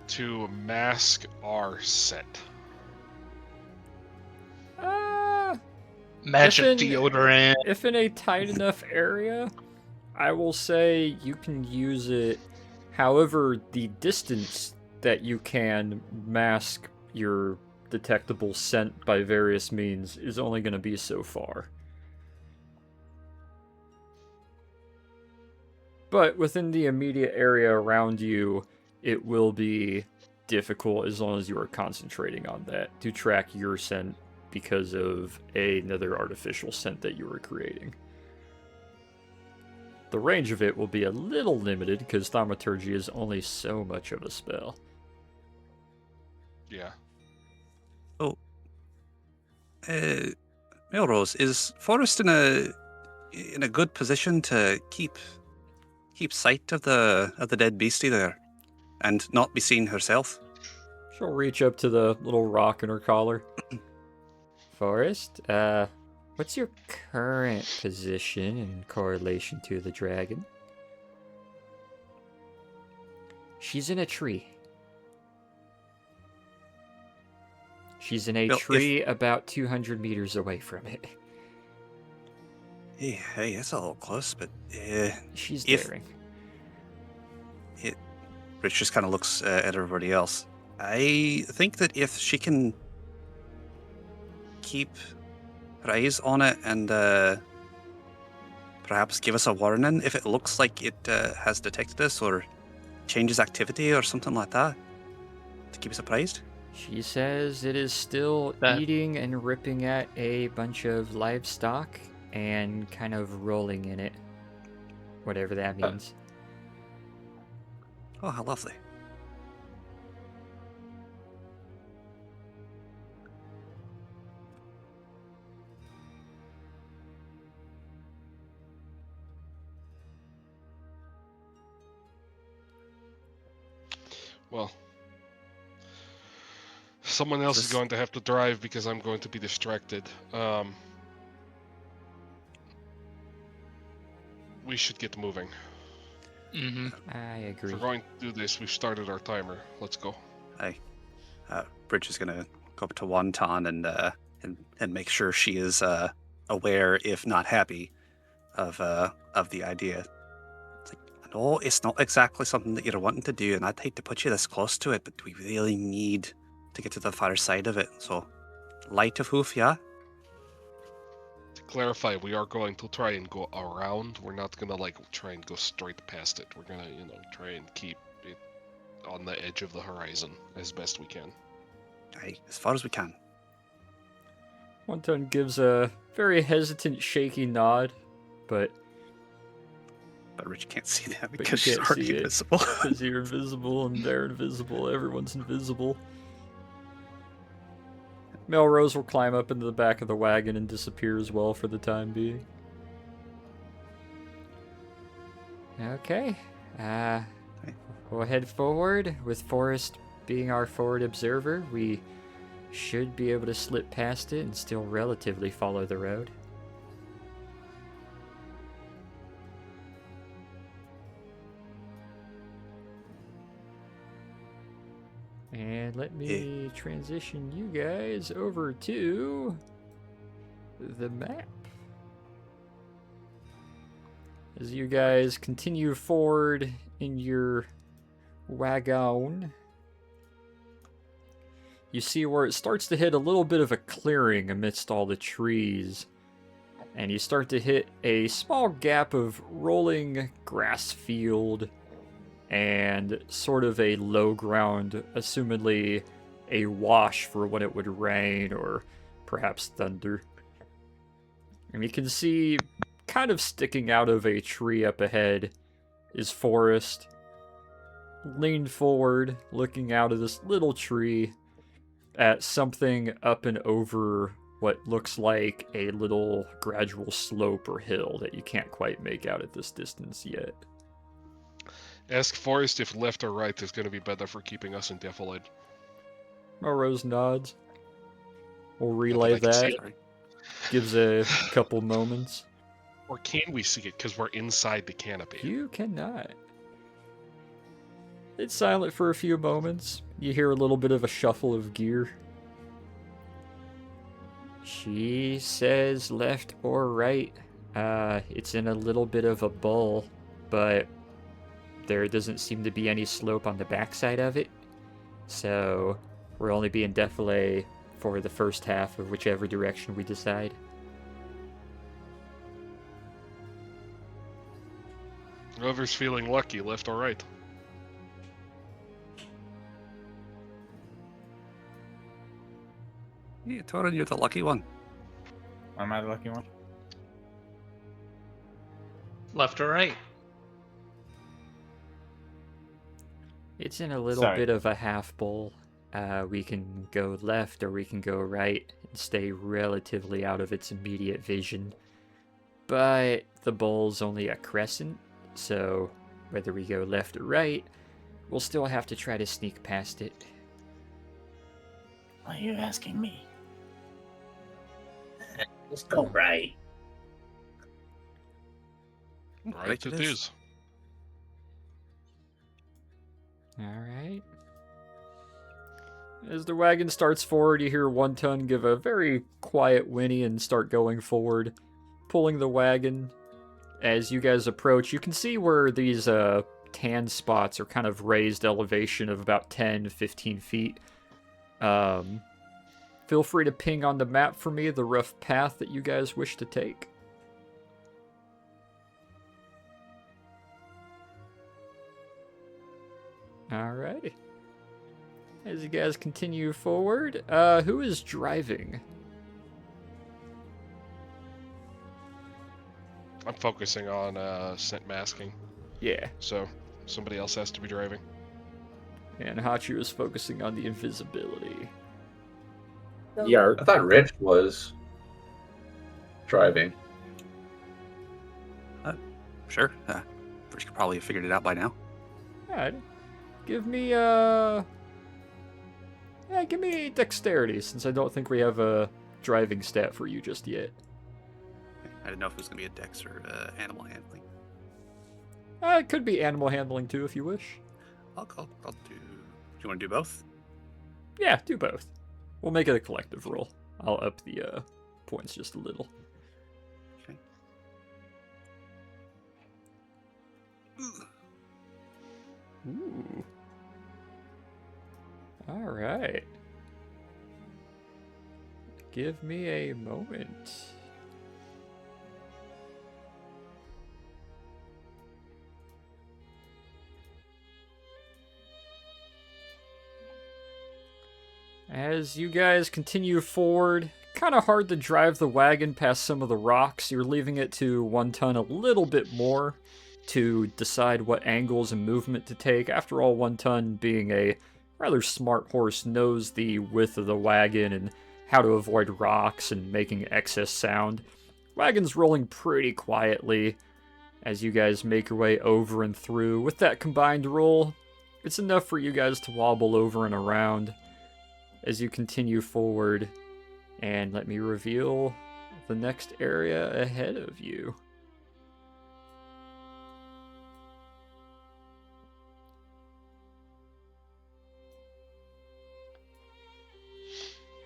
to mask our scent. Magic deodorant. If in a tight enough area, I will say you can use it. However, the distance that you can mask your detectable scent by various means is only going to be so far. But within the immediate area around you, it will be difficult as long as you are concentrating on that to track your scent because of another artificial scent that you are creating. The range of it will be a little limited because thaumaturgy is only so much of a spell. Yeah. Oh. Melrose, is Forrest in a good position to keep sight of the dead beastie there, and not be seen herself? She'll reach up to the little rock in her collar. Forrest, what's your current position in correlation to the dragon? She's in a tree. She's in a tree about 200 meters away from it. Hey, that's a little close, but she's daring. Rich just kind of looks at everybody else. I think that if she can keep her eyes on it and perhaps give us a warning if it looks like it has detected us or changes activity or something like that, to keep us apprised. She says it is still eating and ripping at a bunch of livestock and kind of rolling in it. Whatever that means. Oh, how lovely. Well, someone else is going to have to drive because I'm going to be distracted. We should get moving. Mm-hmm. I agree. If we're going to do this, we've started our timer. Let's go. Aye. Bridge is gonna go up to Wonton and make sure she is aware, if not happy, of the idea. It's like, I know it's not exactly something that you're wanting to do, and I'd hate to put you this close to it, but we really need to get to the far side of it. So, light of hoof, yeah. To clarify, we are going to try and go around. We're not gonna try and go straight past it. We're gonna, try and keep it on the edge of the horizon as best we can. Aye, as far as we can. Wonton gives a very hesitant, shaky nod, but But Rich can't see that But because you she's can't already see it. invisible. Because you're invisible and they're invisible. Everyone's invisible. Melrose will climb up into the back of the wagon and disappear as well for the time being. Okay. We'll head forward. With Forrest being our forward observer, we should be able to slip past it and still relatively follow the road. And let me transition you guys over to the map. As you guys continue forward in your wagon, you see where it starts to hit a little bit of a clearing amidst all the trees. And you start to hit a small gap of rolling grass field and sort of a low ground, assumedly a wash for when it would rain or perhaps thunder. And you can see, kind of sticking out of a tree up ahead, is Forrest, leaned forward, looking out of this little tree at something up and over what looks like a little gradual slope or hill that you can't quite make out at this distance yet. Ask Forrest if left or right is going to be better for keeping us in defilade. Rose nods. We'll Not relay I can see that. it. Gives a couple moments. Or can we see it because we're inside the canopy? You cannot. It's silent for a few moments. You hear a little bit of a shuffle of gear. She says left or right. It's in a little bit of a bowl, but there doesn't seem to be any slope on the backside of it. So we're only being defilé for the first half of whichever direction we decide. Whoever's feeling lucky, left or right. Yeah, Torin, you're the lucky one. Am I the lucky one? Left or right? It's in a little Sorry. bit of a half bowl. We can go left or we can go right and stay relatively out of its immediate vision. But the bowl's only a crescent, so whether we go left or right, we'll still have to try to sneak past it. Why are you asking me? Let's go right. Right it is. Alright. As the wagon starts forward, you hear One Ton give a very quiet whinny and start going forward, pulling the wagon. As you guys approach, you can see where these tan spots are kind of raised elevation of about 10-15 feet. Feel free to ping on the map for me the rough path that you guys wish to take. Alrighty. As you guys continue forward, who is driving? I'm focusing on scent masking, Yeah. so somebody else has to be driving. And Hachu is focusing on the invisibility. Yeah, I thought Rich was driving. Sure. Rich could probably have figured it out by now. Alright. Give me give me dexterity, since I don't think we have a driving stat for you just yet. I didn't know if it was going to be a dex or animal handling. It could be animal handling too, if you wish. I'll do... Do you want to do both? Yeah, do both. We'll make it a collective roll. I'll up the points just a little. Okay. Ooh. Alright. Give me a moment. As you guys continue forward, kind of hard to drive the wagon past some of the rocks. You're leaving it to One Ton a little bit more, to decide what angles and movement to take. After all, 1 Ton, being a rather smart horse, knows the width of the wagon and how to avoid rocks and making excess sound. Wagon's rolling pretty quietly as you guys make your way over and through. With that combined roll, it's enough for you guys to wobble over and around as you continue forward. And let me reveal the next area ahead of you.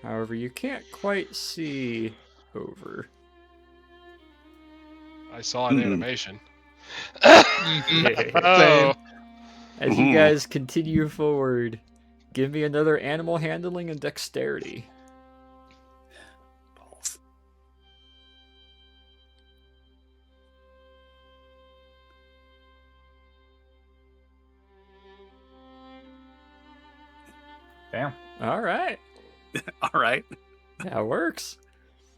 However, you can't quite see over. I saw an animation. Same. Oh, As you guys continue forward, give me another animal handling and dexterity. Balls. Damn. All right, All right, that works.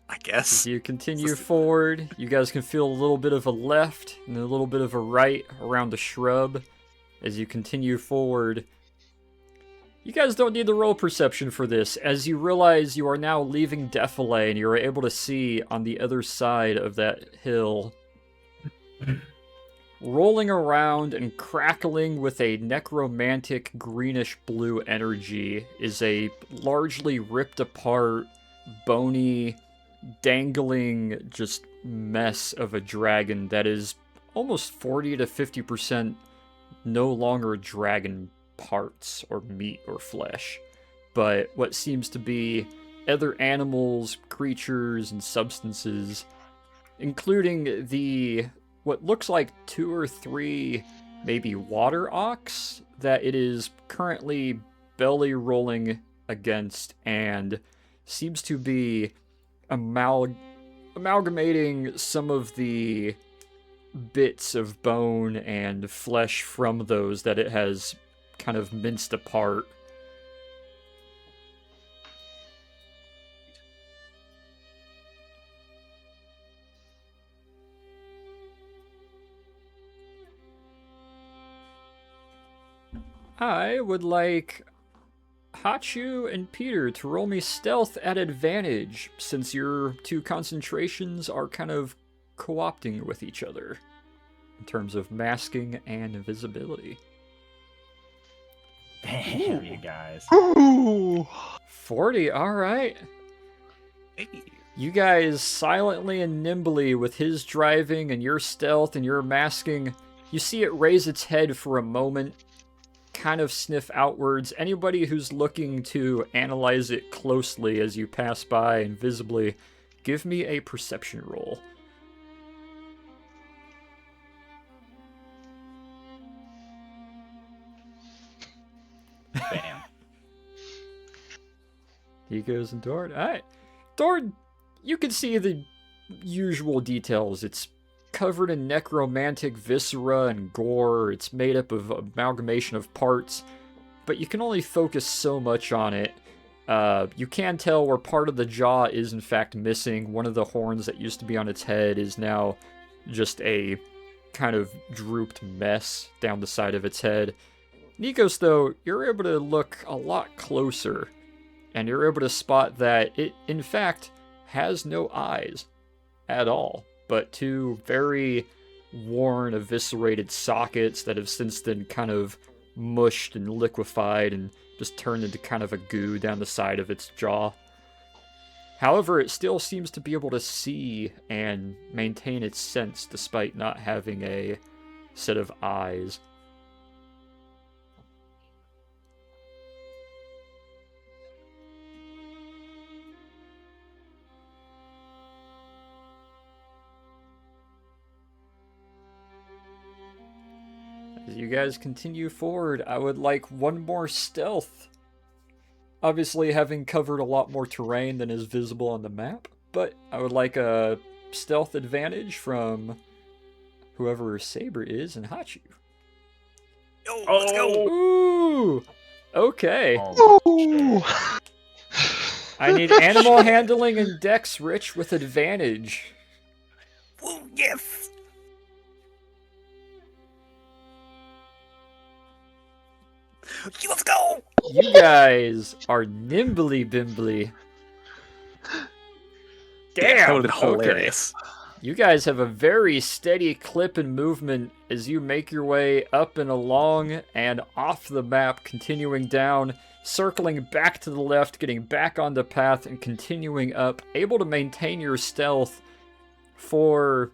I As guess. you continue forward, you guys can feel a little bit of a left and a little bit of a right around the shrub. As you continue forward, you guys don't need to roll perception for this, as you realize you are now leaving Defile and you are able to see on the other side of that hill, rolling around and crackling with a necromantic greenish blue energy, is a largely ripped apart, bony, dangling just mess of a dragon that is almost 40 to 50% no longer dragon parts or meat or flesh, but what seems to be other animals, creatures, and substances, including the what looks like 2 or 3 maybe water ox that it is currently belly rolling against and seems to be amalgamating some of the bits of bone and flesh from those that it has kind of minced apart. I would like Hachu and Peter to roll me stealth at advantage, since your 2 concentrations are kind of co-opting with each other in terms of masking and invisibility. Damn, you guys. 40, alright. Hey. You guys silently and nimbly, with his driving and your stealth and your masking, you see it raise its head for a moment, kind of sniff outwards. Anybody who's looking to analyze it closely as you pass by invisibly, give me a perception roll. Bam. He goes and Dord. Alright. Dord, you can see the usual details. It's covered in necromantic viscera and gore. It's made up of amalgamation of parts, but you can only focus so much on it. You can tell where part of the jaw is in fact missing. One of the horns that used to be on its head is now just a kind of drooped mess down the side of its head. Nikos, though, you're able to look a lot closer, and you're able to spot that it, in fact, has no eyes at all, but 2 very worn, eviscerated sockets that have since then kind of mushed and liquefied and just turned into kind of a goo down the side of its jaw. However, it still seems to be able to see and maintain its sense despite not having a set of eyes. As you guys continue forward, I would like 1 more stealth. Obviously, having covered a lot more terrain than is visible on the map, but I would like a stealth advantage from whoever Saber is and Hachu. Yo, let's go. Ooh! Okay. Oh, I need animal handling and dex rich with advantage. Woo, yes. Let's go! You guys are nimbly bimbly. Damn, Yeah, that would have been okay. hilarious. You guys have a very steady clip and movement as you make your way up and along and off the map, continuing down, circling back to the left, getting back on the path, and continuing up, able to maintain your stealth for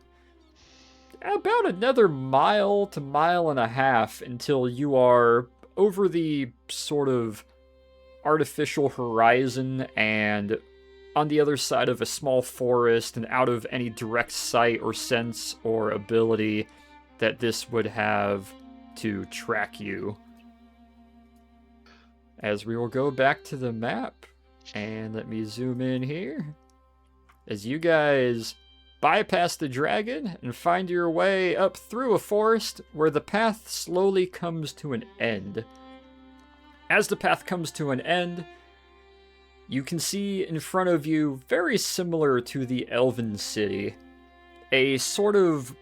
about another mile to mile and a half until you are over the sort of artificial horizon and on the other side of a small forest and out of any direct sight or sense or ability that this would have to track you. As we will go back to the map, and let me zoom in here. As you guys bypass the dragon and find your way up through a forest where the path slowly comes to an end. As the path comes to an end, you can see in front of you, very similar to the Elven City, a sort of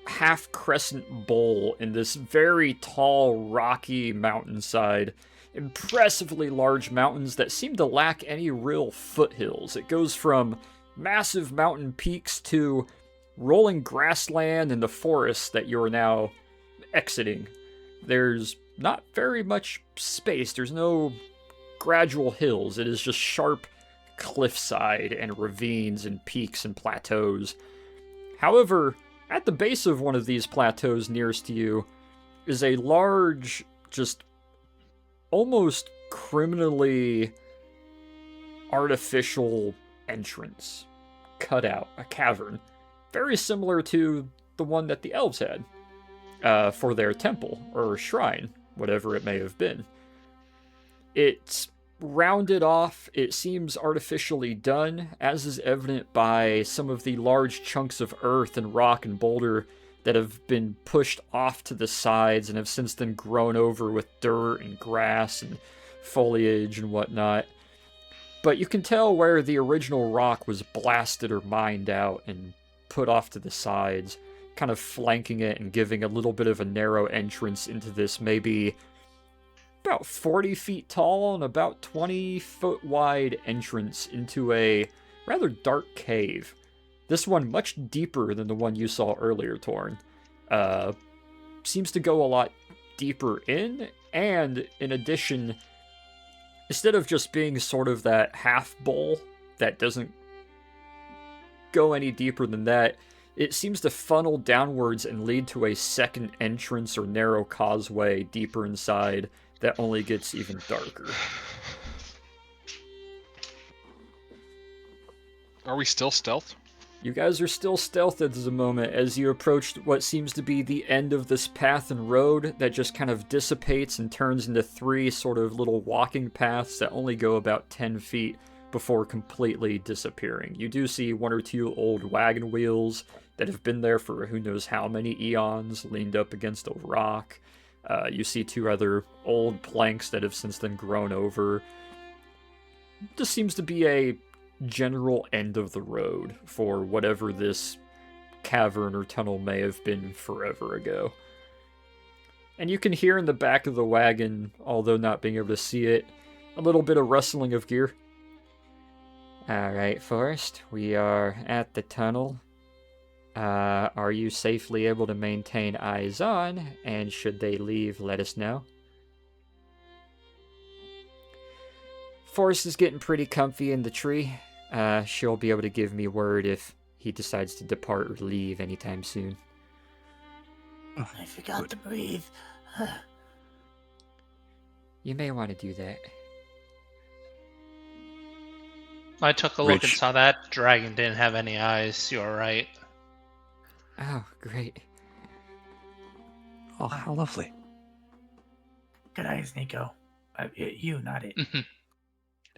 half-crescent bowl in this very tall, rocky mountainside. Impressively large mountains that seem to lack any real foothills. It goes from massive mountain peaks to rolling grassland and the forest that you're now exiting. There's not very much space. There's no gradual hills. It is just sharp cliffside and ravines and peaks and plateaus. However, at the base of one of these plateaus nearest to you is a large, just almost criminally artificial entrance. Cut out, a cavern. Very similar to the one that the elves had for their temple or shrine, whatever it may have been. It's rounded off, it seems artificially done, as is evident by some of the large chunks of earth and rock and boulder that have been pushed off to the sides and have since then grown over with dirt and grass and foliage and whatnot. But you can tell where the original rock was blasted or mined out and put off to the sides, kind of flanking it and giving a little bit of a narrow entrance into this maybe about 40 feet tall and about 20 foot wide entrance into a rather dark cave. This one much deeper than the one you saw earlier, Torn. Seems to go a lot deeper in, and in addition, instead of just being sort of that half bowl that doesn't go any deeper than that, it seems to funnel downwards and lead to a second entrance or narrow causeway deeper inside that only gets even darker. Are we still stealth? You guys are still stealth at the moment as you approach what seems to be the end of this path and road that just kind of dissipates and turns into three sort of little walking paths that only go about 10 feet before completely disappearing. You do see one or two old wagon wheels that have been there for who knows how many eons, leaned up against a rock. You see two other old planks that have since then grown over. This seems to be a general end of the road for whatever this cavern or tunnel may have been forever ago. And you can hear in the back of the wagon, although not being able to see it, a little bit of rustling of gear. Alright, Forrest, we are at the tunnel. Are you safely able to maintain eyes on? And should they leave, let us know. Forrest is getting pretty comfy in the tree. She'll be able to give me word if he decides to depart or leave anytime soon. I forgot to breathe. You may want to do that. I took a look and Rich. saw that dragon didn't have any eyes. You're right. Oh, great. Oh, how lovely. Good eyes, Nico. You, not it.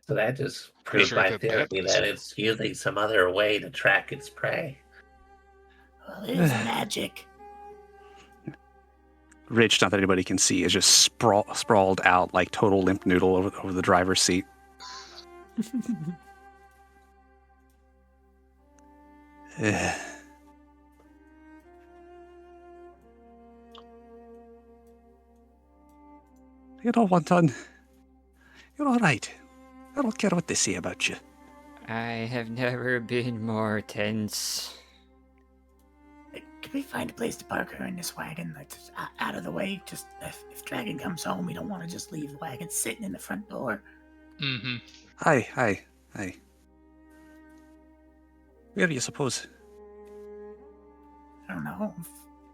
So that just proved Sure by could therapy bet. that it's using some other way to track its prey. Well, it is magic. Rich, not that anybody can see, is just sprawled out like total limp noodle over the driver's seat. You know, Wonton, you're all right. I don't care what they say about you. I have never been more tense. Can we find a place to park her in this wagon that's out of the way? Just if Dragon comes home, we don't want to just leave the wagon sitting in the front door. Mm-hmm. Aye. Where do you suppose? I don't know.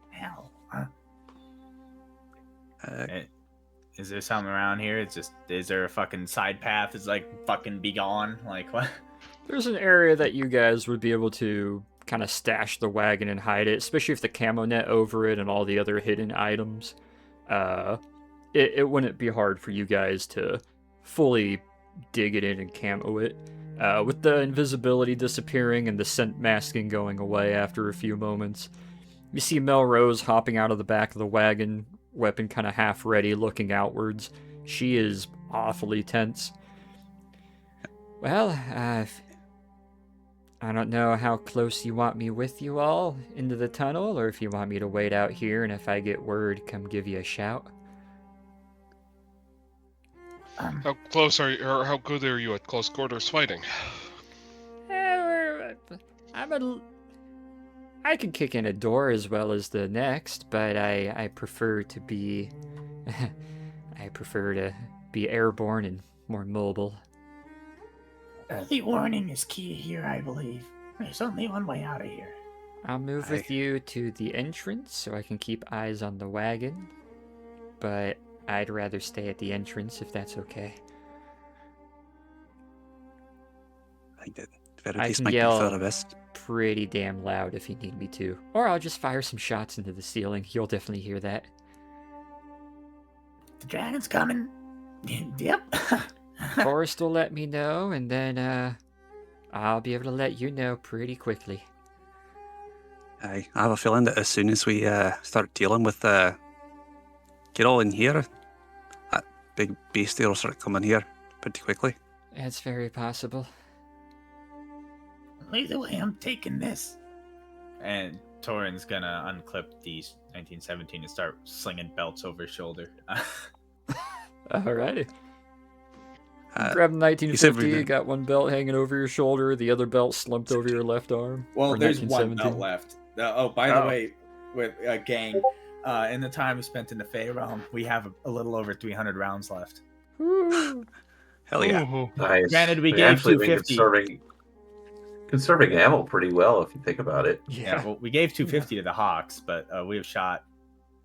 Hell. Is there something around here? It's just, is there a fucking side path? It's like fucking be gone. Like what? There's an area that you guys would be able to kind of stash the wagon and hide it, especially if the camo net over it and all the other hidden items. It wouldn't be hard for you guys to fully dig it in and camo it. With the invisibility disappearing and the scent masking going away after a few moments, you see Melrose hopping out of the back of the wagon, weapon kind of half ready, looking outwards. She is awfully tense. Well, I don't know how close you want me with you all into the tunnel, or if you want me to wait out here, and if I get word, come give you a shout. How close are you, or how good are you at close quarters fighting? I can kick in a door as well as the next, but I prefer to be I prefer to be airborne and more mobile. Early warning is key here, I believe. There's only one way out of here. I'll move with you to the entrance so I can keep eyes on the wagon, but I'd rather stay at the entrance if that's okay. I think that very I least can might be yell for the best. pretty damn loud if you need me to. Or I'll just fire some shots into the ceiling. You'll definitely hear that. The dragon's coming. Yep. Forrest will let me know, and then I'll be able to let you know pretty quickly. I have a feeling that as soon as we start dealing with get all in here, that big beastie will start coming here pretty quickly. That's very possible. Either way, I'm taking this. And Torin's gonna unclip these 1917 and start slinging belts over his shoulder. Alrighty. Grab the 1950, you got one belt hanging over your shoulder, the other belt slumped over your left arm. Well, or there's one 1917. belt left. By the way, with gang, in the time we spent in the Fey realm, we have a little over 300 rounds left. Woo. Hell yeah. Ooh. Nice. Granted, we We've gave actually been 250. conserving ammo pretty well if you think about it. Yeah, well, we gave 250 to the Hawks, but we have shot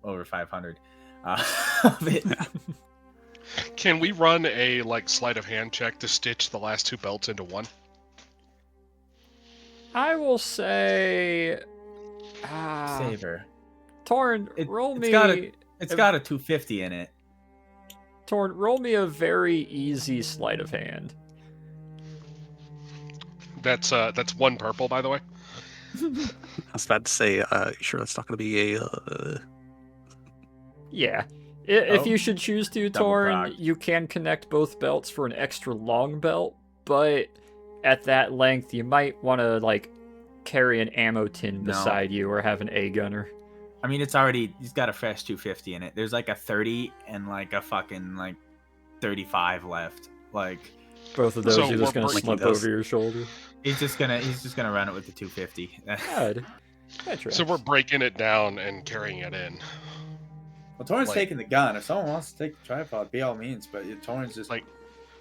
over 500 of it. Can we run a sleight of hand check to stitch the last two belts into one? I will say... Saber. Torn, roll me... It's got a 250 in it. Torn, roll me a very easy sleight of hand. That's one purple, by the way. I was about to say, sure that's not going to be a... Yeah. If you should choose to, Double Torn, proc. you can connect both belts for an extra long belt, but at that length, you might want to, carry an ammo tin beside you or have an A-gunner. I mean, he's got a fresh 250 in it. There's a 30 and a fucking 35 left. Both of those So you're just we're going to breaking slump those. over your shoulder. He's just gonna run it with the 250. Good. That So tracks. we're breaking it down and carrying it in. Well, Torrent's Like- taking the gun. If someone wants to take the tripod, by all means. But Torrent's just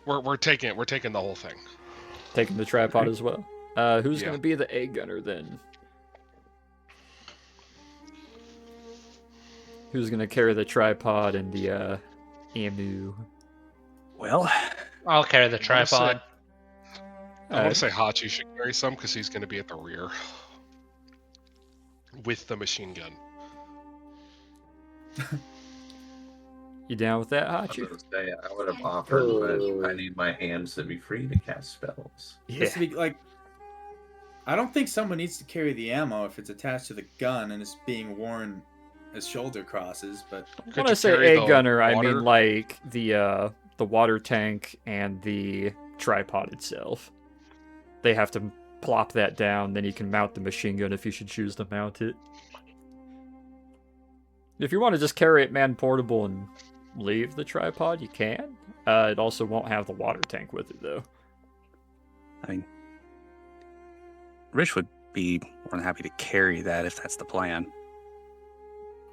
We're taking the whole thing. Taking the tripod as well. Who's Yeah. going to be the A-gunner then? Who's going to carry the tripod and the ammo? Well, I'll carry the I'm gonna say- tripod. I want to say Hachi should carry some because he's going to be at the rear with the machine gun. You down with that, I was Hachi? gonna say I would have offered, but I need my hands to be free to cast spells. just to be I don't think someone needs to carry the ammo if it's attached to the gun and it's being worn as shoulder crosses. But Could When you I say carry the A-gunner, I water? mean the water tank and the tripod itself. They have to plop that down, then you can mount the machine gun if you should choose to mount it. If you want to just carry it man portable and leave the tripod, you can. It also won't have the water tank with it, though. I mean, Rich would be more than happy to carry that if that's the plan.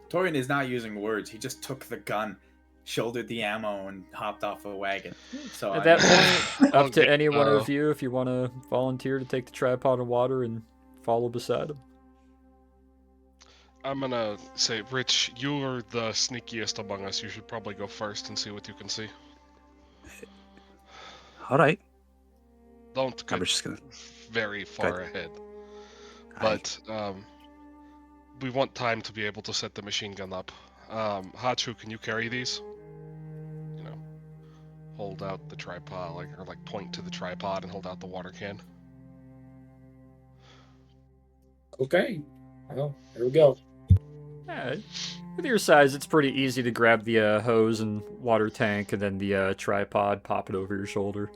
Torian is not using words. He just took the gun, shouldered the ammo, and hopped off a wagon. So At that point, up to Okay, any one of you if you want to volunteer to take the tripod and water and follow beside him. I'm gonna say, Rich, you're the sneakiest among us. You should probably go first and see what you can see. All right. Don't I'm get just gonna. very far ahead. But we want time to be able to set the machine gun up. Hachu, can you carry these? You know, hold out the tripod, like point to the tripod and hold out the water can. Okay. Well, here we go. Yeah, with your size, it's pretty easy to grab the hose and water tank and then the tripod, pop it over your shoulder,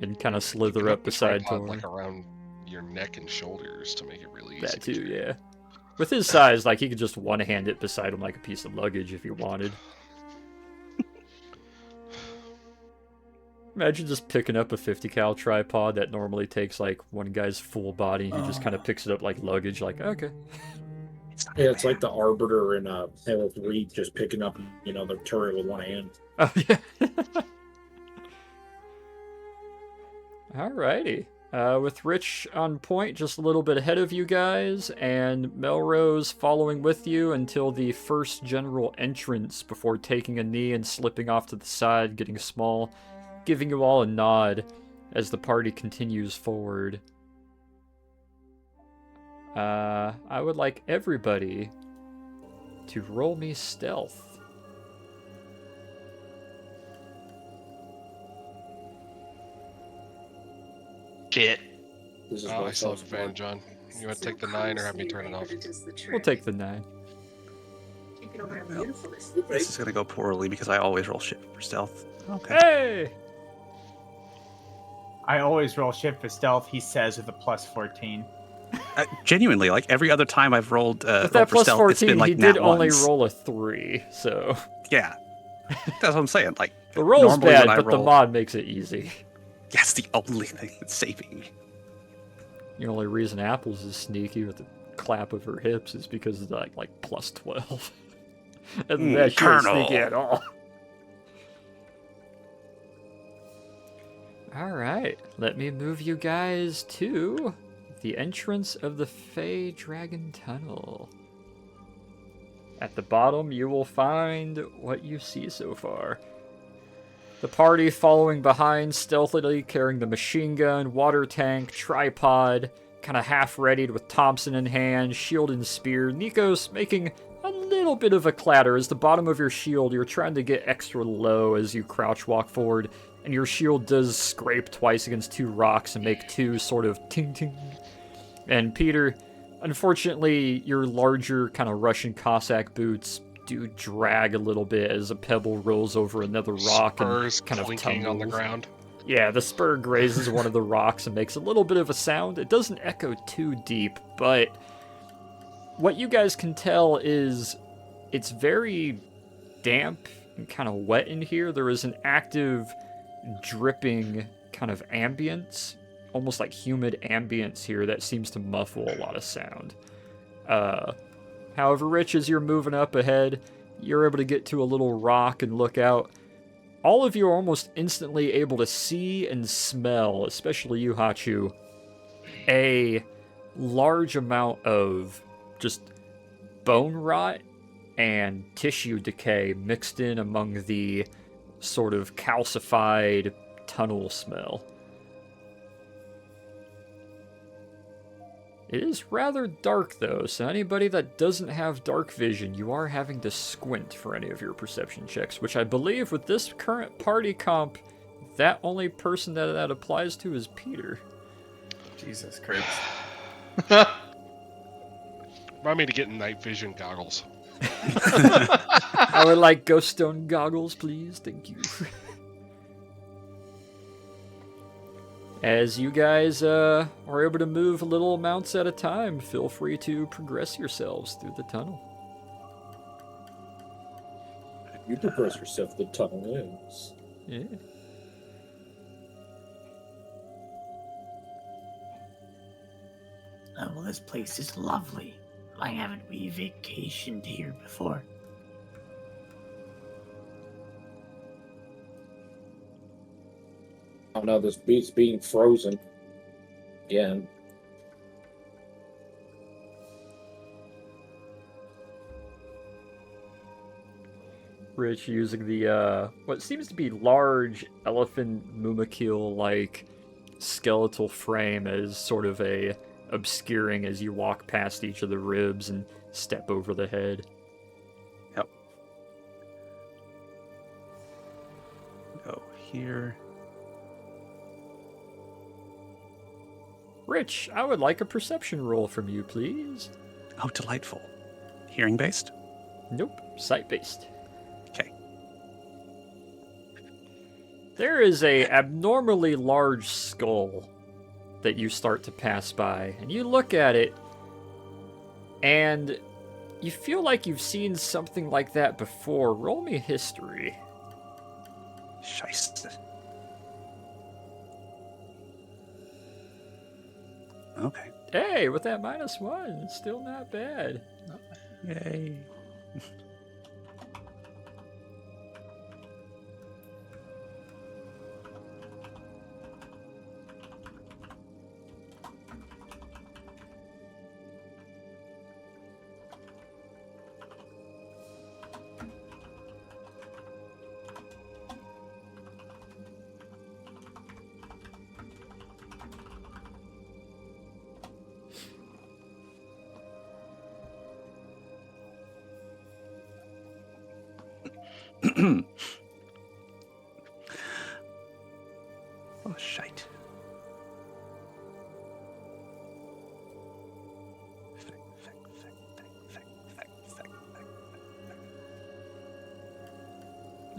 and kind of slither Put up the beside tripod, Tor. like around your neck and shoulders to make it really easy. That to too, carry. yeah. With his size, like, he could just one-hand it beside him like a piece of luggage if he wanted. Imagine just picking up a 50 cal tripod that normally takes like one guy's full body, and he just kind of picks it up like luggage, like, okay. Yeah, it's like the Arbiter in Halo 3 just picking up, the turret with one hand. Oh, yeah. Alrighty. With Rich on point, just a little bit ahead of you guys, and Melrose following with you until the first general entrance before taking a knee and slipping off to the side, getting small, giving you all a nod as the party continues forward. I would like everybody to roll me stealth. Shit. This is I my still have first advantage on. You want to take the 9 or have me turn it off? We'll take the 9. This is gonna go poorly because I always roll shit for stealth. Okay. Hey! I always roll shit for stealth, he says, with a plus 14. Genuinely, like every other time I've rolled, With rolled that for plus stealth, 14, it's been like he did nat only ones. roll a 3, so... Yeah, that's what I'm saying. Like The roll's normally bad, when I but the roll- mod makes it easy. That's the only thing that's saving me. The only reason Apples is sneaky with the clap of her hips is because of like plus 12. And that she ain't Colonel. sneaky at all. Alright, let me move you guys to the entrance of the Fey Dragon Tunnel. At the bottom, you will find what you see so far. The party following behind, stealthily carrying the machine gun, water tank, tripod, kind of half-readied with Thompson in hand, shield and spear. Nikos making a little bit of a clatter as the bottom of your shield, you're trying to get extra low as you crouch walk forward, and your shield does scrape twice against 2 rocks and make 2 sort of ting-ting. And Peter, unfortunately, your larger kind of Russian Cossack boots do drag a little bit as a pebble rolls over another rock Spurs and kind of clinking on the tumbles. ground. Yeah, the spur grazes one of the rocks and makes a little bit of a sound. It doesn't echo too deep, but what you guys can tell is it's very damp and kind of wet in here. There is an active dripping kind of ambience, almost like humid ambience here that seems to muffle a lot of sound. However, Rich, as you're moving up ahead, you're able to get to a little rock and look out. All of you are almost instantly able to see and smell, especially you, Hachu, a large amount of just bone rot and tissue decay mixed in among the sort of calcified tunnel smell. It is rather dark, though, so anybody that doesn't have dark vision, you are having to squint for any of your perception checks, which I believe with this current party comp, that only person that applies to is Peter. Jesus Christ. Remind me to get night vision goggles. I would like ghost stone goggles, please. Thank you. As you guys are able to move little amounts at a time, feel free to progress yourselves through the tunnel. You depress yourself, the tunnel ends. Yeah. Well, this place is lovely. Why haven't we vacationed here before? Oh no, this beast's being frozen. Again. Rich using the what seems to be large elephant mumakil like skeletal frame as sort of a obscuring as you walk past each of the ribs and step over the head. Yep. Go here. Rich, I would like a perception roll from you, please. Oh, delightful. Hearing based? Nope, sight based. Okay. There is a abnormally large skull that you start to pass by, and you look at it, and you feel like you've seen something like that before. Roll me history. Scheisse. Okay. Hey, with that -1, it's still not bad. Yay. Oh, shite.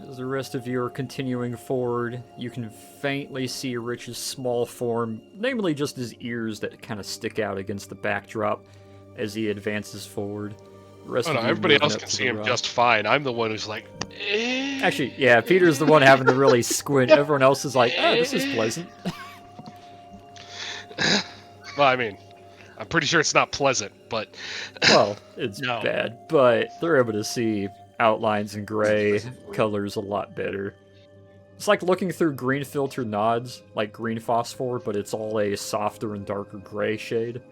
As the rest of you are continuing forward, you can faintly see Rich's small form, namely just his ears that kind of stick out against the backdrop as he advances forward. The rest Oh of no, you everybody moving else up can to see the him rock. just fine. I'm the one who's like, eh. Actually, yeah, Peter's the one having to really squint. Everyone else is like, oh, this is pleasant. Well, I mean, I'm pretty sure it's not pleasant, but Well, it's No. bad, but they're able to see outlines in gray colors a lot better. It's like looking through green filter nods, like green phosphor, but it's all a softer and darker gray shade.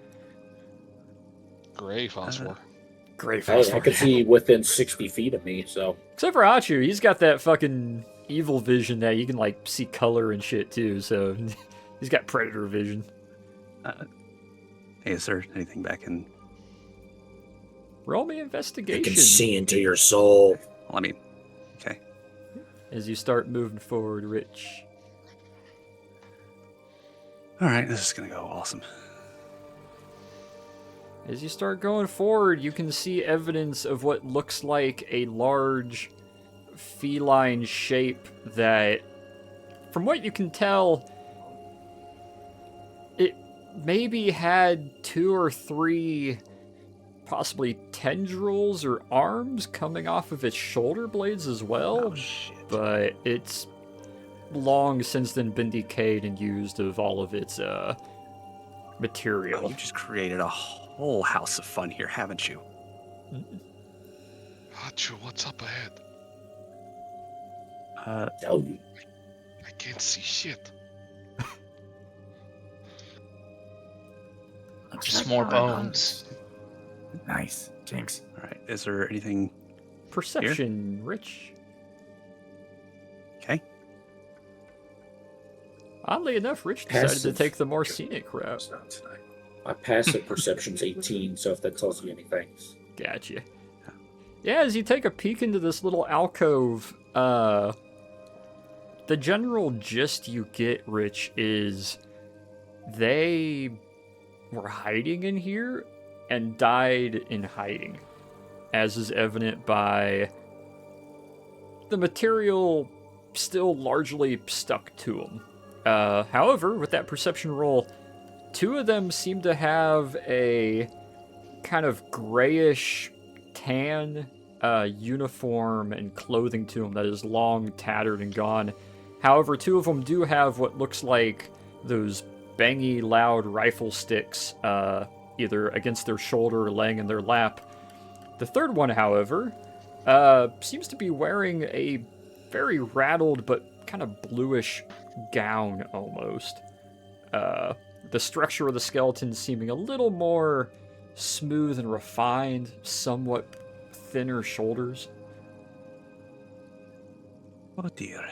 gray phosphor. Gray Hey, phosphor. I can see within 60 feet of me, so. Except for Achu, he's got that fucking evil vision that you can like see color and shit too, so he's got predator vision. Hey, is there anything back in? Roll me I investigation. can see into your soul. Well, I mean, okay. As you start moving forward, Rich. All right, this is gonna go awesome. As you start going forward, you can see evidence of what looks like a large feline shape that, from what you can tell, it maybe had 2 or 3 possibly tendrils or arms coming off of its shoulder blades as well. Oh shit. But it's long since then been decayed and used of all of its material. Oh, you just created a whole house of fun here, haven't you? Hachu, what's up ahead? Tell you. I can't see shit. Just more bones. Nice. Jinx. All right. Is there anything? Perception, Rich. Okay. Oddly enough, Rich decided to Passive. take the more scenic route. It's not tonight. My passive perception's 18, so if that tells you anything. Gotcha. Yeah, as you take a peek into this little alcove, the general gist you get, Rich, is they were hiding in here and died in hiding, as is evident by the material still largely stuck to them. However, with that perception roll, 2 of them seem to have a kind of grayish tan uniform and clothing to them that is long, tattered, and gone. However, 2 of them do have what looks like those bangy, loud rifle sticks, either against their shoulder or laying in their lap. The third one, however, seems to be wearing a very rattled but kind of bluish gown almost. The structure of the skeleton seeming a little more smooth and refined, somewhat thinner shoulders. Oh dear.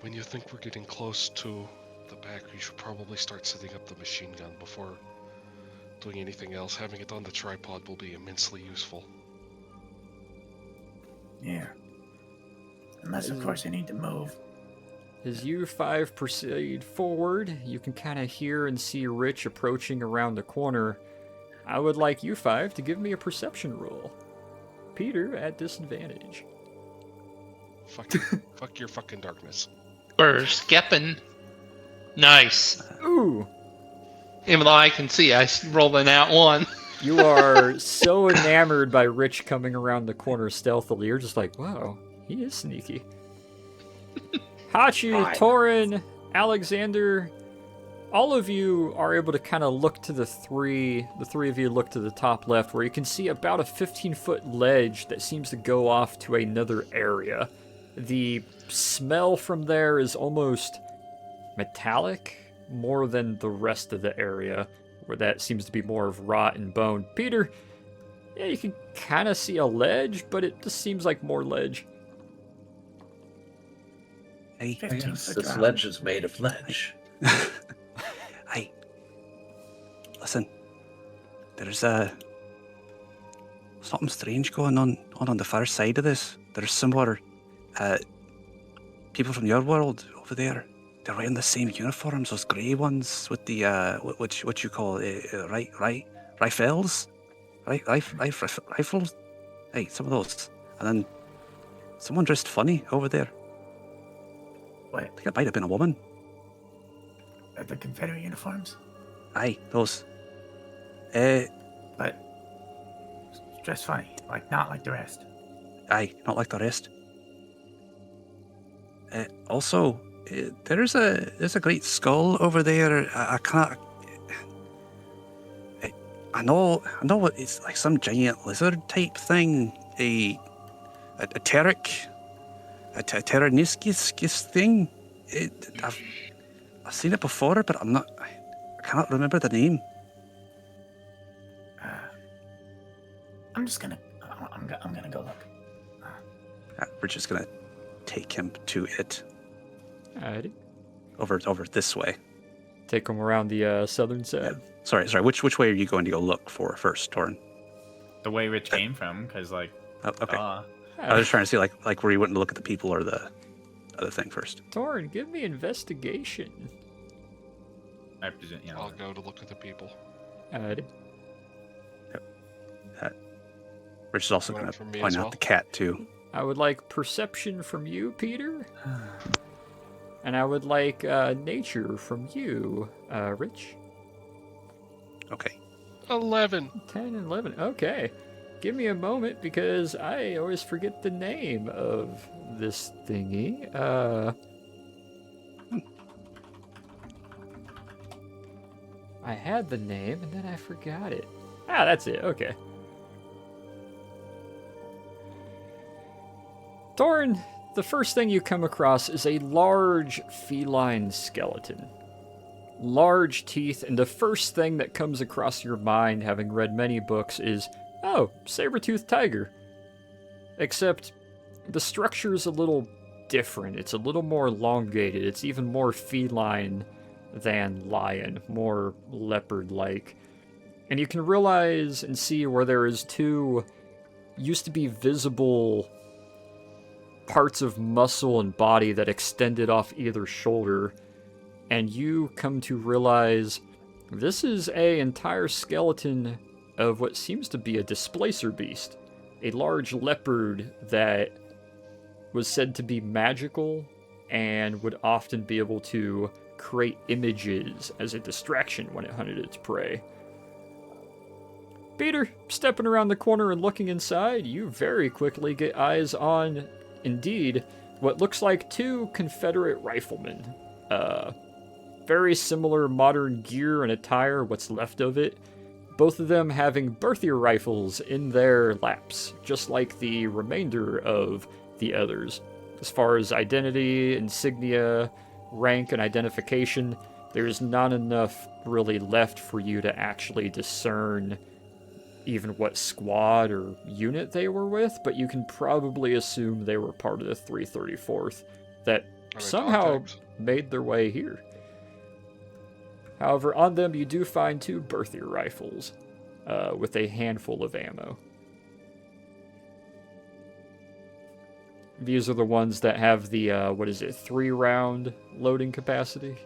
When you think we're getting close to the back, you should probably start setting up the machine gun before doing anything else. Having it on the tripod will be immensely useful. Yeah. Unless, of course, I need to move. As you 5 proceed forward, you can kind of hear and see Rich approaching around the corner. I would like you 5 to give me a perception roll. Peter at disadvantage. Fuck your fucking darkness. We're skipping. Nice. Ooh! Even though I can see, I rolled an out 1. You are so enamored by Rich coming around the corner stealthily. You're just like, wow, he is sneaky. Hachu, Torin, Alexander, all of you are able to kind of look to the three of you look to the top left, where you can see about a 15-foot ledge that seems to go off to another area. The smell from there is almost metallic, more than the rest of the area, where that seems to be more of rot and bone. Peter, yeah, you can kind of see a ledge, but it just seems like more ledge. Hey, Yes, this ledge is made of ledge. hey, listen. There's something strange going on the far side of this. There's some more people from your world over there. They're wearing the same uniforms, those grey ones with the what you call rifles, rifles. Hey, some of those, and then someone dressed funny over there. What? I think it might have been a woman. The Confederate uniforms? Aye, those. But dressed funny, not like the rest. Aye, not like the rest. Also, there's a great skull over there. I can't. I know what it's like, some giant lizard type thing. A Terraniscus thing. I've seen it before, but I cannot remember the name. I'm gonna go look. We're just gonna take him to it. Alrighty. Over this way. Take him around the southern side. Yeah. Sorry. Which way are you going to go look for first, Torn? The way Rich came from, because Oh, okay. duh. I was just trying to see like where you went to look at the people or the other thing first. Torn, give me investigation. I presume, I'll go to look at the people. Alrighty. Rich is also You going want to it from me point as out well? the cat too. I would like perception from you, Peter. And I would like nature from you, Rich. Okay. 11. 10 and 11. Okay. Give me a moment because I always forget the name of this thingy. I had the name and then I forgot it. Ah, that's it. Okay. Thorn, the first thing you come across is a large feline skeleton. Large teeth, and the first thing that comes across your mind, having read many books, is, oh, saber-toothed tiger. Except the structure is a little different. It's a little more elongated. It's even more feline than lion, more leopard-like. And you can realize and see where there is two used to be visible parts of muscle and body that extended off either shoulder, and you come to realize this is an entire skeleton of what seems to be a displacer beast, a large leopard that was said to be magical and would often be able to create images as a distraction when it hunted its prey. Peter, stepping around the corner and looking inside, you very quickly get eyes on, indeed, what looks like 2 Confederate riflemen. Very similar modern gear and attire, what's left of it. Both of them having Berthier rifles in their laps, just like the remainder of the others. As far as identity, insignia, rank, and identification, there's not enough really left for you to actually discern even what squad or unit they were with, but you can probably assume they were part of the 334th that somehow made their way here. However, on them you do find 2 Berthier rifles with a handful of ammo. These are the ones that have the, 3-round loading capacity?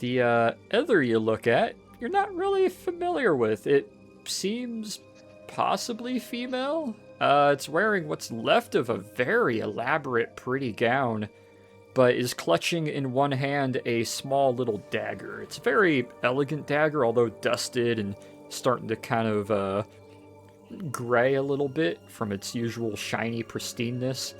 The other you look at, you're not really familiar with. It seems possibly female. It's wearing what's left of a very elaborate, pretty gown, but is clutching in one hand a small little dagger. It's a very elegant dagger, although dusted and starting to kind of gray a little bit from its usual shiny pristineness.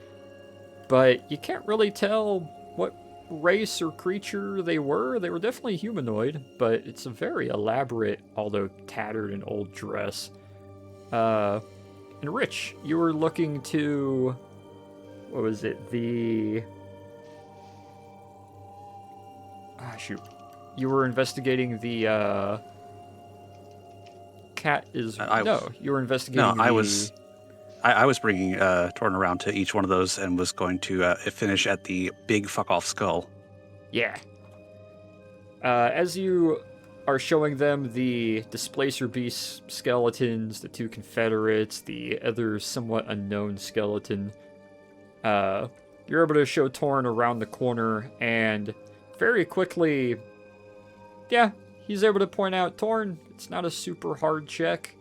But you can't really tell what race or creature they were. They were definitely humanoid, but it's a very elaborate, although tattered and old dress. And Rich, you were looking to... what was it? The... shoot. You were investigating the, cat is... you were investigating I was bringing Torn around to each one of those and was going to finish at the big fuck-off skull. Yeah. As you are showing them the Displacer Beast skeletons, the 2 Confederates, the other somewhat unknown skeleton, you're able to show Torn around the corner, and very quickly, yeah, he's able to point out, Torn, it's not a super hard check.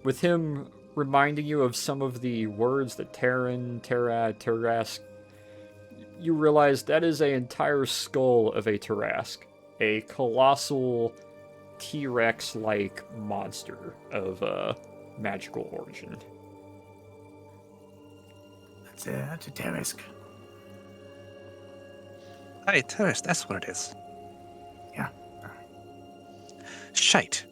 With him reminding you of some of the words, the Terran, Terra, Terrask, you realize that is an entire skull of a Terrask, a colossal T-Rex-like monster of magical origin. That's a Terrask. Hey, Terrace, that's what it is. Yeah. Shite.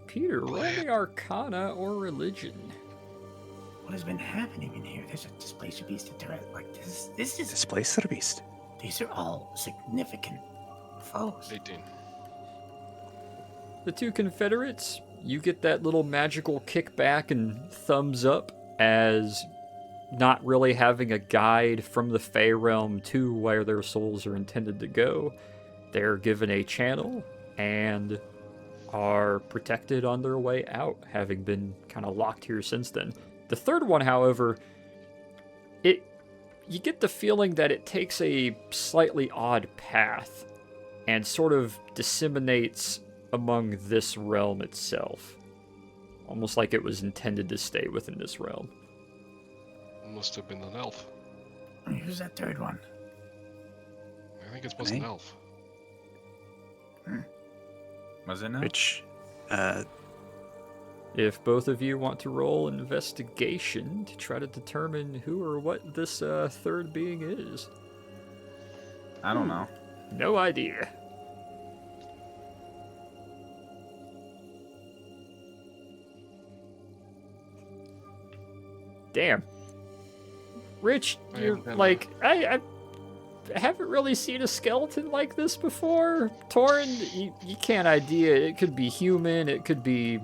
Peter, roll me Arcana or Religion. What has been happening in here? There's a Displacer Beast and Terrace. Like this is Displacer Beast. These are all significant foes. 18. The 2 Confederates, you get that little magical kickback and thumbs up as not really having a guide from the Fey realm to where their souls are intended to go. They're given a channel and are protected on their way out, having been kind of locked here since then. The third one, however, you get the feeling that it takes a slightly odd path and sort of disseminates among this realm itself. Almost like it was intended to stay within this realm. Must have been an elf. Who's that third one? I think it was an elf. Was it now? Which, if both of you want to roll investigation to try to determine who or what this third being is. I don't know. No idea. Damn. Rich, you're like, I haven't really seen a skeleton like this before. Torn, you can't idea. It could be human, it could be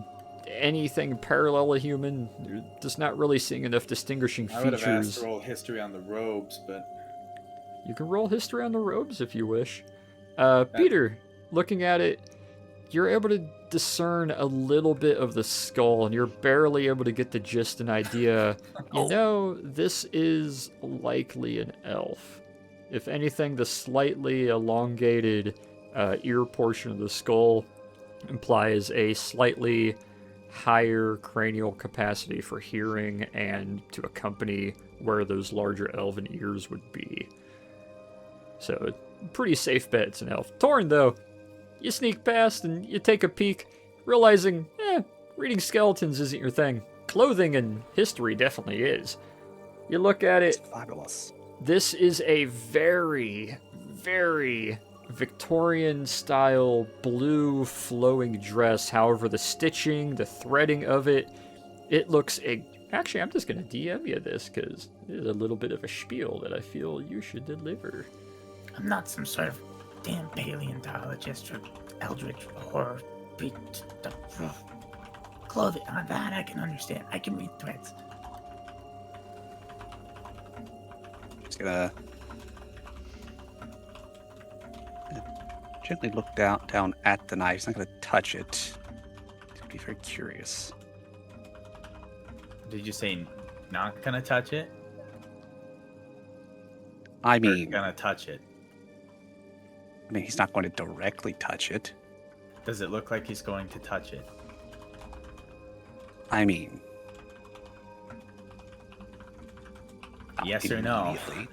anything parallel to human. You're just not really seeing enough distinguishing features. I would have asked to roll history on the robes, but... You can roll history on the robes if you wish. Peter, looking at it, you're able to discern a little bit of the skull, and you're barely able to get the gist and idea. You know, this is likely an elf. If anything, the slightly elongated ear portion of the skull implies a slightly higher cranial capacity for hearing and to accompany where those larger elven ears would be. So, pretty safe bet it's an elf. Torn, though, you sneak past and you take a peek, realizing, reading skeletons isn't your thing. Clothing and history definitely is. You look at it. It's fabulous. This is a very, very Victorian-style blue flowing dress. However, the stitching, the threading of it, it looks... Actually, I'm just going to DM you this, because it is a little bit of a spiel that I feel you should deliver. I'm not some sort of damn paleontologist or eldritch horror clothing. On that I can understand. I can read threads. He's gonna gently look down at the knife. He's not gonna touch it. He's gonna be very curious. Did you say not gonna touch it? I Or mean, gonna touch it? he's not going to directly touch it. Does it look like he's going to touch it? I mean, Yes or no? immediately.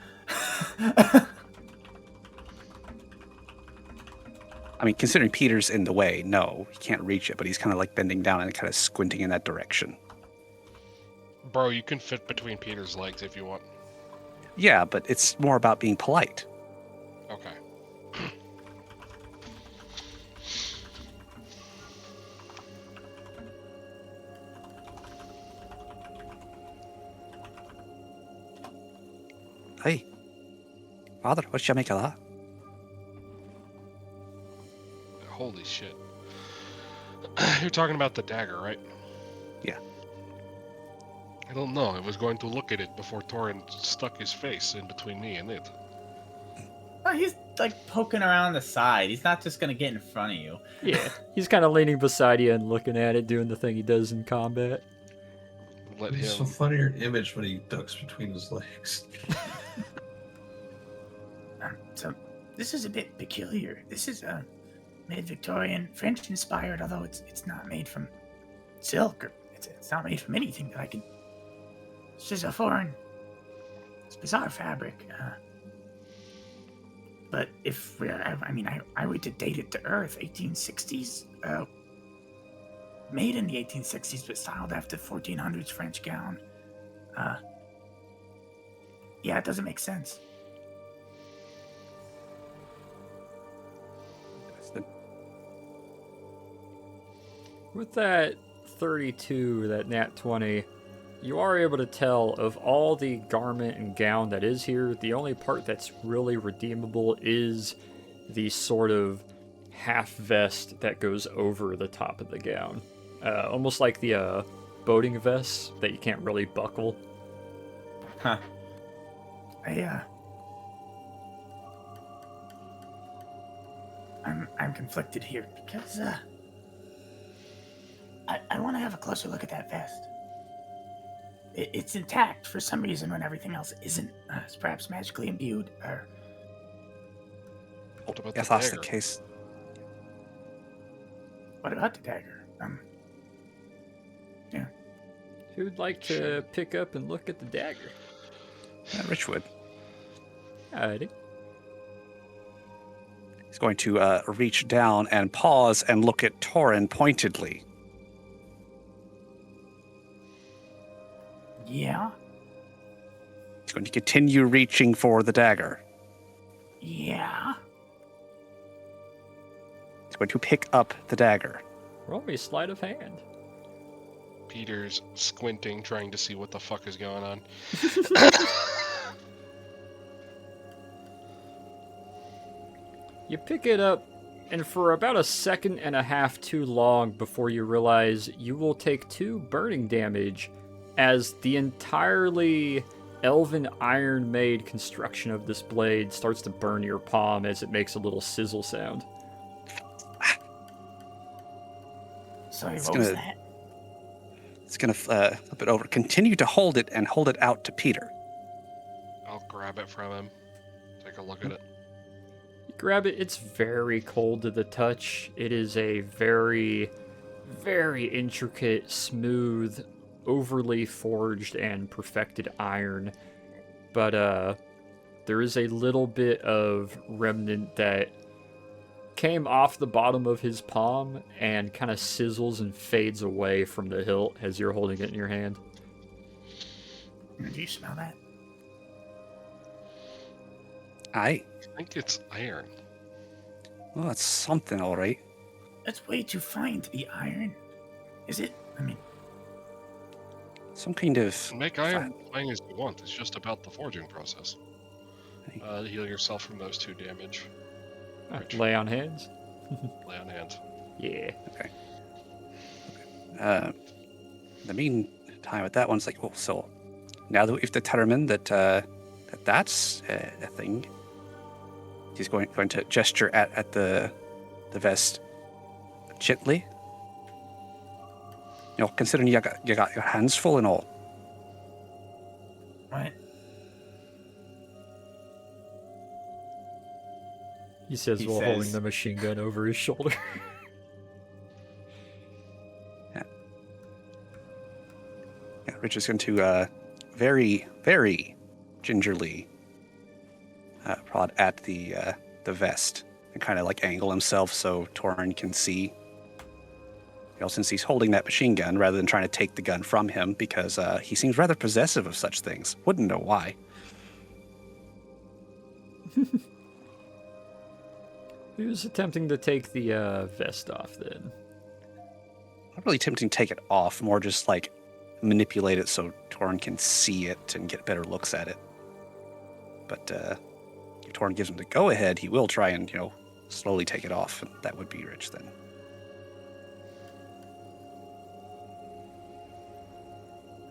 Considering Peter's in the way, no, he can't reach it, but he's kind of like bending down and kind of squinting in that direction. Bro, you can fit between Peter's legs if you want. Yeah, but it's more about being polite. Okay. Hey, Father, what should I make of that? Holy shit. You're talking about the dagger, right? Yeah. I don't know. I was going to look at it before Torin stuck his face in between me and it. Oh, he's like poking around the side. He's not just gonna get in front of you. Yeah, he's kind of leaning beside you and looking at it, doing the thing he does in combat. Let It's so him. funnier image when he ducks between his legs. So this is a bit peculiar. This is mid-Victorian, French-inspired, although it's not made from silk or it's not made from anything that I can. It's just a foreign. It's bizarre fabric. But if I were to date it to Earth, 1860s. Made in the 1860s, but styled after 1400s French gown. Yeah, it doesn't make sense. With that 32, that nat 20, you are able to tell of all the garment and gown that is here, the only part that's really redeemable is the sort of half vest that goes over the top of the gown. Almost like the boating vests that you can't really buckle. Huh. I'm conflicted here because I want to have a closer look at that vest. It's intact for some reason when everything else isn't. It's perhaps magically imbued, or What about Yes, the that's the dagger? case. what about the dagger? Who'd like to pick up and look at the dagger? Richwood. Alrighty. He's going to reach down and pause and look at Torin pointedly. Yeah, He's going to continue reaching for the dagger. yeah. He's going to pick up the dagger. Roll me sleight of hand. Peter's squinting, trying to see what the fuck is going on. You pick it up, and for about a second and a half too long before you realize you will take 2 burning damage as the entirely elven iron-made construction of this blade starts to burn your palm as it makes a little sizzle sound. Sorry, It's what was gonna- that? It's going to flip it over. Continue to hold it and hold it out to Peter. I'll grab it from him. Take a look at it. You grab it, it's very cold to the touch. It is a very, very intricate, smooth, overly forged and perfected iron. But there is a little bit of remnant that came off the bottom of his palm and kind of sizzles and fades away from the hilt as you're holding it in your hand. Do you smell that? Aye. I think it's iron. Well, that's something, all right. That's way too fine to be iron. Is it? I mean, Some kind of... Make iron fine as you want. It's just about the forging process. Heal yourself from those 2 damage. Lay on hands. Lay on hands. Yeah. Okay. The meantime, with that one's like, oh, so now that we've determined that that's a thing, he's going to gesture at the vest gently. You know, considering you got your hands full and all. what? He says while holding the machine gun over his shoulder. Yeah, Rich is going to very, very gingerly prod at the vest and kind of like angle himself so Torin can see. You know, since he's holding that machine gun rather than trying to take the gun from him, because he seems rather possessive of such things. Wouldn't know why. He was attempting to take the vest off then. Not really attempting to take it off, more just like manipulate it so Torin can see it and get better looks at it. But if Torin gives him the go-ahead, he will try and, you know, slowly take it off, and that would be Rich then.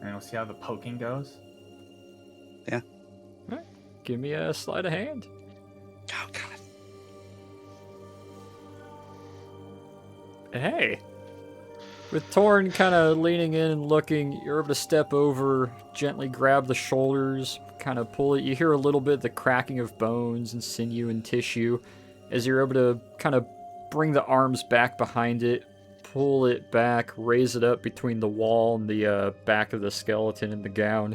And we'll see how the poking goes. Yeah. All right. Give me a sleight of hand. Oh, God. Hey. With Torn kind of leaning in and looking, you're able to step over, gently grab the shoulders, kind of pull it. You hear a little bit of the cracking of bones and sinew and tissue as you're able to kind of bring the arms back behind it, pull it back, raise it up between the wall and the back of the skeleton and the gown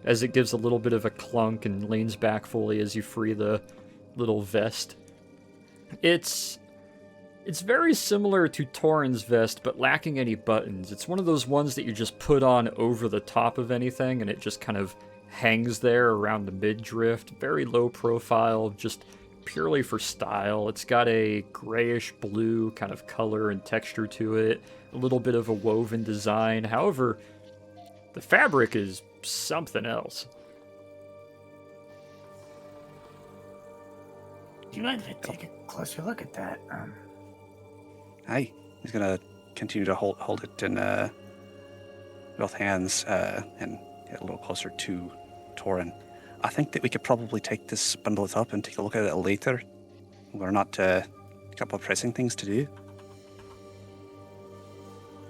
as it gives a little bit of a clunk and leans back fully as you free the little vest. It's very similar to Torin's vest, but lacking any buttons. It's one of those ones that you just put on over the top of anything, and it just kind of hangs there around the midriff. Very low profile, just purely for style. It's got a grayish blue kind of color and texture to it, a little bit of a woven design. However, the fabric is something else. Do you mind if I take a closer look at that? Aye. He's going to continue to hold it in both hands and get a little closer to Torin. I think that we could probably take this, bundle it up, and take a look at it later. We're not a couple of pressing things to do.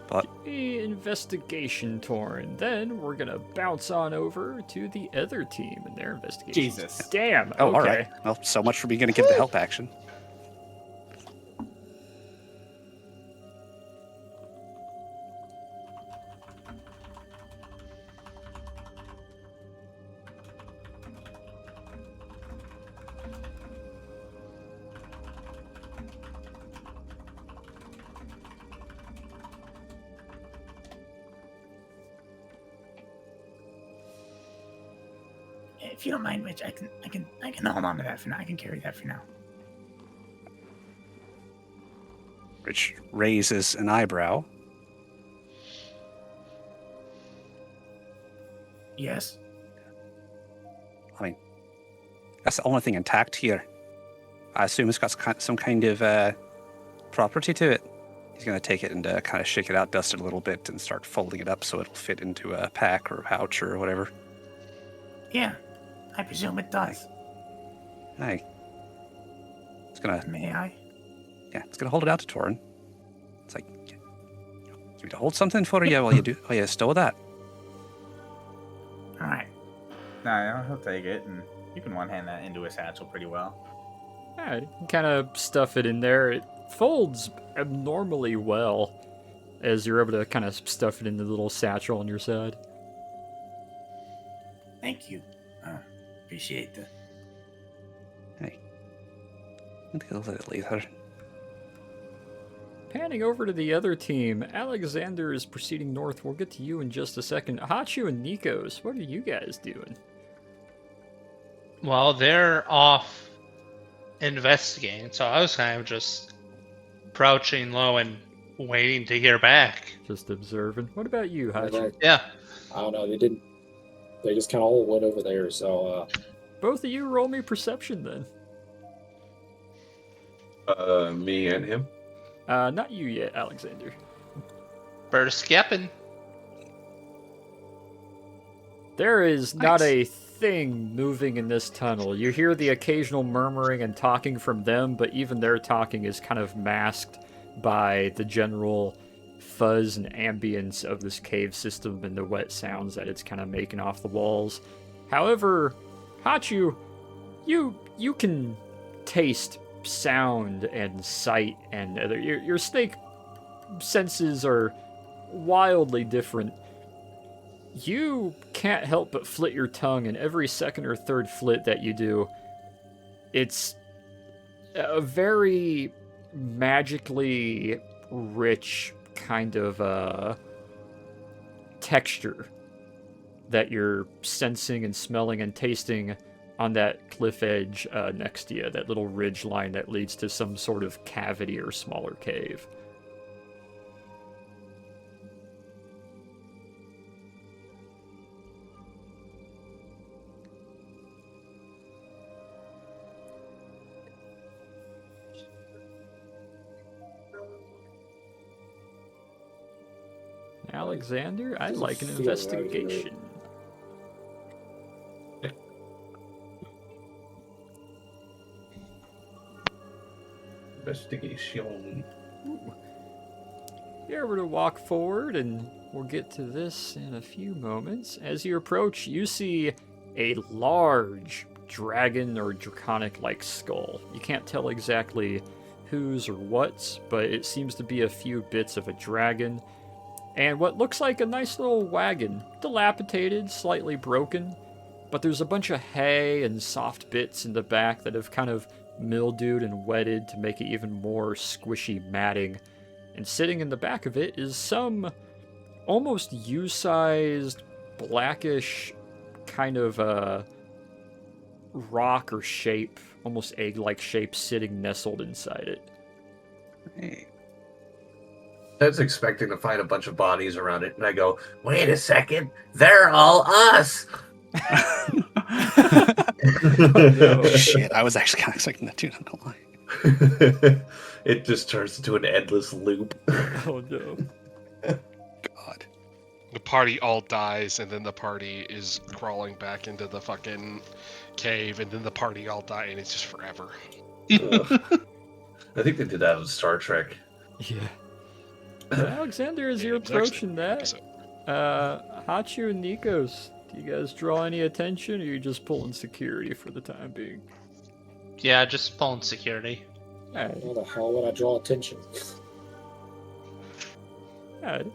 But The investigation, Torin. Then we're gonna bounce on over to the other team and their investigation. Jesus. Damn. oh, Okay. all right. Well, so much for being going to give the help action. If you don't mind, Rich, I can hold on to that for now. I can carry that for now. Rich raises an eyebrow. Yes. I mean, that's the only thing intact here. I assume it's got some kind of property to it. He's going to take it and kind of shake it out, dust it a little bit, and start folding it up so it'll fit into a pack or a pouch or whatever. Yeah, I presume it does. Aye. It's going to... May I? Yeah, it's gonna hold it out to Torin. It's like, you to hold something for you while you do. Oh yeah, stow that. All right. Nah, he'll take it, and you can one-hand that into a satchel pretty well. Yeah, kind of stuff it in there. It folds abnormally well as you're able to kind of stuff it in the little satchel on your side. Thank you. Appreciate the Deal with it later. Panning over to the other team, Alexander is proceeding north. We'll get to you in just a second. Hachu and Nikos, what are you guys doing? Well, they're off investigating, so I was kind of just crouching low and waiting to hear back. Just observing. What about you, Hachu? Yeah. I don't know. They didn't. They just kind of all went over there. So Both of you roll me perception then. Me and him. Not you yet, Alexander. Skipping. There is not a thing moving in this tunnel. You hear the occasional murmuring and talking from them, but even their talking is kind of masked by the general fuzz and ambience of this cave system and the wet sounds that it's kind of making off the walls. However, Hachu, you can taste sound and sight, and your snake senses are wildly different. You can't help but flit your tongue, and every second or third flit that you do, it's a very magically rich kind of texture that you're sensing and smelling and tasting on that cliff edge next to you, that little ridge line that leads to some sort of cavity or smaller cave. Alexander, I'd like an Doesn't feel right here. investigation. Investigation. You're able to walk forward, and we'll get to this in a few moments. As you approach, you see a large dragon or draconic-like skull. You can't tell exactly whose or what's, but it seems to be a few bits of a dragon. And what looks like a nice little wagon, dilapidated, slightly broken, but there's a bunch of hay and soft bits in the back that have kind of mildewed and wetted to make it even more squishy matting. And sitting in the back of it is some almost U-sized, blackish kind of rock or shape, almost egg-like shape, sitting nestled inside it. Hey. I was expecting to find a bunch of bodies around it, and I go, wait a second, they're all us! Oh, shit, I was actually kind of expecting that too, not gonna lie. It just turns into an endless loop. Oh no. God. The party all dies, and then the party is crawling back into the fucking cave, and then the party all die, and it's just forever. Ugh. I think they did that in Star Trek. Yeah. Alexander, as you're Yeah, it was approaching actually that, Hachu and Nikos, do you guys draw any attention, or are you just pulling security for the time being? Yeah, just pulling security. Alright. how the hell would I draw attention? Alright.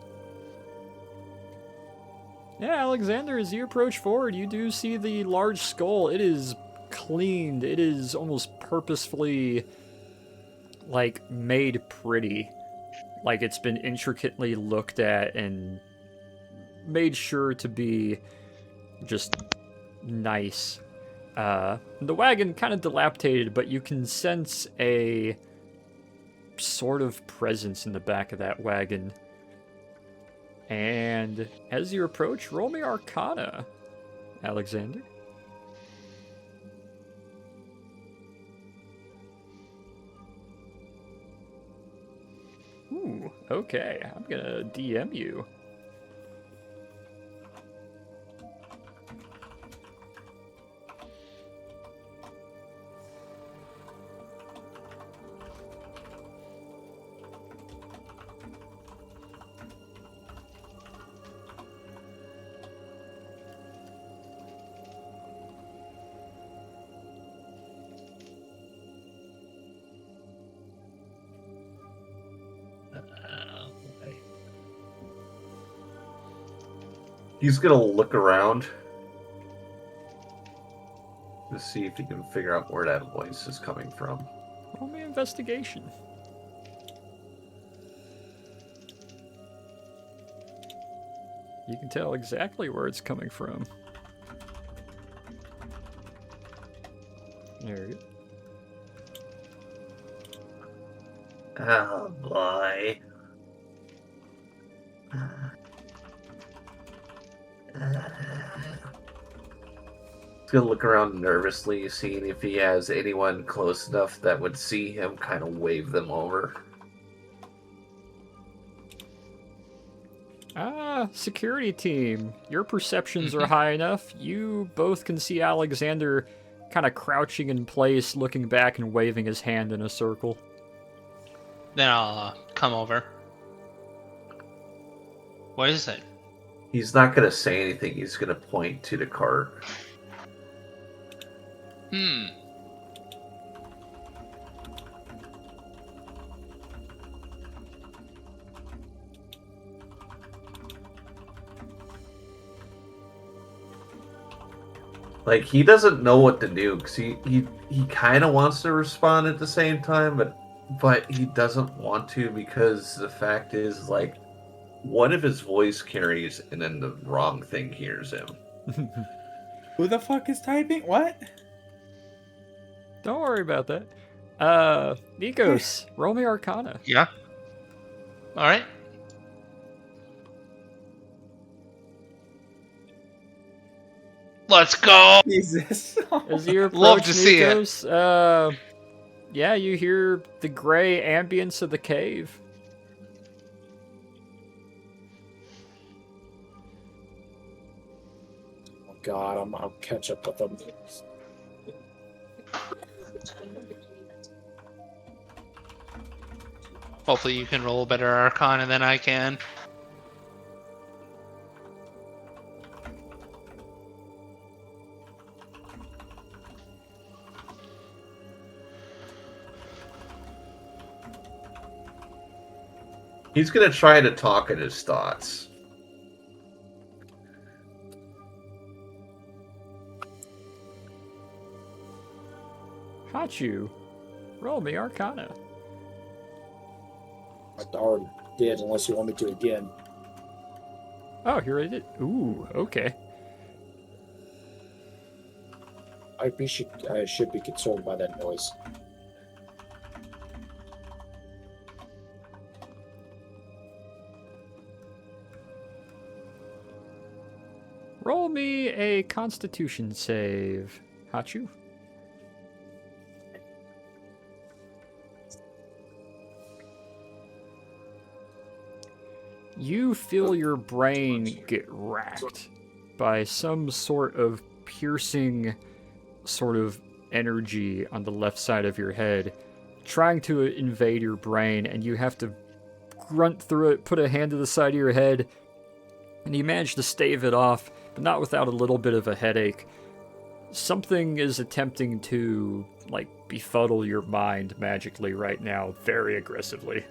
Yeah, Alexander, as you approach forward, you do see the large skull. It is cleaned. It is almost purposefully, like, made pretty. Like, it's been intricately looked at and made sure to be just nice. The wagon kind of dilapidated, but you can sense a sort of presence in the back of that wagon. And as you approach, roll me Arcana, Alexander. Ooh, okay. I'm gonna DM you. He's gonna look around to see if he can figure out where that voice is coming from. Roll me investigation. You can tell exactly where it's coming from. There you go. Oh boy. He's gonna look around nervously, seeing if he has anyone close enough that would see him kind of wave them over. Security team. Your perceptions are high enough. You both can see Alexander kind of crouching in place, looking back and waving his hand in a circle. Then I'll come over. What is it? He's not gonna say anything. He's gonna point to the cart. Like, he doesn't know what to do because he kind of wants to respond at the same time, but he doesn't want to because the fact is, like, what if his voice carries and then the wrong thing hears him? Who the fuck is typing? What? Don't worry about that. Nikos, roll me Arcana. Yeah. All right. Let's go. Jesus. As you approach Love to see it. Nikos, yeah, you hear the gray ambience of the cave. Oh God, I'll catch up with them. Hopefully you can roll better Arcana than I can. He's gonna try to talk in his thoughts. Hachu, roll me Arcana. I already did, unless you want me to again. Oh, here I did. Ooh, okay. I should be concerned by that noise. Roll me a Constitution save, Hachu. You feel your brain get racked by some sort of piercing sort of energy on the left side of your head, trying to invade your brain, and you have to grunt through it, put a hand to the side of your head, and you manage to stave it off, but not without a little bit of a headache. Something is attempting to, like, befuddle your mind magically right now, very aggressively.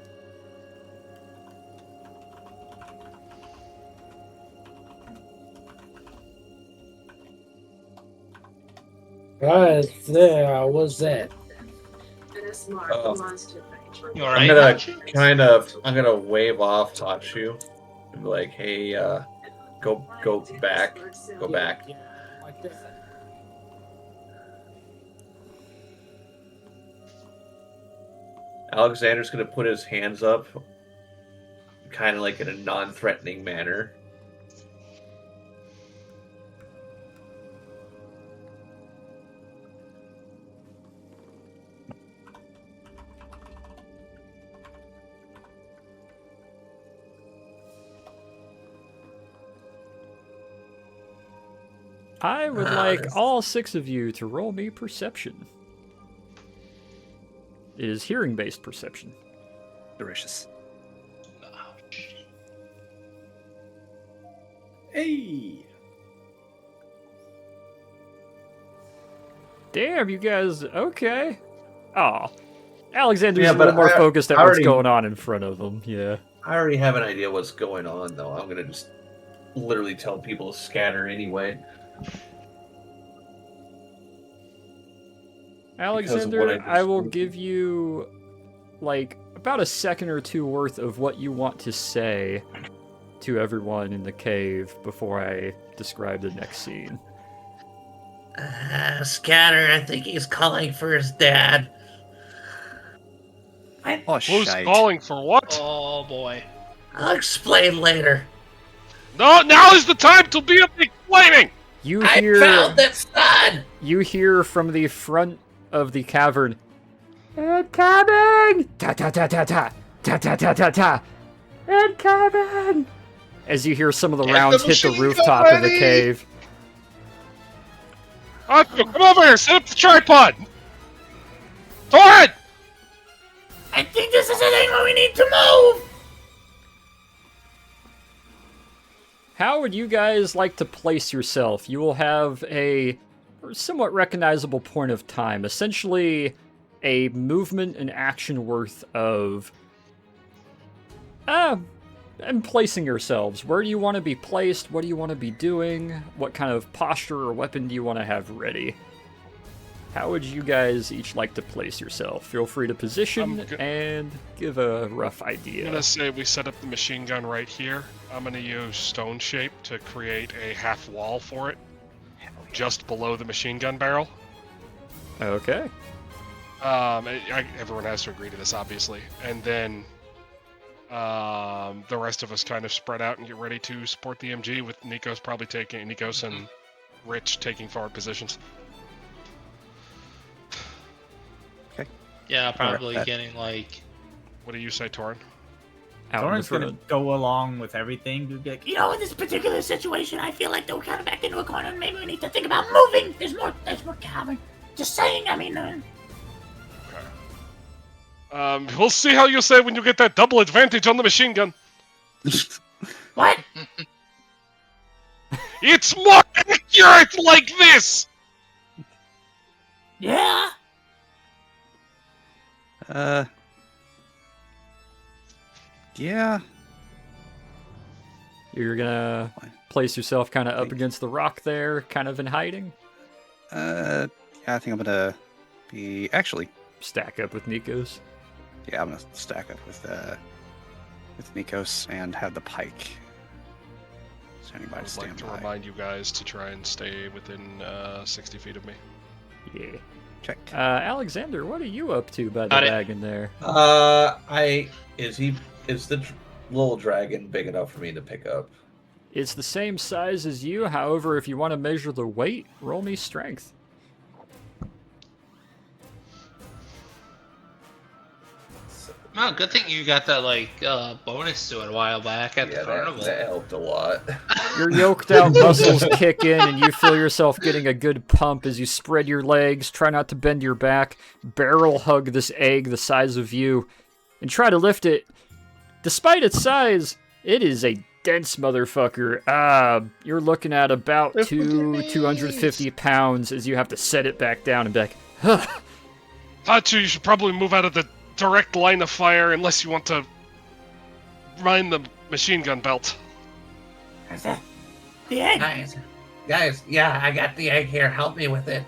There, what's that? You I'm gonna wave off Hachu and be like, hey, go back. Go back. Like that. Alexander's gonna put his hands up, kind of like in a non-threatening manner. I would like all 6 of you to roll me perception. It is hearing-based perception. Delicious. Hey. Damn, you guys, okay. Oh, Alexander's Yeah, a little but more I focused at what's already- going on in front of him, yeah. I already have an idea what's going on, though. I'm gonna just literally tell people to scatter anyway. Alexander, just I will told give you like about a second or two worth of what you want to say to everyone in the cave before I describe the next scene. Scatter, I think he's calling for his dad. Oh, Who's shite. calling for what? Oh boy. I'll explain later. No, now is the time to be explaining! You I hear found the son! you hear from the front of the cavern. Incoming! Ta ta ta ta ta ta ta ta ta ta. Incoming! As you hear some of the rounds hit the rooftop of the cave. Hachu, come over here, set up the tripod! Torrid! I think this is the thing where we need to move. How would you guys like to place yourself? You will have a somewhat recognizable point of time, essentially a movement and action worth of and placing yourselves. Where do you want to be placed? What do you want to be doing? What kind of posture or weapon do you want to have ready? How would you guys each like to place yourself? Feel free to position and give a rough idea. I'm gonna say we set up the machine gun right here. I'm gonna use stone shape to create a half wall for it, just below the machine gun barrel. Okay. Everyone has to agree to this, obviously, and then the rest of us kind of spread out and get ready to support the MG, with Nikos and Rich taking forward positions. Yeah, probably getting like. What do you say, Torin? Torin's gonna go along with everything. You get, You know, in this particular situation, I feel like we're kind of back into a corner, and maybe we need to think about moving. There's more cavern. Just saying. I mean. We'll see how you say when you get that double advantage on the machine gun. What? It's more accurate like this! Yeah. Yeah. You're gonna place yourself kind of up against the rock there, kind of in hiding? Yeah, I think I'm gonna be... Actually... Stack up with Nikos? Yeah, I'm gonna stack up with Nikos and have the pike. Standing by I to would stand like to by. remind you guys to try and stay within 60 feet of me. Yeah. Check. Alexander, what are you up to by the Got it. wagon there? Is the little dragon big enough for me to pick up? It's the same size as you, however, if you want to measure the weight, roll me strength. Oh, good thing you got that like bonus to it a while back at the carnival. That helped a lot. Your yoked out muscles kick in and you feel yourself getting a good pump as you spread your legs, try not to bend your back, barrel hug this egg the size of you, and try to lift it. Despite its size, it is a dense motherfucker. You're looking at about 250 pounds as you have to set it back down and be like, huh. Hachu, you should probably move out of the direct line of fire unless you want to mind the machine gun belt. Is that the egg? Guys, yeah, I got the egg here. Help me with it.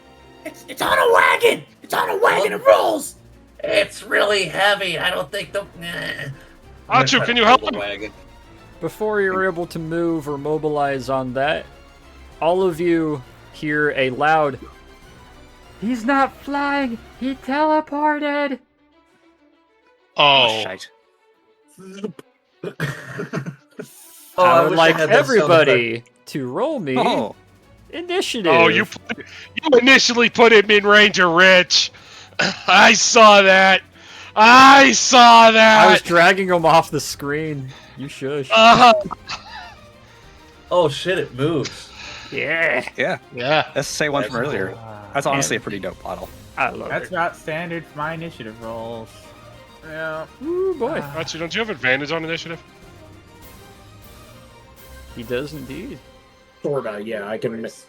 It's on a wagon. It's on a wagon. It rolls. It's really heavy. I don't think the... Hachu, can you help him? Before you're able to move or mobilize on that, all of you hear a loud, "He's not flying, he teleported!" Oh. Shite. I would like everybody to roll me initiative. Oh, you initially put him in Ranger Rich. I saw that. I was dragging him off the screen. You shush. Oh shit, it moves. Yeah. Yeah. Yeah. That's the same one from earlier. That's honestly a pretty dope model. I love That's it. about standard for my initiative rolls. Yeah. Ooh, boy. Hachu, don't you have advantage on initiative? He does indeed. Sorta, yeah, I can miss.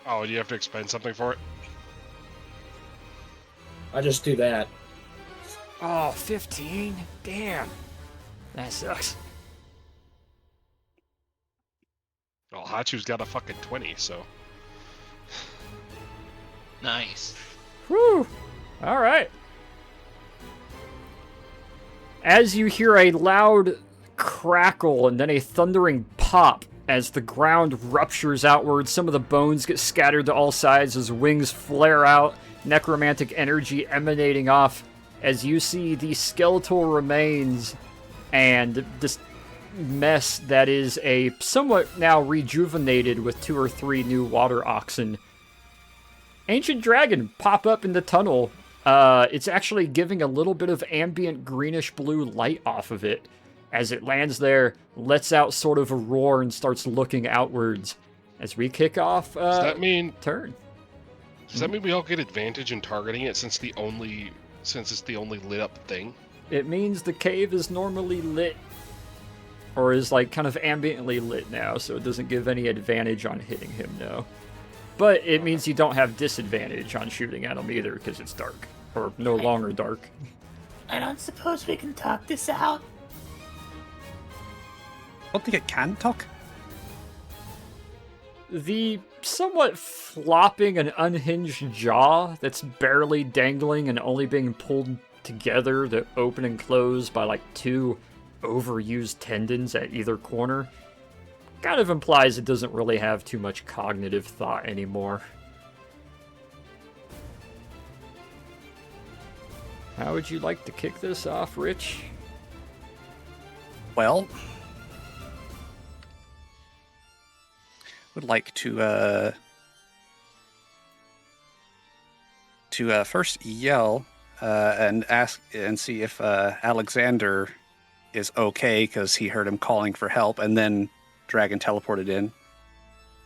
Oh, do you have to expend something for it? I just do that. Oh, 15? Damn. That sucks. Well, Hachu's got a fucking 20, so... Nice. Whew. All right. As you hear a loud crackle and then a thundering pop as the ground ruptures outward, some of the bones get scattered to all sides as wings flare out, necromantic energy emanating off as you see the skeletal remains and this mess that is a somewhat now rejuvenated with 2 or 3 new water oxen. Ancient dragon pop up in the tunnel. It's actually giving a little bit of ambient greenish blue light off of it. As it lands there, lets out sort of a roar and starts looking outwards. As we kick off Does that mean turn. Does that mean we all get advantage in targeting it since it's the only lit up thing? It means the cave is normally lit. Or is like kind of ambiently lit now, so it doesn't give any advantage on hitting him now. But it means you don't have disadvantage on shooting at him either, because it's dark. Or no longer dark. I don't suppose we can talk this out. I don't think it can talk. The somewhat flopping and unhinged jaw that's barely dangling and only being pulled together to open and close by like 2 overused tendons at either corner kind of implies it doesn't really have too much cognitive thought anymore. How would you like to kick this off, Rich? Well, would like to first yell and ask and see if Alexander is okay because he heard him calling for help, and then Dragon teleported in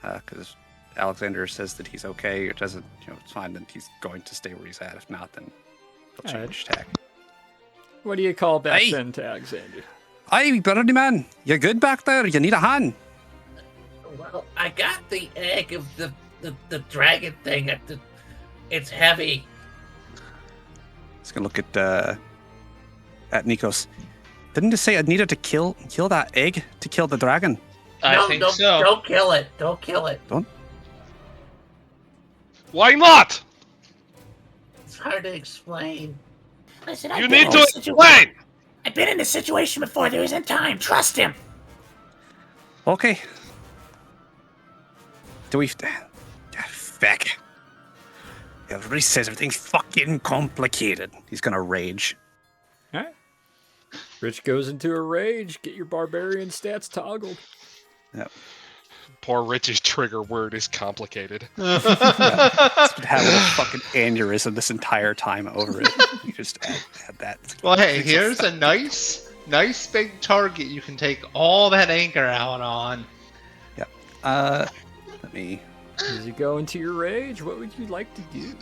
because Alexander says that he's okay. It doesn't, it's fine. Then he's going to stay where he's at. If not, then he'll change tack. What do you call back then to Alexander? Hey, Birdie Man, you good back there? You need a hand? Well, I got the egg of the dragon thing. It's heavy. He's gonna look at Nikos. Didn't you say I needed to kill that egg to kill the dragon? I think so. Don't kill it. Don't kill it. Don't. Why not? It's hard to explain. Listen, You need to explain. I've been in this situation before. There isn't time. Trust him. Okay. Do we? Feck. Everybody says everything's fucking complicated. He's gonna rage. Alright. Rich goes into a rage. Get your barbarian stats toggled. Yep. Poor Rich's trigger word is complicated. He's been having a fucking aneurysm this entire time over it. You just add that. Well, hey, here's a nice big target you can take all that anger out on. Yep. Let me. As you go into your rage, what would you like to do?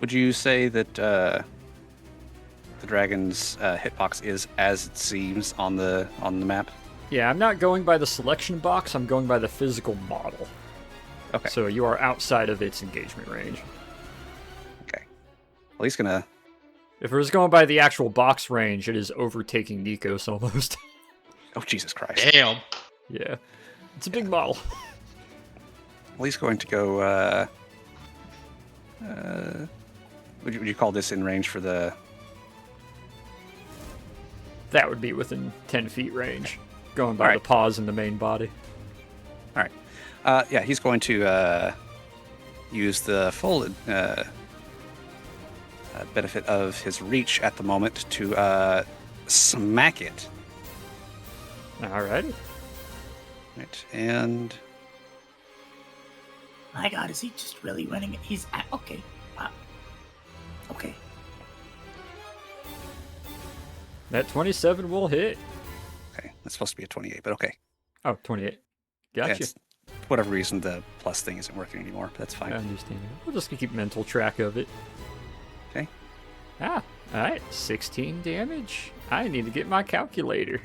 Would you say that the dragon's hitbox is as it seems on the map? Yeah, I'm not going by the selection box. I'm going by the physical model. Okay. So you are outside of its engagement range. Okay. Well, he's gonna. If it was going by the actual box range, it is overtaking Nikos almost. Oh, Jesus Christ. Damn. Yeah. It's a big model. Well, he's going to go. Would you call this in range for the? That would be within 10 feet range, going by the paws in the main body. All right. Yeah, he's going to use the full benefit of his reach at the moment to smack it. Alrighty. Right, and My God, is he just really running it? He's okay. Okay. That 27 will hit. Okay, that's supposed to be a 28, but okay. Oh, 28. Gotcha. Yeah, for whatever reason, the plus thing isn't working anymore, but that's fine. I understand. We'll just keep mental track of it. Okay. Alright. 16 damage. I need to get my calculator.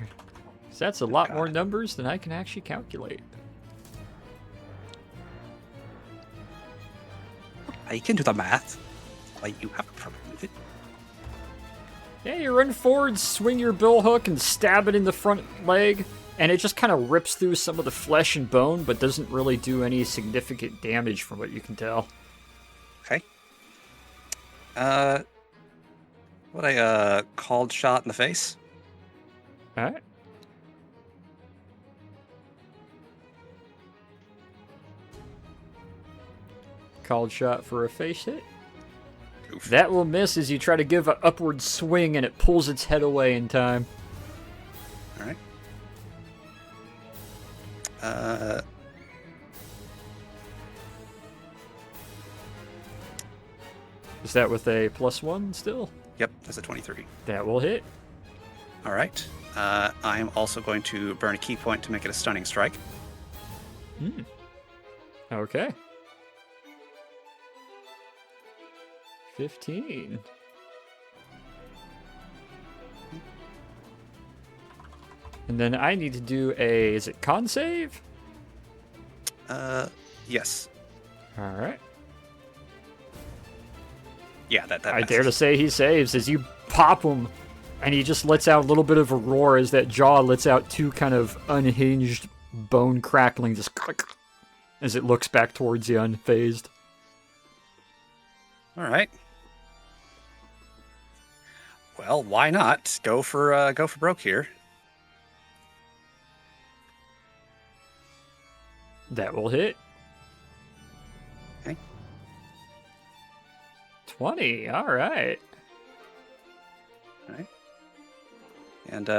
'Cause that's a lot more numbers than I can actually calculate. I can do the math. Why you have a problem with it? Yeah, you run forward, swing your bill hook, and stab it in the front leg. and it just kind of rips through some of the flesh and bone, but doesn't really do any significant damage from what you can tell. Okay. What a called shot in the face. All right. Called shot for a face hit. Oof. That will miss as you try to give an upward swing and it pulls its head away in time. All right. Is that with a +1 still? Yep, that's a 23. That will hit. All right. I am also going to burn a key point to make it a stunning strike. Okay. 15. And then I need to do a, is it con save? Yes. All right. Yeah, that I dare to say he saves as you pop him, and he just lets out a little bit of a roar as that jaw lets out two kind of unhinged bone crackling, just click, as it looks back towards you unfazed. All right. Well, why not go for broke here? That will hit. Okay. 20. All right. All right. And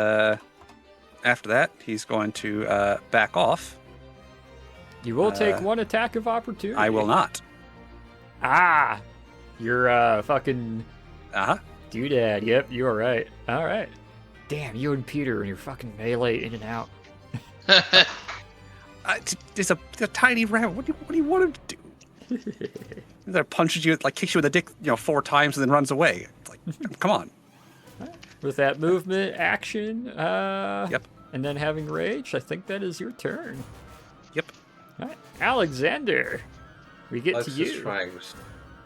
after that, he's going to back off. You will take one attack of opportunity. I will not. Ah, you're fucking Uh-huh. doodad. Yep, you are right. All right. Damn, you and Peter and your fucking melee in and out. It's a tiny rabbit. What do you want him to do? That punches you, like kicks you in the dick, 4 times and then runs away. It's like, come on. With that movement action, Yep. and then having rage, I think that is your turn. Yep. All right. Alexander, we get Lex to is you. trying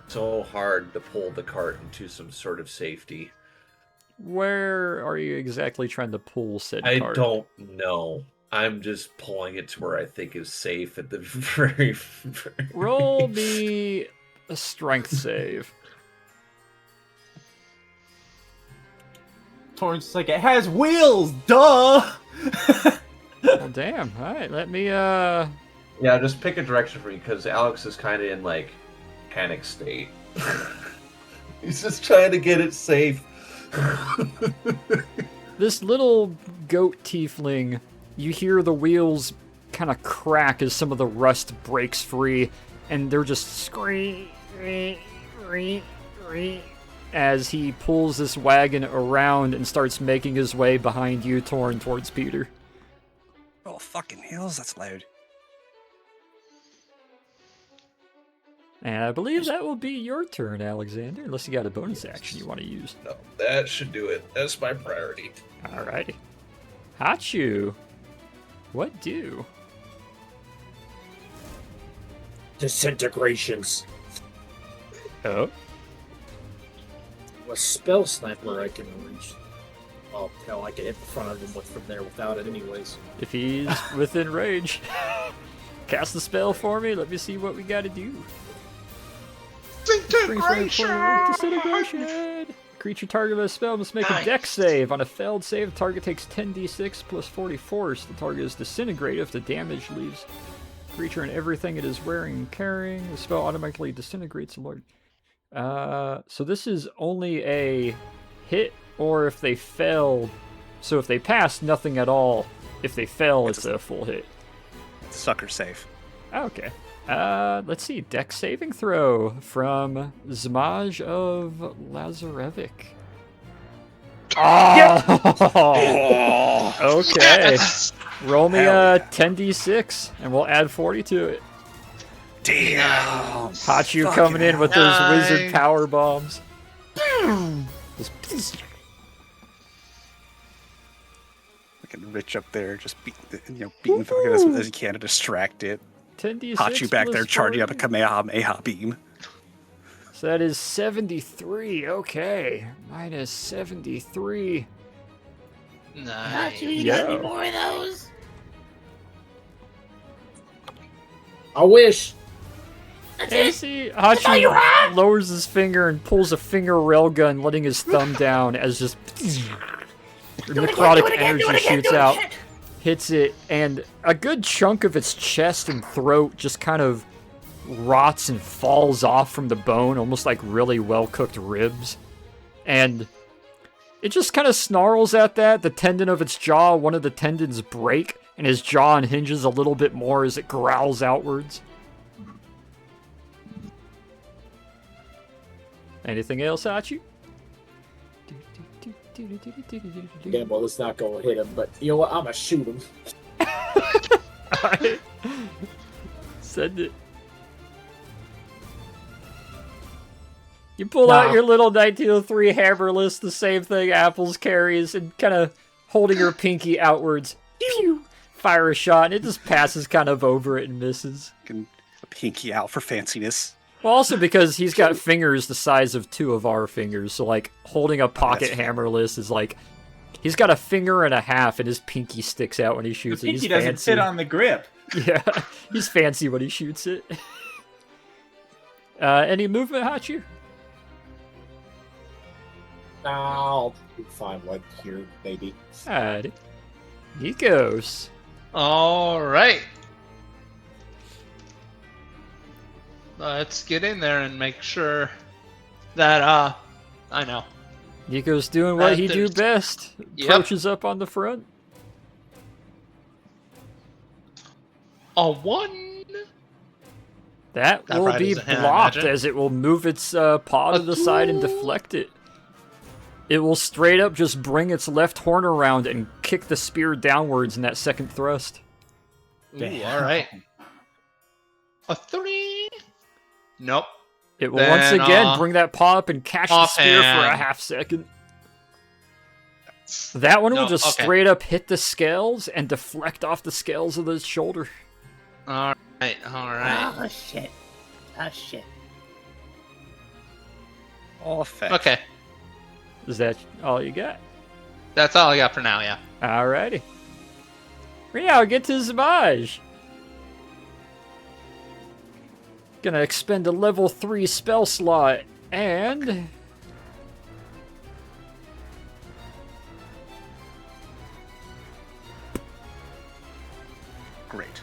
so hard to pull the cart into some sort of safety. Where are you exactly trying to pull said I cart? don't know. I'm just pulling it to where I think is safe at the very Roll me a strength save. Torrance like, it has wheels, duh! Well, damn. All right, let me, Yeah, just pick a direction for me, because Alex is kind of in, like, panic state. He's just trying to get it safe. This little goat tiefling, you hear the wheels kind of crack as some of the rust breaks free, and they're just scream as he pulls this wagon around and starts making his way behind you, Torn, towards Peter. Oh, fucking hills, that's loud. And I believe that will be your turn, Alexander, unless you got a bonus action you want to use. No, that should do it. That's my priority. Alrighty. Hachu, what do? Disintegrations. Oh. A spell sniper I can reach. Oh, hell, I can hit the front of him from there without it anyways. If he's within range. Cast the spell for me. Let me see what we gotta do. Disintegration! Creature target with a spell must make a dex save. On a failed save, the target takes 10d6 plus 40 force. The target is disintegrated if the damage leaves creature and everything it is wearing and carrying. The spell automatically disintegrates a large. So this is only a hit, or if they fail. So if they pass, nothing at all. If they fail, it's a full hit. Sucker safe. Okay. Let's see. Dex saving throw from Zmaj of Lazarevic. Oh! Okay. Yes! Roll me a 10d6, and we'll add 40 to it. Damn. Hachu coming in with those wizard Nice. power bombs. Fucking Rich up there, just beating fucking as he can to distract it. 10d6 Hachu back there plus charging up a 40. Kamehameha beam. So that is 73. Okay. Minus 73. Not Nice. you got any Yo. more of those? I wish. That's And you it. see That's all you Hachi have? lowers his finger and pulls a finger railgun, letting his thumb down as just necrotic energy shoots out, hits it, and a good chunk of its chest and throat just kind of rots and falls off from the bone, almost like really well-cooked ribs. And it just kind of snarls at that. The tendon of its jaw, one of the tendons break, and his jaw unhinges a little bit more as it growls outwards. Anything else, Hachi? Yeah, well, let's not go hit him, but you know what? I'm gonna shoot him. Alright. Send it. You pull out your little 1903 hammerless, the same thing Apples carries, and kind of holding her pinky outwards. Pew! Fire a shot, and it just passes kind of over it and misses. Can pinky out for fanciness. Well, also because he's got fingers the size of 2 of our fingers, so like holding a pocket hammerless is like he's got a finger and a half, and his pinky sticks out when he shoots The it. pinky He's doesn't fancy. fit on the grip. Yeah, he's fancy when he shoots it. Any movement, Hachi? I'll be fine, like here, maybe. Alrighty. Nikos. All right. Let's get in there and make sure that I know. Nikos doing what he do there's- best. Yep. Approaches up on the front. A 1. That That will probably be doesn't hit, I blocked imagine. as it will move its paw to the side and deflect it. It will straight up just bring its left horn around and kick the spear downwards in that second thrust. Ooh, all right. A 3. Nope. It will once Then, again bring that paw up and catch the spear for a offhand. half second. That one will No, just okay. straight up hit the scales and deflect off the scales of the shoulder. All right. All right. Oh shit. Oh shit. All effect. Okay. Is that all you got? That's all I got for now. Yeah. Alrighty. Now get to Zamaj. Gonna expend a level 3 spell slot and Great.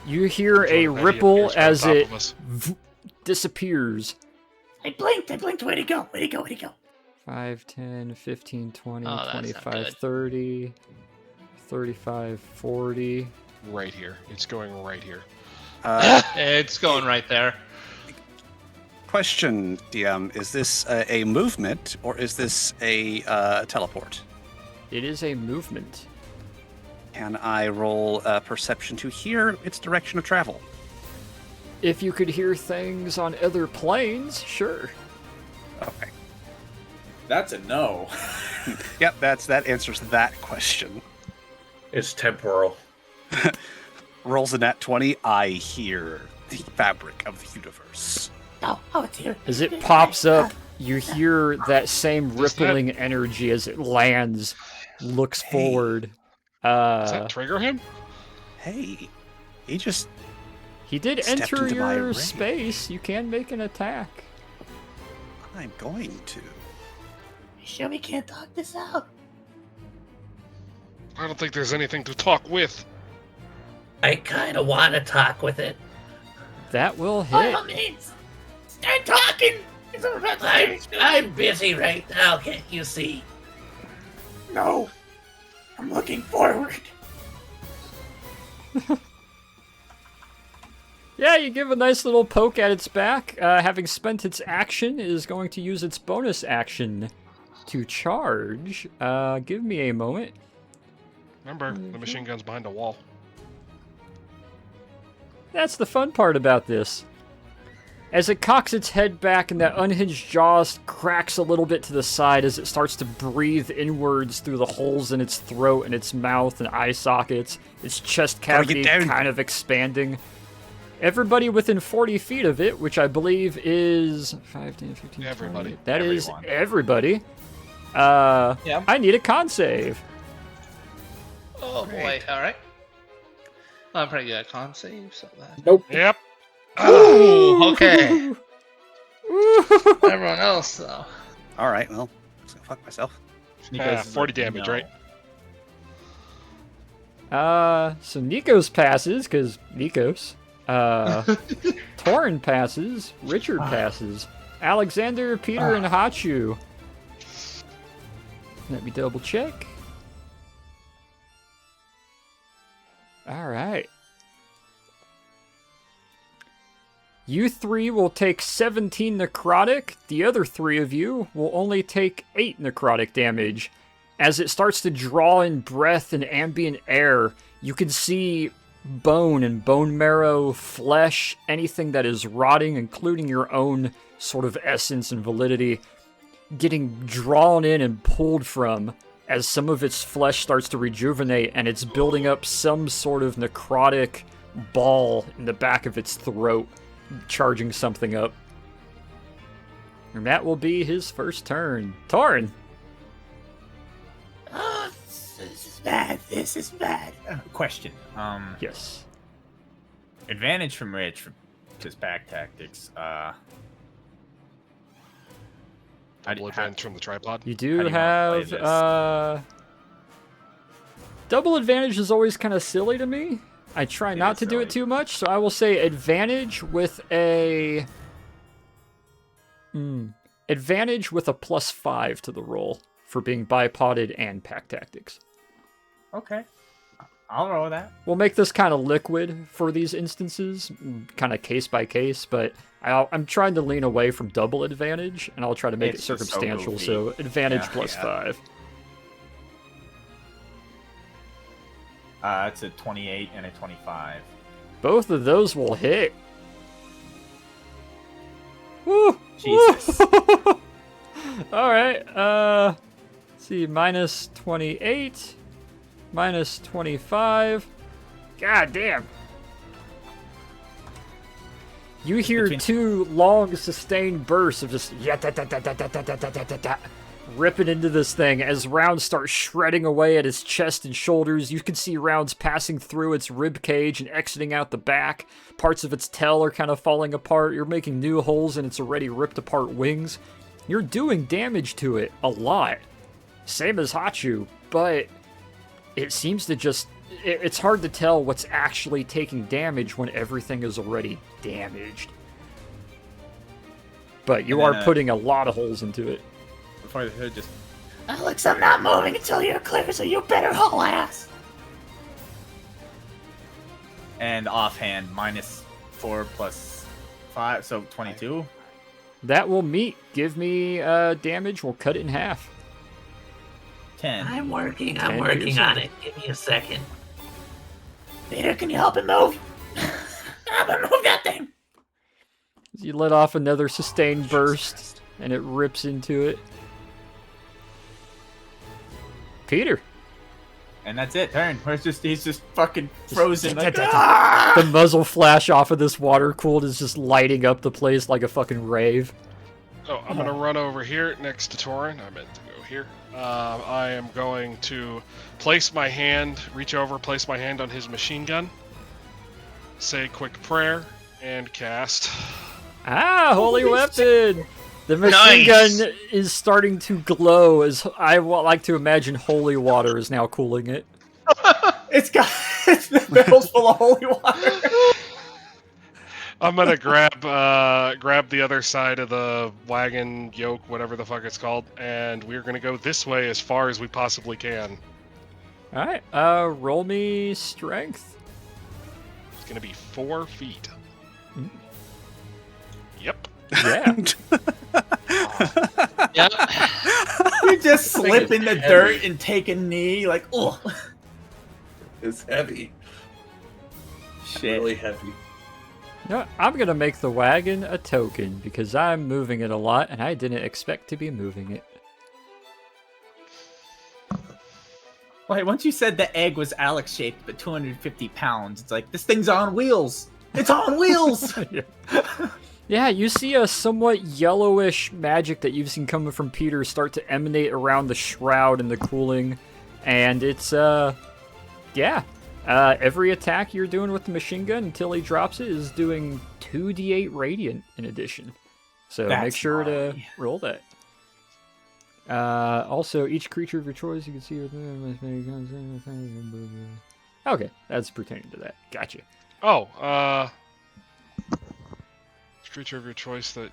you hear a Jordan, that ripple appears right on as top it of us. disappears. I blinked. Where'd it go? Where'd it go? 5, 10, 15, 20, Oh, that's not 25, good. 30, 35, 40. Right here. It's going right here. It's going right there. Question, DM: is this a movement or is this a teleport? It is a movement. Can I roll perception to hear its direction of travel? If you could hear things on other planes, sure. Okay. That's a no. Yep, that answers that question. It's temporal. Rolls a nat 20. I hear the fabric of the universe. Oh, it's here. As it pops up, you hear that same Does that- rippling energy as it lands, looks Hey. forward. Does that trigger him? Hey, he just He did stepped enter into my your range. space. You can make an attack. I'm going to. You sure we can't talk this out? I don't think there's anything to talk with. I kind of want to talk with it. That will By hit. all means, start talking. It's about time. I'm busy right now, can't you see? No, I'm looking forward. Yeah, you give a nice little poke at its back. Having spent its action, it is going to use its bonus action to charge. Give me a moment. Remember, the machine gun's behind a wall. That's the fun part about this. As it cocks its head back and that unhinged jaws cracks a little bit to the side as it starts to breathe inwards through the holes in its throat and its mouth and eye sockets, its chest Gotta get cavity down. kind of expanding. Everybody within 40 feet of it, which I believe is 5, 10, 15, 20, Everybody. That is Everyone. everybody. Yeah. I need a con save. Oh boy. Great. All right. I'm pretty good at con save, so that. Nope. Yep. Ooh, okay. Everyone else, though. All right, well, I'm just gonna fuck myself. Nikos is 40 like, damage, no. right? So Nikos passes, because Nikos. Torin passes. Richard passes. Alexander, Peter, and Hachu. Let me double check. Alright. You three will take 17 necrotic. The other three of you will only take 8 necrotic damage. As it starts to draw in breath and ambient air, you can see bone and bone marrow, flesh, anything that is rotting, including your own sort of essence and validity, getting drawn in and pulled from as some of its flesh starts to rejuvenate and it's building up some sort of necrotic ball in the back of its throat, charging something up. And that will be his first turn. Torin! This is bad. This is bad. Question. Yes. Advantage from Rich for his pack tactics. Double advantage from the tripod. You How do do you wanna have, play this? double advantage is always kind of silly to me. I try It not is to do it silly. too much, so I will say advantage with a... advantage with a +5 to the roll for being bipoded and pack tactics. Okay. I'll roll with that. We'll make this kind of liquid for these instances, kind of case by case, but I'm trying to lean away from double advantage, and I'll try to make It's it just so circumstantial, goofy. so advantage Yeah. +5. It's a 28 and a 25. Both of those will hit. Woo! Jesus. Alright, let's see, minus 28, minus 25. God damn. You hear Between- 2 long, sustained bursts of just ripping into this thing as rounds start shredding away at its chest and shoulders. You can see rounds passing through its rib cage and exiting out the back. Parts of its tail are kind of falling apart. You're making new holes in its already ripped apart wings. You're doing damage to it a lot. Same as Hachu, but it seems to just... It's hard to tell what's actually taking damage when everything is already damaged. But you And are then, putting a lot of holes into it. Before the hood just... Alex, I'm not moving until you're clear, so you better haul ass. And offhand, -4 + 5, so 22. That will meet. Give me damage. We'll cut it in half. 10. I'm working Ten on percent. it. Give me a second. Peter, can you help him move? Help him move that thing. You let off another sustained burst, and it rips into it. Peter. And that's it, turn. He's just fucking frozen. Like, The muzzle flash off of this water cooled is just lighting up the place like a fucking rave. So I'm gonna run over here next to Torin. I meant to go here. I am going to reach over, place my hand on his machine gun, say a quick prayer, and cast. Ah, holy weapon! The machine Nice. gun is starting to glow as I like to imagine holy water is now cooling it. It's the barrel's full of holy water. I'm gonna grab the other side of the wagon yoke, whatever the fuck it's called, and we're gonna go this way as far as we possibly can. Alright, roll me strength. It's gonna be 4 feet. Mm. Yep. Yeah. Yep. You just slip in the dirt and take a knee, like, oh. It's heavy. Shit. Really heavy. No, I'm gonna make the wagon a token because I'm moving it a lot and I didn't expect to be moving it. Wait, once you said the egg was Alex shaped but 250 pounds, it's like, this thing's on wheels. It's on wheels. Yeah, you see a somewhat yellowish magic that you've seen coming from Peter start to emanate around the shroud and the cooling, and it's yeah, Every attack you're doing with the machine gun until he drops it is doing 2d8 radiant in addition. So make That's sure to gnarly. roll that. Also, each creature of your choice, you can see. Okay, that's pertaining to that. Gotcha. Oh, creature of your choice that.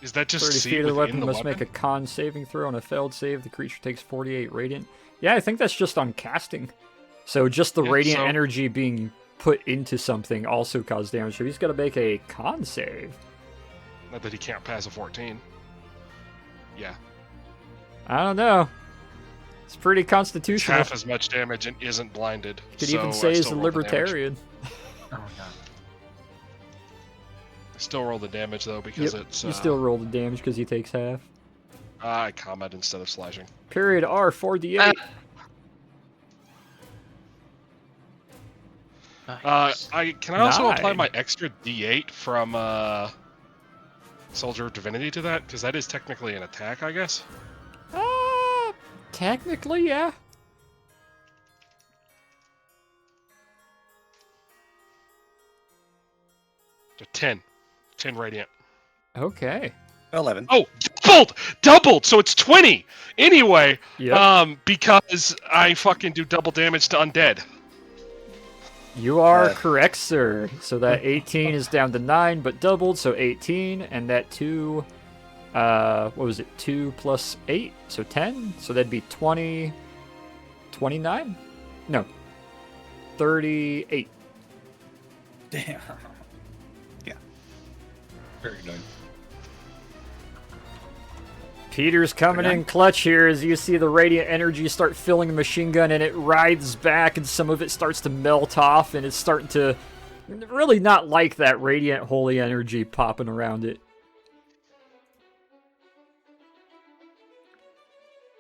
Is that just 30 see feet of the within weapon the must weapon? make a con saving throw. On a failed save, the creature takes 48 radiant. Yeah, I think that's just on casting. So just the Yeah, radiant so- energy being put into something also causes damage. So he's got to make a con save. Not that he can't pass a 14. Yeah. I don't know. It's pretty It's constitutional. half as much damage and isn't blinded. Could so even say I he's a still roll the damage. libertarian. Oh god. I still roll the damage though because Yep, it's. you still roll the damage because he takes half. I combat instead of slashing. Period R 4d8. Nice. Can I also apply Nine. my extra D8 from Soldier of Divinity to that? Because that is technically an attack, I guess. Technically, yeah. So 10 radiant. Okay. 11. Oh, doubled. So it's 20. Anyway, Yep. because I fucking do double damage to undead. You are correct, sir. So that 18 is down to 9, but doubled, so 18, and that 2, what was it, 2 plus 8, so 10, so that'd be 20, 29? No, 38. Damn. Very good. Peter's coming in clutch here as you see the radiant energy start filling the machine gun, and it writhes back, and some of it starts to melt off, and it's starting to really not like that radiant holy energy popping around it.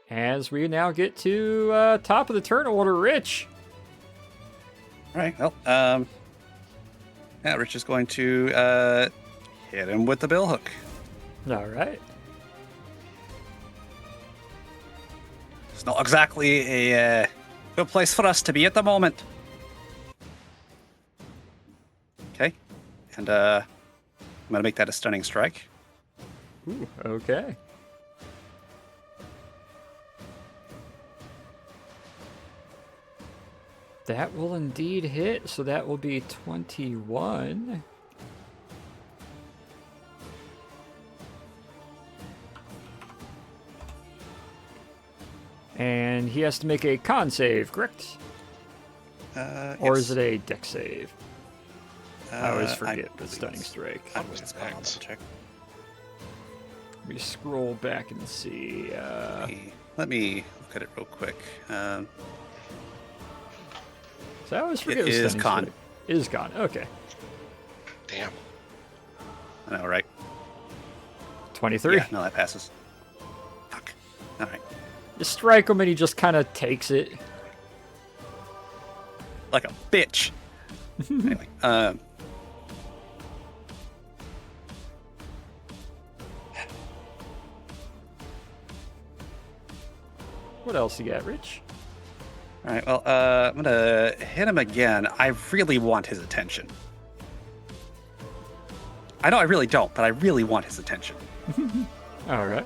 As we now get to top of the turn order, Rich. All right. Well, yeah, Rich is going to hit him with the billhook. All right. It's not exactly a good place for us to be at the moment. Okay. And I'm going to make that a stunning strike. Ooh, okay. That will indeed hit, so that will be 21. And he has to make a con save, correct? Or is it a dex save? I always forget the stunning strike. I believe it's I'll double check. Let me scroll back and see. Let me look at it real quick. So I always forget It the is stunning con. strike. It is con. Okay. Damn. I know, right? 23. Yeah, no, that passes. Fuck. All right. You strike him and he just kind of takes it. Like a bitch. Anyway, What else you got, Rich? all right. Well, I'm gonna hit him again. I really want his attention. I know I really don't, but I really want his attention. All right.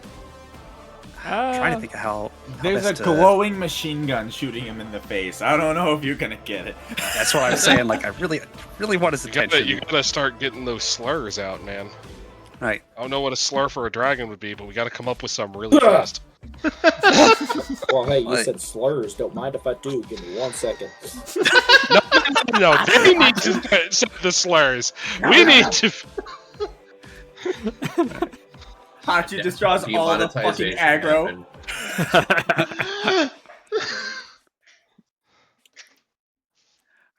I'm trying to think of how There's a best to- glowing machine gun shooting him in the face. I don't know if you're gonna get it. That's what I'm saying. Like, I really want his attention. You gotta start getting those slurs out, man. Right. I don't know what a slur for a dragon would be, but we gotta come up with some really fast. Well, hey, you said slurs. Don't mind if I do. Give me 1 second. No, they need to say the slurs. We need to. Hachi just draws all the fucking aggro.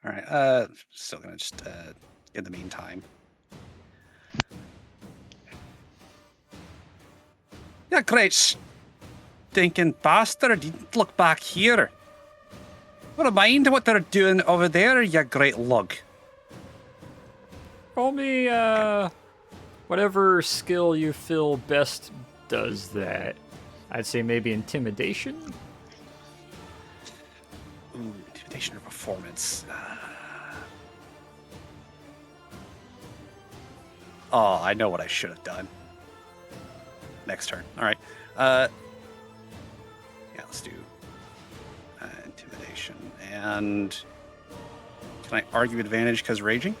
All right. Still gonna just in the meantime. Yeah, great stinking bastard! You look back here. Never mind what they're doing over there, you great lug. Roll me whatever skill you feel best does that. I'd say maybe intimidation. Ooh, Intimidation or performance. Oh, I know what I should have done. Next turn. All right. Yeah, let's do intimidation. And can I argue advantage because raging?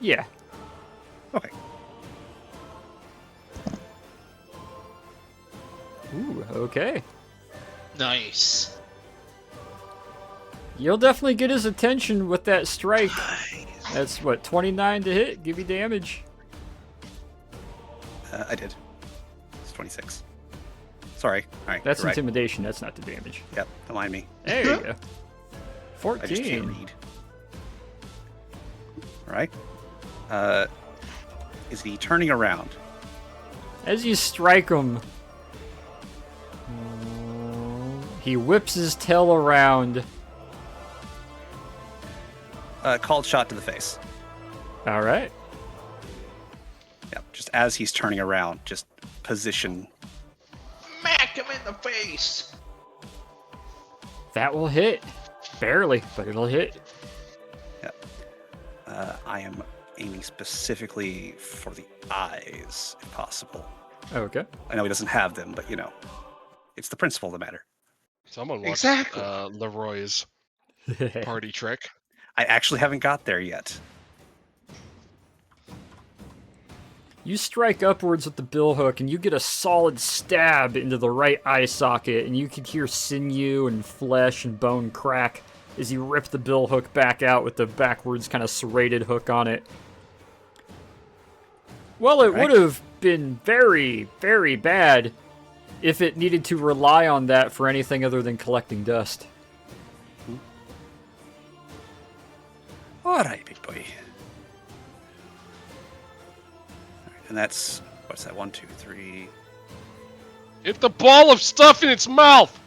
Yeah. Okay. Ooh, okay. Nice. You'll definitely get his attention with that strike. That's what, 29 to hit? Give you damage. I did. It's 26. Sorry. All right. That's you're right. intimidation, that's not the damage. Yep, don't mind me. There you go. I just can't 14. read. All right. Is he turning around? As you strike him, he whips his tail around. Called shot to the face. All right. Yep, just as he's turning around, just position. Smack him in the face. That will hit. Barely, but it'll hit. Yep. I am aiming specifically for the eyes, if possible. Okay. I know he doesn't have them, but you know, it's the principle of the matter. Someone watched Exactly. Leroy's party trick. I actually haven't got there yet. You strike upwards with the billhook, and you get a solid stab into the right eye socket, and you can hear sinew and flesh and bone crack as you rip the billhook back out with the backwards kind of serrated hook on it. Well, it would have been very, very bad if it needed to rely on that for anything other than collecting dust. All right, big boy. All right, and that's, what's that? 1, 2, 3. Hit the ball of stuff in its mouth!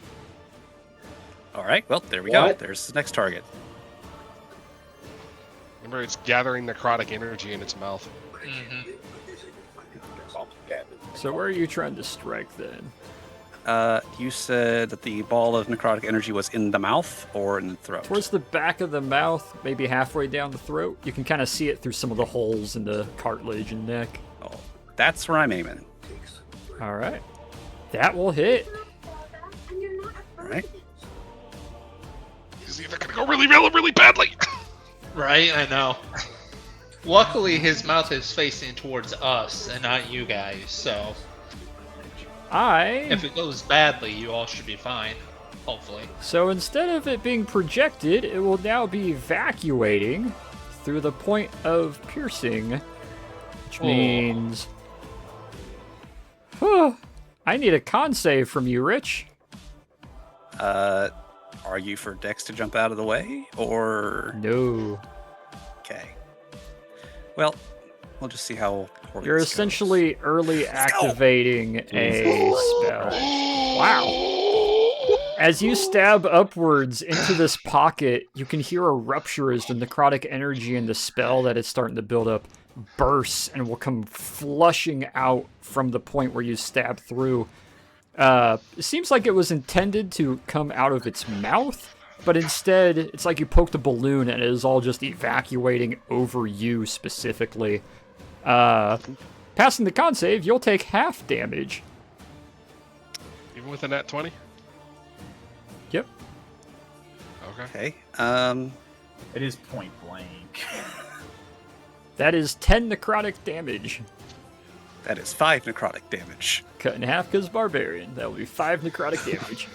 All right, well, there we go. What? There's the next target. Remember, it's gathering necrotic energy in its mouth. Mm-hmm. So where are you trying to strike then? You said that the ball of necrotic energy was in the mouth or in the throat? Towards the back of the mouth, maybe halfway down the throat. You can kind of see it through some of the holes in the cartilage and neck. Oh, that's where I'm aiming. All right. That will hit. All right. He's either gonna go really, really, really badly. Right, I know. Luckily, his mouth is facing towards us and not you guys, so if it goes badly, you all should be fine. Hopefully. So instead of it being projected, it will now be evacuating through the point of piercing, which means... I need a con save from you, Rich. Are you for Dex to jump out of the way, or... No. Okay. Well, we'll just see how poorly You're this goes. essentially early activating a spell. Wow. As you stab upwards into this pocket, you can hear a rupture as the necrotic energy in the spell that it's starting to build up bursts and will come flushing out from the point where you stab through. It seems like it was intended to come out of its mouth, but instead, it's like you poked a balloon and it is all just evacuating over you specifically. Passing the con save, you'll take half damage. Even with a nat 20? Yep. Okay. Okay. It is point blank. That is 10 necrotic damage. That is 5 necrotic damage. Cut in half because barbarian. That will be 5 necrotic damage.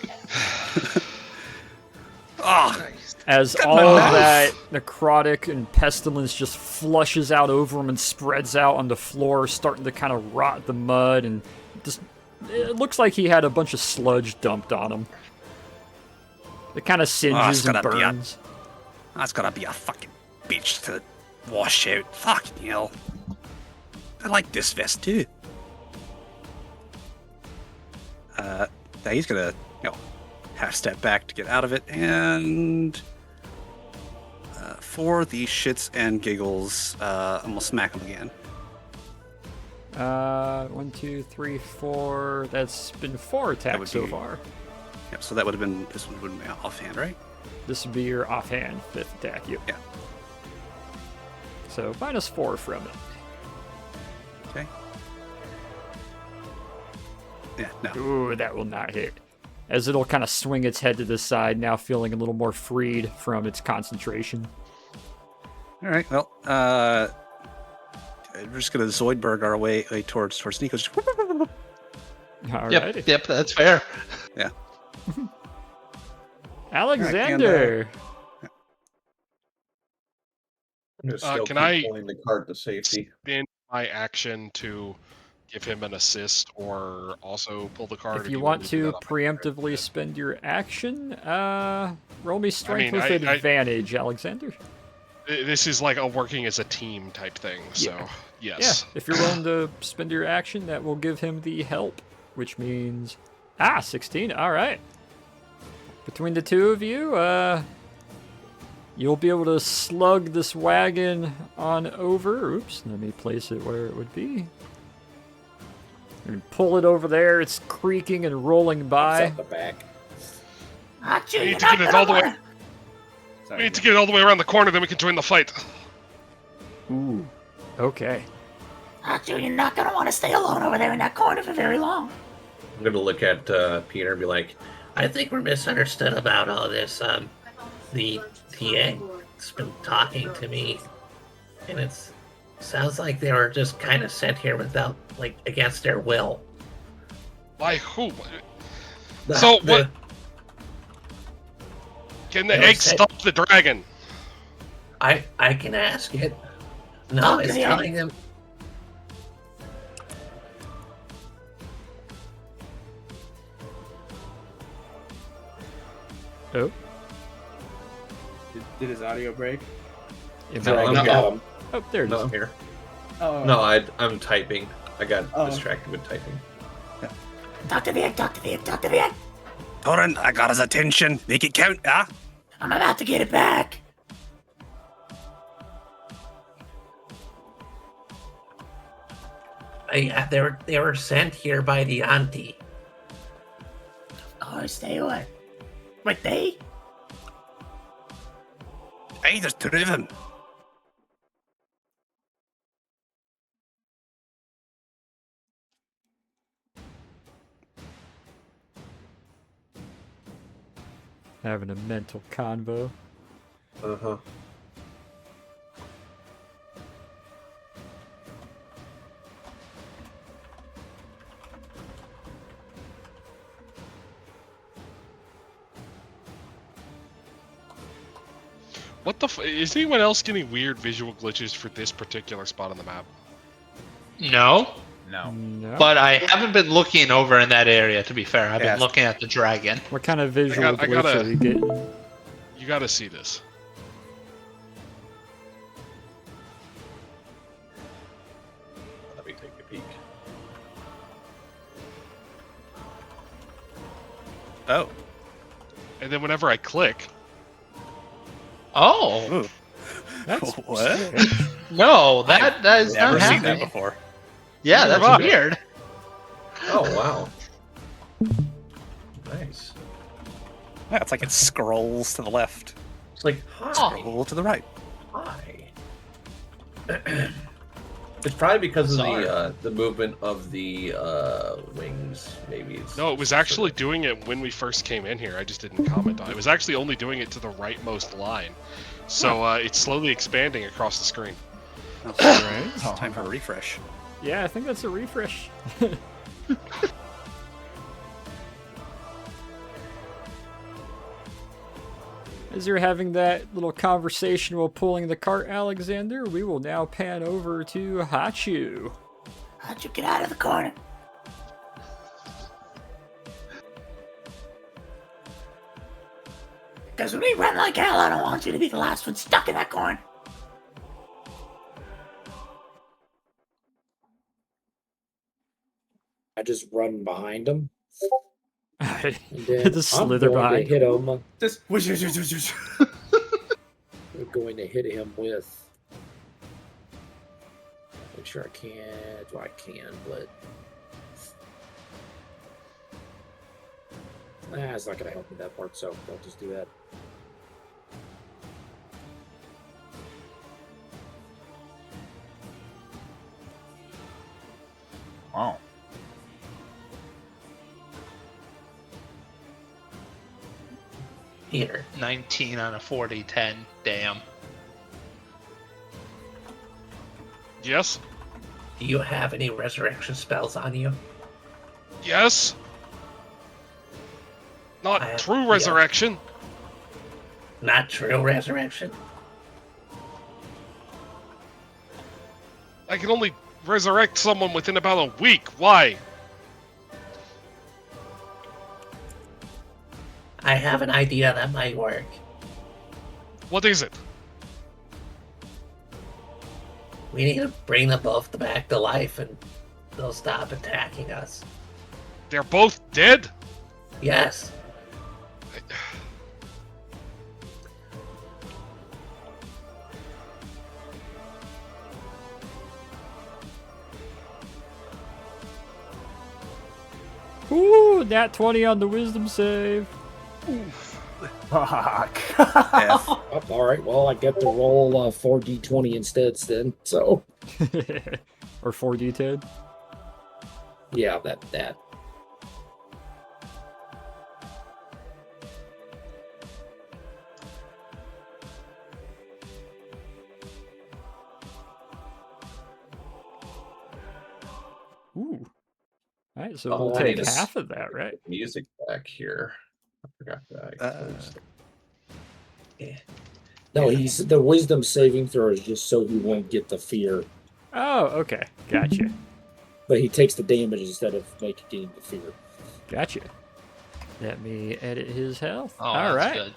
Oh, As all of that necrotic and pestilence just flushes out over him and spreads out on the floor, starting to kind of rot the mud, and just it looks like he had a bunch of sludge dumped on him. It kind of singes and burns. That's gotta be a fucking bitch to wash out. Fucking hell. I like this vest too. Now he's gonna, half step back to get out of it, and for the shits and giggles, I'm gonna smack him again. 1, 2, 3, 4. That's been 4 attacks so far. Yep. So that would have been this one would have been offhand, right? This would be your offhand 5th attack. Yep. Yeah. So -4 from it. Okay. Yeah. No. Ooh, that will not hit. As it'll kind of swing its head to the side, now feeling a little more freed from its concentration. All right. Well, we're just gonna Zoidberg our way towards Nico. Just Alrighty. Yep, that's fair. yeah. Alexander. I'm just still Can keep I- pulling the cart to safety. Spend my action to give him an assist or also pull the card. or If do you want want me do to that on my turn? preemptively spend your action, roll me strength mean, with I- advantage, Alexander. This is like a working as a team type thing, so Yeah. yes. Yeah, if you're willing to spend your action, that will give him the help, which means 16. All right. Between the two of you, you'll be able to slug this wagon on over. Oops, let me place it where it would be. And pull it over there. It's creaking and rolling It's by. at the back. Hachu, We you're need to not get it gonna all the way. wanna- We need to get it all the way around the corner, then we can join the fight. Ooh. Okay. Hachu, you're not gonna want to stay alone over there in that corner for very long. I'm gonna look at Peter and be like, I think we're misunderstood about all this. The TA's been talking to me, and it sounds like they were just kind of sent here without, like, against their will. By who? The- So the- what? Can the They egg said- stop the dragon? I can ask it. No, Talk to it's the telling them. Oh. Did his audio break? It No, might- I'm Got good. him. Oh, there it no, is. I'm here. Oh, No, I'm typing. I got Oh. distracted with typing. Talk to the egg, talk to the egg, talk to the egg. Torin, I got his attention. Make it count, ah? I'm about to get it back. They were sent here by the auntie. Oh, stay away. Wait, they? Hey, there's 2 of them. Having a mental convo. Uh-huh. What the is anyone else getting weird visual glitches for this particular spot on the map? No, No. No. but I haven't been looking over in that area, to be fair. I've Yeah. been looking at the dragon. What kind of visual I glitch gotta- are you getting? You gotta see this. Let me take a peek. Oh. And then whenever I click, Oh, Ooh. That's What? no, that is not Never seen that happening. before. Yeah, Neither that's have I. weird. Oh wow. Nice. Yeah, it's like it scrolls to the left, It's like Oh. scroll to the right. hi. It's probably because of Sorry. the movement of the wings. Maybe it's no, it was actually doing it when we first came in here. I just didn't comment on it. It was actually only doing it to the rightmost line. So it's slowly expanding across the screen. Oh, Right. it's time for a refresh. Yeah, I think that's a refresh. As you're having that little conversation while pulling the cart, Alexander, we will now pan over to Hachu. Hachu, get out of the corner. Because when we run like hell, I don't want you to be the last one stuck in that corner. I just run behind him. And Just then I'm slither going behind. to hit him. Just I'm going to hit him with. Make sure I can. Well, I can, but It's not gonna help me that part, so don't just do that. Wow. Peter, 19 on a 40, 10. Damn. Yes? do you have any resurrection spells on you? Yes? Not I- true yeah. resurrection. Not true resurrection. I can only resurrect someone within about a week. Why? I have an idea that might work. What is it? We need to bring them both back to life and they'll stop attacking us. They're both dead? Yes. Ooh, nat 20 on the wisdom save. Fuck. F. Oh, all right, well, I get to roll 4d20 instead, then. So Or 4d10. yeah, that. Ooh. Alright, so Oh, we'll I take need to half of that, right? Music back here. I forgot that. I closed it. No, he's the wisdom saving throw is just so he won't get the fear, Oh, okay. Gotcha. but he takes the damage instead of making the fear. Gotcha. Let me edit his health. Oh, All that's right. good.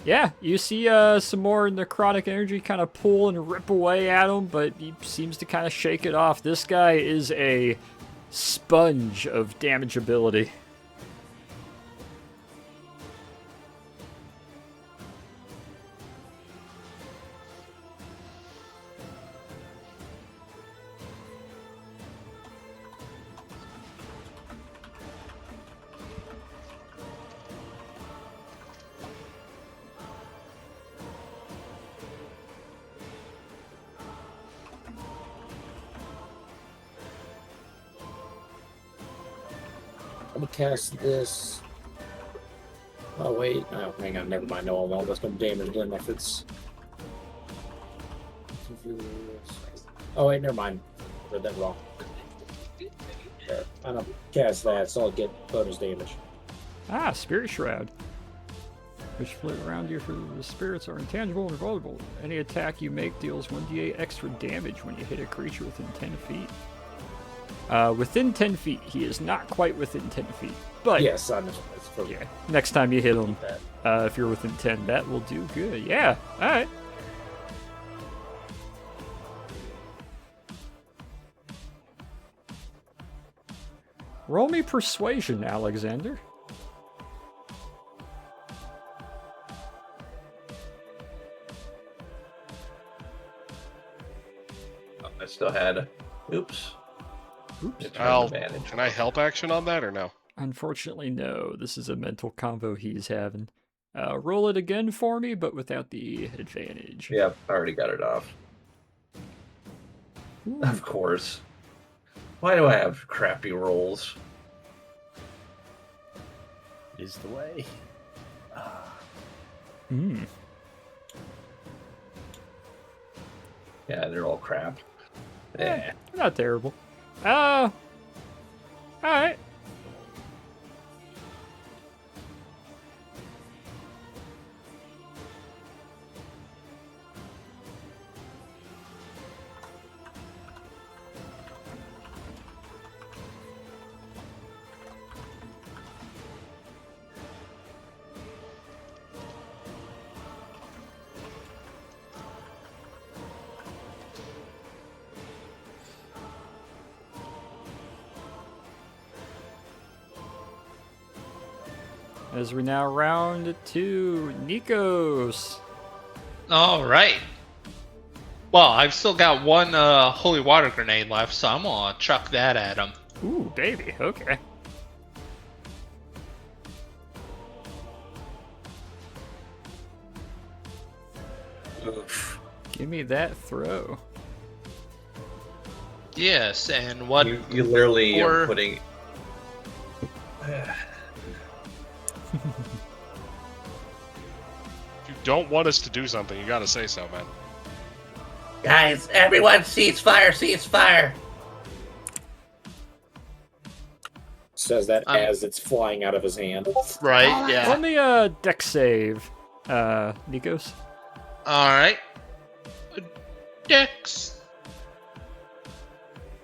Yeah, you see some more necrotic energy kind of pull and rip away at him, but he seems to kind of shake it off. This guy is a sponge of damage ability. I'm gonna cast this. Oh wait, oh hang on, never mind. No, I won't. That's gonna damage them if it's. Oh wait, never mind. Read that wrong. There. I don't cast that, so I'll get bonus damage. Ah, Spirit Shroud. Which float around you for the spirits are intangible and vulnerable. Any attack you make deals 1d8 extra damage when you hit a creature within 10 feet. Within 10 feet. He is not quite within 10 feet. But Yes, I know. It's for yeah, next time you hit him, that. if you're within 10, that will do good. Yeah, alright. Roll me Persuasion, Alexander. I still had. Oops. Oops. It turned Al, advantage. can I help action on that or no? Unfortunately, no. This is a mental convo he's having. Roll it again for me, but without the advantage. Yep, I already got it off. Ooh. Of course. Why do I have crappy rolls? Is the way. Hmm. Yeah, they're all crap. Yeah. Not terrible. Alright. As we now round to Nikos. All right. Well, I've still got one holy water grenade left, so I'm gonna chuck that at him. Ooh, baby. Okay. Oof. Give me that throw. Yes, and what? You literally or- are putting. If you don't want us to do something, you gotta say so, man. Guys, everyone, ceasefire, ceasefire. Says that I'm- as it's flying out of his hand. Right, yeah. Roll me a deck save, Nikos. Alright. Dex.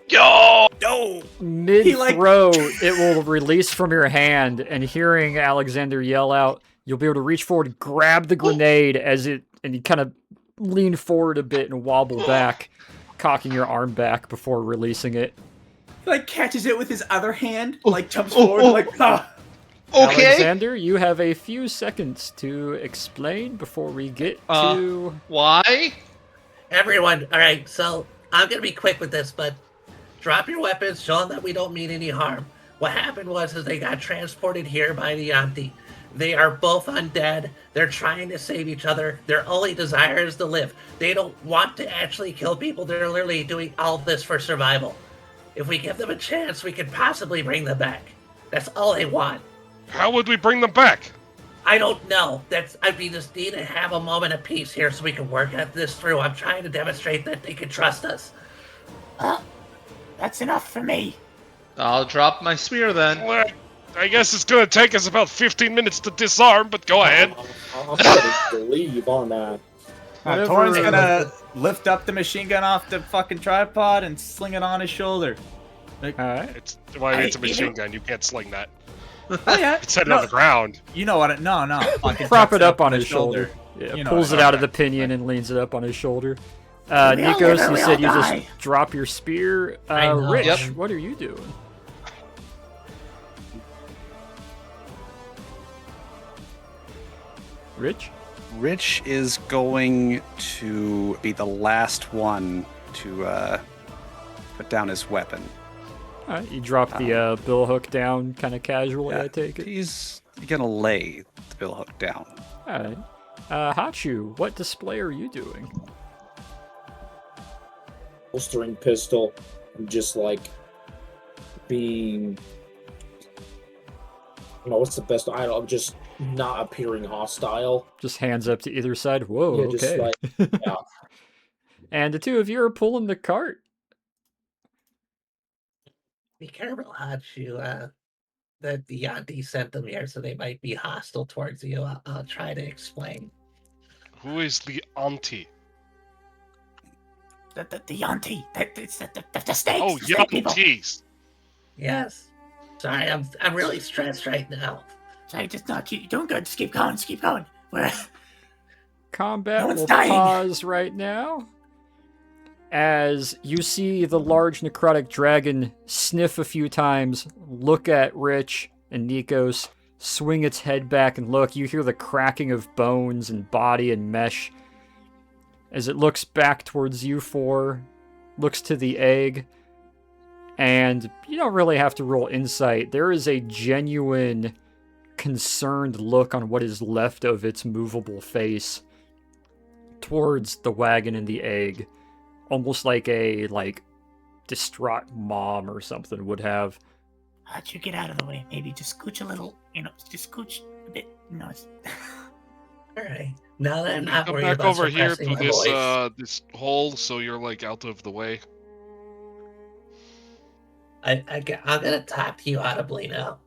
Yo! No! Mid-throw, it will release from your hand, and hearing Alexander yell out, you'll be able to reach forward, grab the grenade and you kind of lean forward a bit and wobble back, cocking your arm back before releasing it. He, like, catches it with his other hand, like, jumps forward, like, ah. Okay. Alexander, you have a few seconds to explain before we get to... Why? Everyone, all right, so I'm going to be quick with this, but drop your weapons, show them that we don't mean any harm. What happened was they got transported here by the Yanti. They are both undead. They're trying to save each other. Their only desire is to live. They don't want to actually kill people. They're literally doing all this for survival. If we give them a chance, we could possibly bring them back. That's all they want. How would we bring them back? I don't know. We just need to have a moment of peace here so we can work at this through. I'm trying to demonstrate that they can trust us. That's enough for me. I'll drop my spear then. Well, I guess it's gonna take us about 15 minutes to disarm, but go ahead. I'm ready to leave on that. Whatever. Torn's gonna lift up the machine gun off the fucking tripod and sling it on his shoulder. Like, Alright. It's a machine gun. You can't sling that. oh yeah, It's set it on the ground. you know what? No. Fucking Prop tucks it up on his shoulder. Yeah, You know pulls what it I out of mean. the pinion and leans it up on his shoulder. We all live Nikos, and you we said you all just die. drop your spear. I know. Rich, Yep. what are you doing? Rich? Rich is going to be the last one to put down his weapon. Alright, you drop the bill hook down kind of casually, Yeah, I take it. He's gonna lay the bill hook down. Alright. Hachu, what display are you doing? Holstering pistol. I'm just like being. What's the best? I'm just not appearing hostile. Just hands up to either side. Whoa, Yeah, just okay. like, yeah. And the two of you are pulling the cart. Be careful, Hachu. The Yanti sent them here, so they might be hostile towards you. I'll try to explain. Who is the auntie? The Yanti. It's the snakes. Oh, the snake people. Yantees. Yes. Sorry, I'm really stressed right now. Sorry, just not keep doing good. Just keep going. Just keep going. We're Combat No one's will dying. pause right now. As you see the large necrotic dragon sniff a few times, look at Rich and Nikos, swing its head back and look. You hear the cracking of bones and body and mesh. As it looks back towards you four, looks to the egg, and you don't really have to roll insight. There is a genuine concerned look on what is left of its movable face towards the wagon and the egg. Almost like a, distraught mom or something would have. how'd you get out of the way? Maybe just scooch a little. Just scooch a bit. It's... All right. Now that I'm not Come worried back about over here suppressing to my this voice, this hole, so you're out of the way. I'm gonna talk to you audibly now.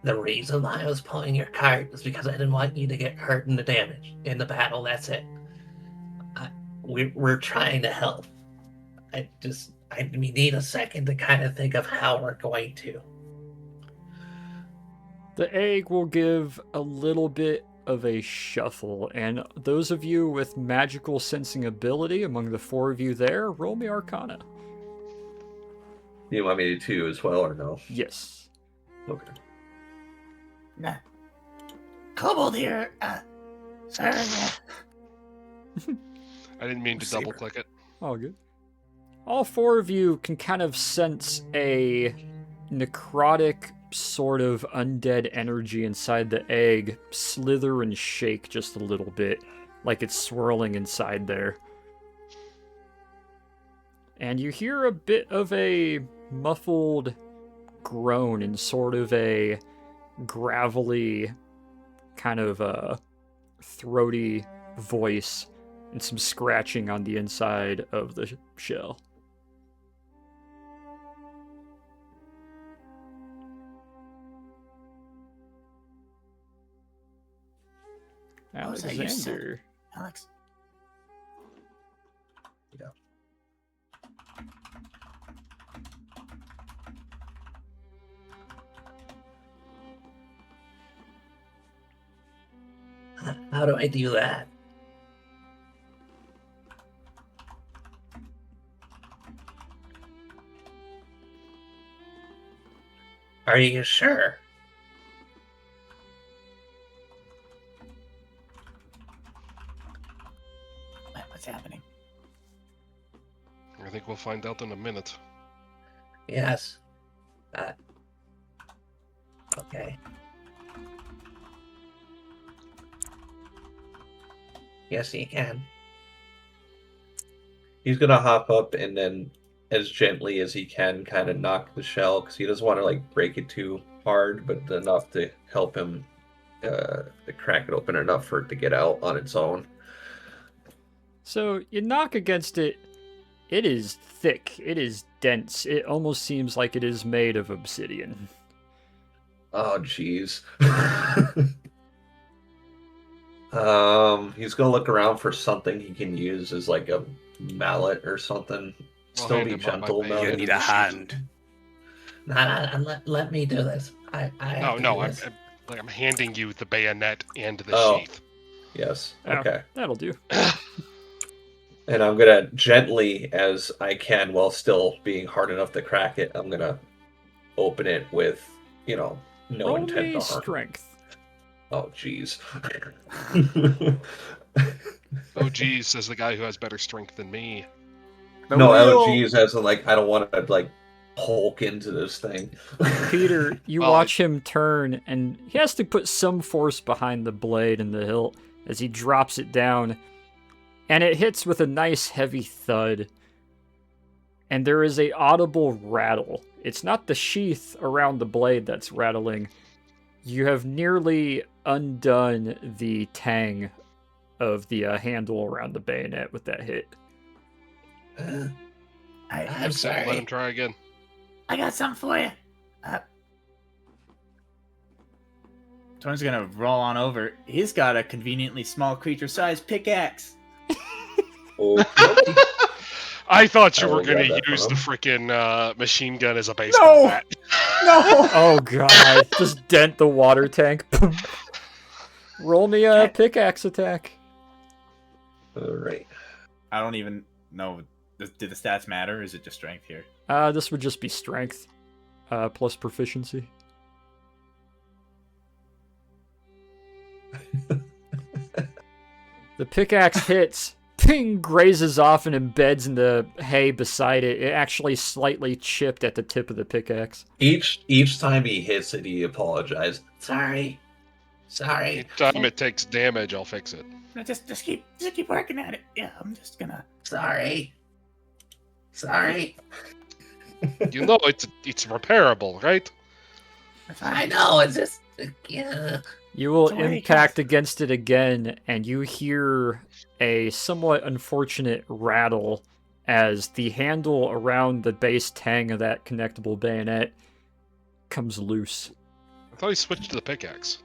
The reason why I was pulling your cart is because I didn't want you to get hurt in the damage in the battle. That's it. We're trying to help. We need a second to kind of think of how we're going to. The egg will give a little bit of a shuffle, and those of you with magical sensing ability among the four of you there, roll me Arcana. You want me to as well or no? Yes. Okay. Nah. Kobold here. Sorry. I didn't mean to Saber. double click it. All good. All four of you can kind of sense a necrotic sort of undead energy inside the egg slither and shake just a little bit, like it's swirling inside there. And you hear a bit of a muffled groan and sort of a gravelly, kind of throaty voice and some scratching on the inside of the shell. Was that your son, Alexander. Alex? Yeah. How do I do that? Are you sure? What's happening? I think we'll find out in a minute. Yes. Okay. Yes, you can. He's gonna hop up and then, as gently as he can, kind of knock the shell because he doesn't want to like break it too hard, but enough to help him to crack it open enough for it to get out on its own. So you knock against it. It is thick. It is dense. It almost seems like it is made of obsidian. Oh, jeez. He's gonna look around for something he can use as like a mallet or something. I'll Still hand be him gentle my about You it. need a hand. Let me do this. I have to do I'm this. I'm handing you the bayonet and the Oh. sheath. Yes. Oh, Okay. that'll do. And I'm gonna gently as I can, while still being hard enough to crack it, I'm gonna open it with, no Roll intent me to harm. strength. Oh, jeez. Oh, geez, says the guy who has better strength than me. No, oh, jeez, as in, like, I don't want to, like, hulk into this thing. Peter, you Well, watch him turn, and he has to put some force behind the blade and the hilt as he drops it down, and it hits with a nice heavy thud. And there is a audible rattle. It's not the sheath around the blade that's rattling. You have nearly undone the tang of the handle around the bayonet with that hit. I'm Let him sorry. try again. I got something for you. Torn's gonna roll on over. He's got a conveniently small creature-sized pickaxe. Okay. I thought you I were will going grab to that use from the him. freaking machine gun as a baseball No! bat. No! Oh god, just dent the water tank. Roll me a pickaxe attack. Alright. I don't even know. Do the stats matter? Or is it just strength here? This would just be strength, plus proficiency. The pickaxe hits, ping, grazes off and embeds in the hay beside it. It actually slightly chipped at the tip of the pickaxe. Each time he hits it, he apologizes. Sorry. Each time it takes damage, I'll fix it. No, just keep working at it. Yeah, I'm just gonna. Sorry. You know it's repairable, right? I know. It's just. Yeah. You will It's a way impact against it again, and you hear a somewhat unfortunate rattle as the handle around the base tang of that connectable bayonet comes loose. I thought he switched to the pickaxe.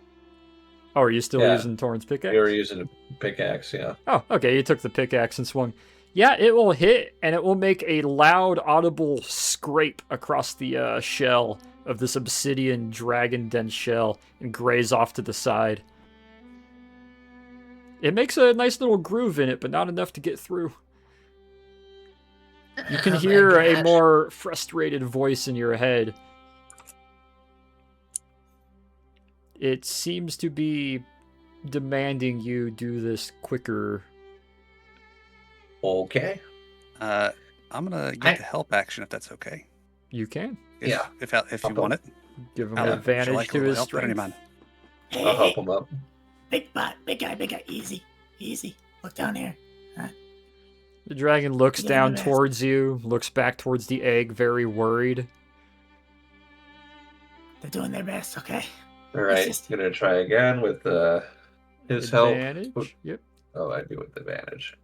Oh, are you still Yeah. using Torn's pickaxe? We were using a pickaxe, yeah. Oh, okay, you took the pickaxe and swung. Yeah, it will hit, and it will make a loud, audible scrape across the shell of this obsidian dragon-dense shell and graze off to the side. It makes a nice little groove in it, but not enough to get through. You can Oh my hear a gosh. more frustrated voice in your head. It seems to be demanding you do this quicker. Okay. I'm gonna get the help action if that's okay. You can. Yeah. If you want it. Give him Alan, would you advantage like a to little his help there, any strength. man? I'll help him up. Big guy, easy. Look down here. The dragon looks Yeah, down it is. towards you, looks back towards the egg, very worried. They're doing their best, okay? All right, just- gonna try again with his help. Advantage. Yep. Oh, I do with advantage.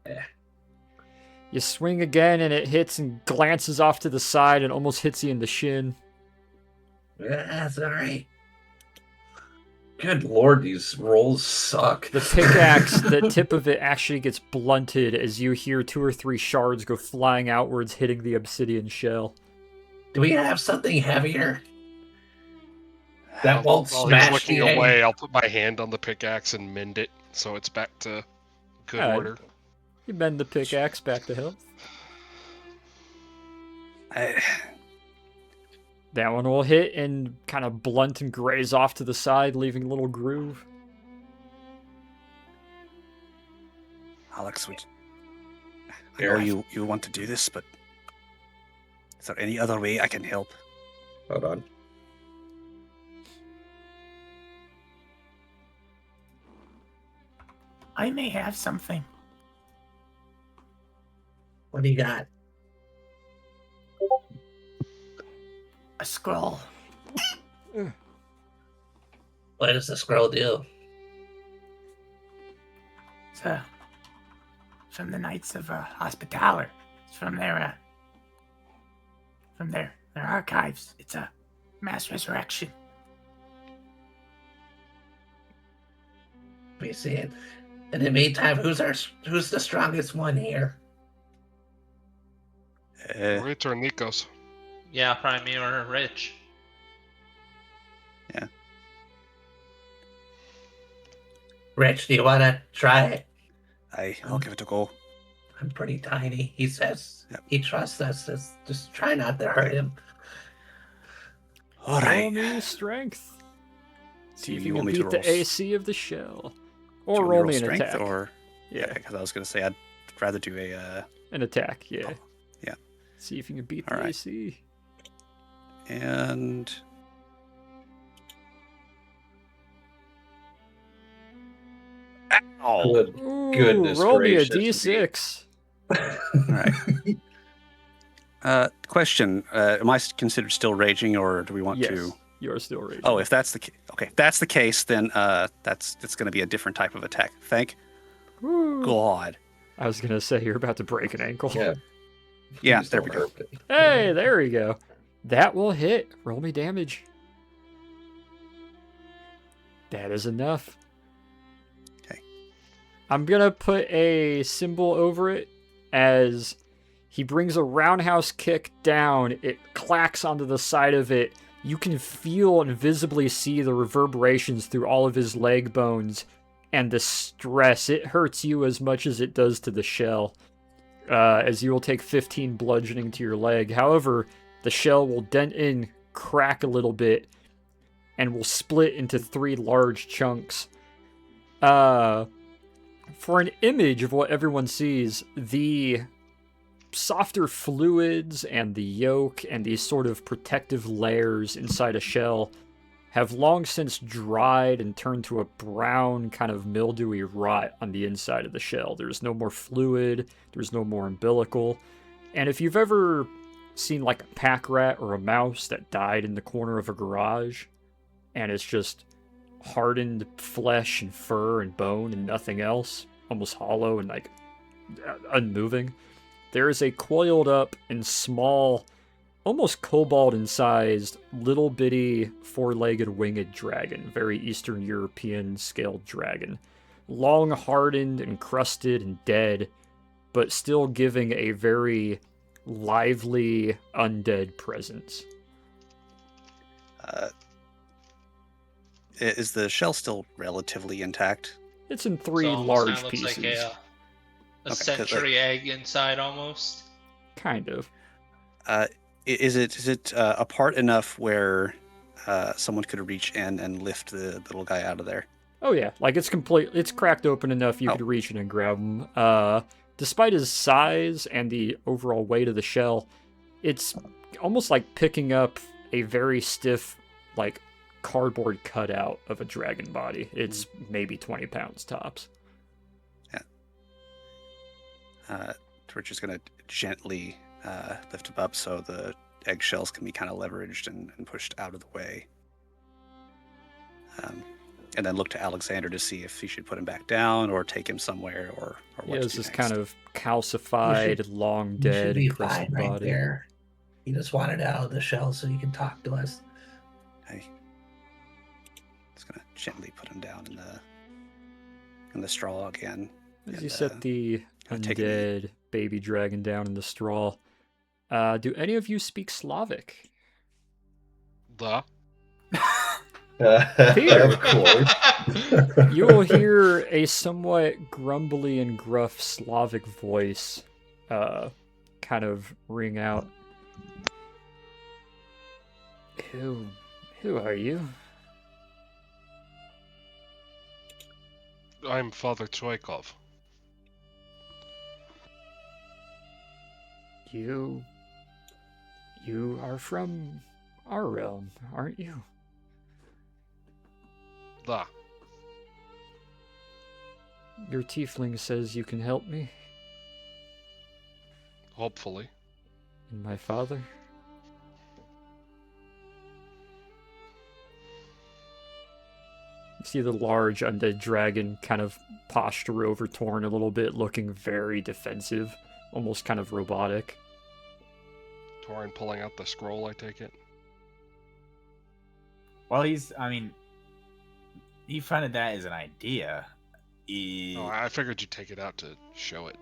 You swing again, and it hits and glances off to the side and almost hits you in the shin. Yeah, that's all right. Good lord, these rolls suck. The pickaxe, the tip of it actually gets blunted as you hear 2 or 3 shards go flying outwards, hitting the obsidian shell. Do we have something heavier? That won't While smash he's looking the egg. away, I'll put my hand on the pickaxe and mend it, so it's back to good Alright. order. You bend the pickaxe back to health. That one will hit and kind of blunt and graze off to the side, leaving a little groove. Alex, I know you want to do this, but is there any other way I can help? Hold on. I may have something. What do you got? A scroll. What does the scroll do? It's from the Knights of Hospitaller. It's from their archives. It's a mass resurrection. We see it. In the meantime, who's the strongest one here? Rich or Nikos? Yeah, probably me or Rich. Rich, do you want to try it? I'll give it a go. I'm pretty tiny. He says Yep. he trusts us. Just try not to hurt him. All Roll right. me strength. Do See if you you want can me to beat roll the AC of the shell. Do Or you want roll me me to an strength, attack. or Yeah, because I was going to say I'd rather do a an attack, yeah. Oh, yeah. See if you can beat the Alright. AC. and ow. Good. Ooh, Goodness roll me a gracious, D6. Right. Question: am I considered still raging, or do we want Yes, to? you are still raging. Oh, if that's the if that's the case, then it's going to be a different type of attack. Thank Woo. God. I was gonna say you're about to break an ankle. Yeah. Yeah, Please there don't we go. hurt me. Hey, there we go. That will hit. Roll me damage. That is enough. Okay. I'm gonna put a symbol over it as he brings a roundhouse kick down. It clacks onto the side of it. You can feel and visibly see the reverberations through all of his leg bones and the stress. It hurts you as much as it does to the shell, as you will take 15 bludgeoning to your leg. However, the shell will dent in, crack a little bit, and will split into 3 large chunks. For an image of what everyone sees, the softer fluids and the yolk and these sort of protective layers inside a shell have long since dried and turned to a brown kind of mildewy rot on the inside of the shell. There's no more fluid, there's no more umbilical. And if you've ever seen like a pack rat or a mouse that died in the corner of a garage, and it's just hardened flesh and fur and bone and nothing else, almost hollow and like unmoving, there is a coiled up and small, almost kobold-sized, little bitty 4-legged winged dragon, very Eastern European scaled dragon. Long hardened and crusted and dead, but still giving a very lively undead presence. Is the shell still relatively intact? It's in 3 So almost large kinda looks pieces. like a Okay, 'cause, century egg inside almost. Kind of. Is it apart enough where someone could reach in and lift the little guy out of there? Oh yeah, like it's cracked open enough you Oh. could reach in and grab him. Despite his size and the overall weight of the shell, it's almost like picking up a very stiff, like, cardboard cutout of a dragon body. It's maybe 20 pounds tops. Richard's going to gently lift him up so the eggshells can be kind of leveraged and pushed out of the way. And then look to Alexander to see if he should put him back down or take him somewhere or what Yeah, to it's do this next. kind of calcified, long You should dead, be encrusted fine right body. there. He just wanted out of the shell so he can talk to us. Hey, just gonna gently put him down in the straw again. As and, you set the take a knee. undead baby dragon down in the straw, do any of you speak Slavic? The Peter. Of course. You will hear a somewhat grumbly and gruff Slavic voice kind of ring out. Who are you? I'm Father Choikov. You are from our realm, aren't you? The Your tiefling says you can help me hopefully. and my father. You see the large undead dragon kind of posture over Torn a little bit, looking very defensive, almost kind of robotic. Torin pulling out the scroll, I take it. Well, he funded that as an idea. Oh, I figured you'd take it out to show it.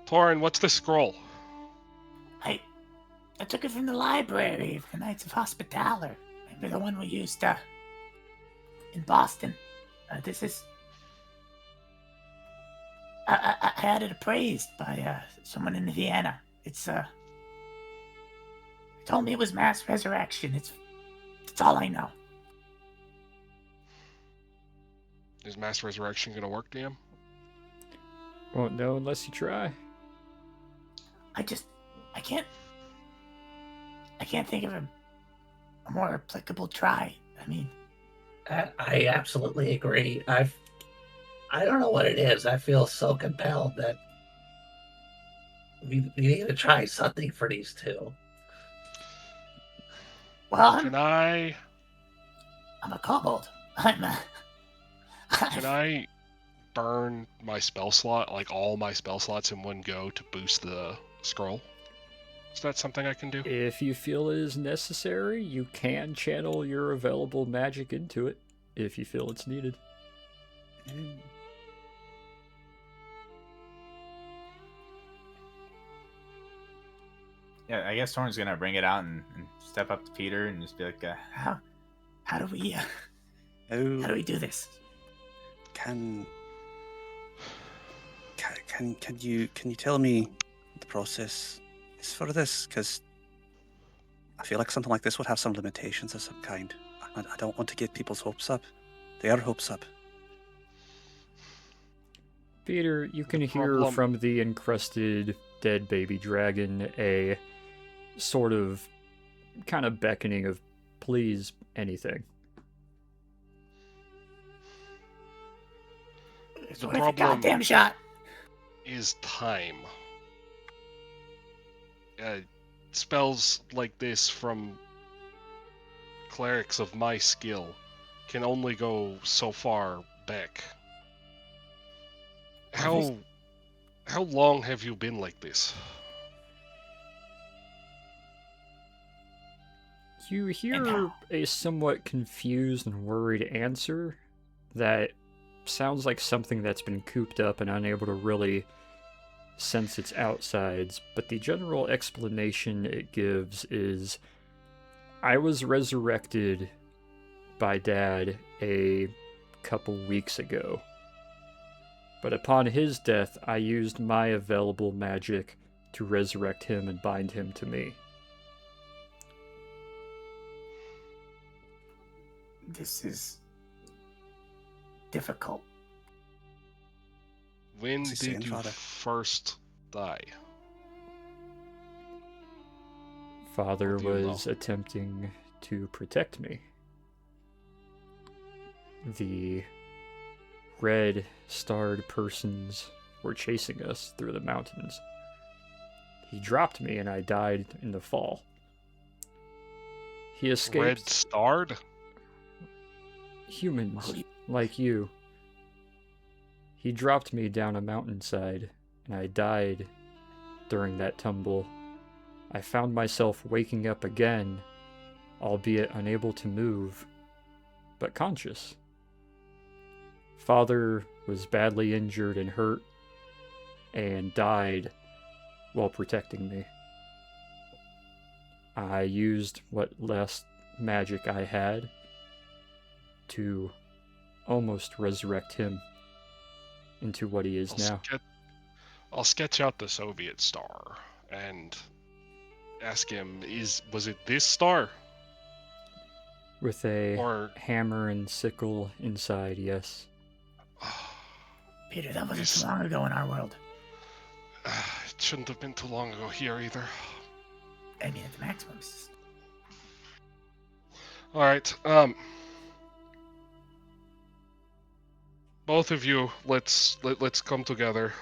Torin, what's the scroll? I took it from the library of the Knights of Hospitaller. Remember the one we used in Boston? This is... I had it appraised by someone in Vienna. It's told me it was mass resurrection. It's all I know. Is mass resurrection gonna work, DM? Won't know unless you try. I can't think of a more applicable try. I mean, I absolutely agree. I don't know what it is. I feel so compelled that we need to try something for these two. well, Can I I'm a kobold. can I burn my spell slot, like all my spell slots in one go to boost the scroll? Is that something I can do? If you feel it is necessary, you can channel your available magic into it, if you feel it's needed. Yeah, I guess Torn's gonna bring it out and step up to Peter and just be like, how do we do this? Can you tell me what the process is for this? Because I feel like something like this would have some limitations of some kind. I don't want to get people's hopes up. Their hopes up. Peter, you can hear problem- from the encrusted dead baby dragon a sort of kind of beckoning of please anything. It's The worth a problem- goddamn shot. Is time. Spells like this from clerics of my skill can only go so far back. How long have you been like this? You hear a somewhat confused and worried answer that sounds like something that's been cooped up and unable to really sense its outsides, but the general explanation it gives is, I was resurrected by Dad a couple weeks ago, but upon his death I used my available magic to resurrect him and bind him to me. This is difficult. When What's he saying, did you Father? first die? Father What do you was know? attempting to protect me. The red starred persons were chasing us through the mountains. He dropped me and I died in the fall. He escaped. Red starred? Humans like you. He dropped me down a mountainside and I died during that tumble. I found myself waking up again, albeit unable to move, but conscious. Father was badly injured and hurt, and died while protecting me. I used what last magic I had to almost resurrect him into what he is now. I'll sketch out the Soviet star and ask him, was it this star? With a Or hammer and sickle inside, yes. Peter, that wasn't too long ago in our world. It shouldn't have been too long ago here either. I mean, at the maximum. Alright, both of you, let's come together.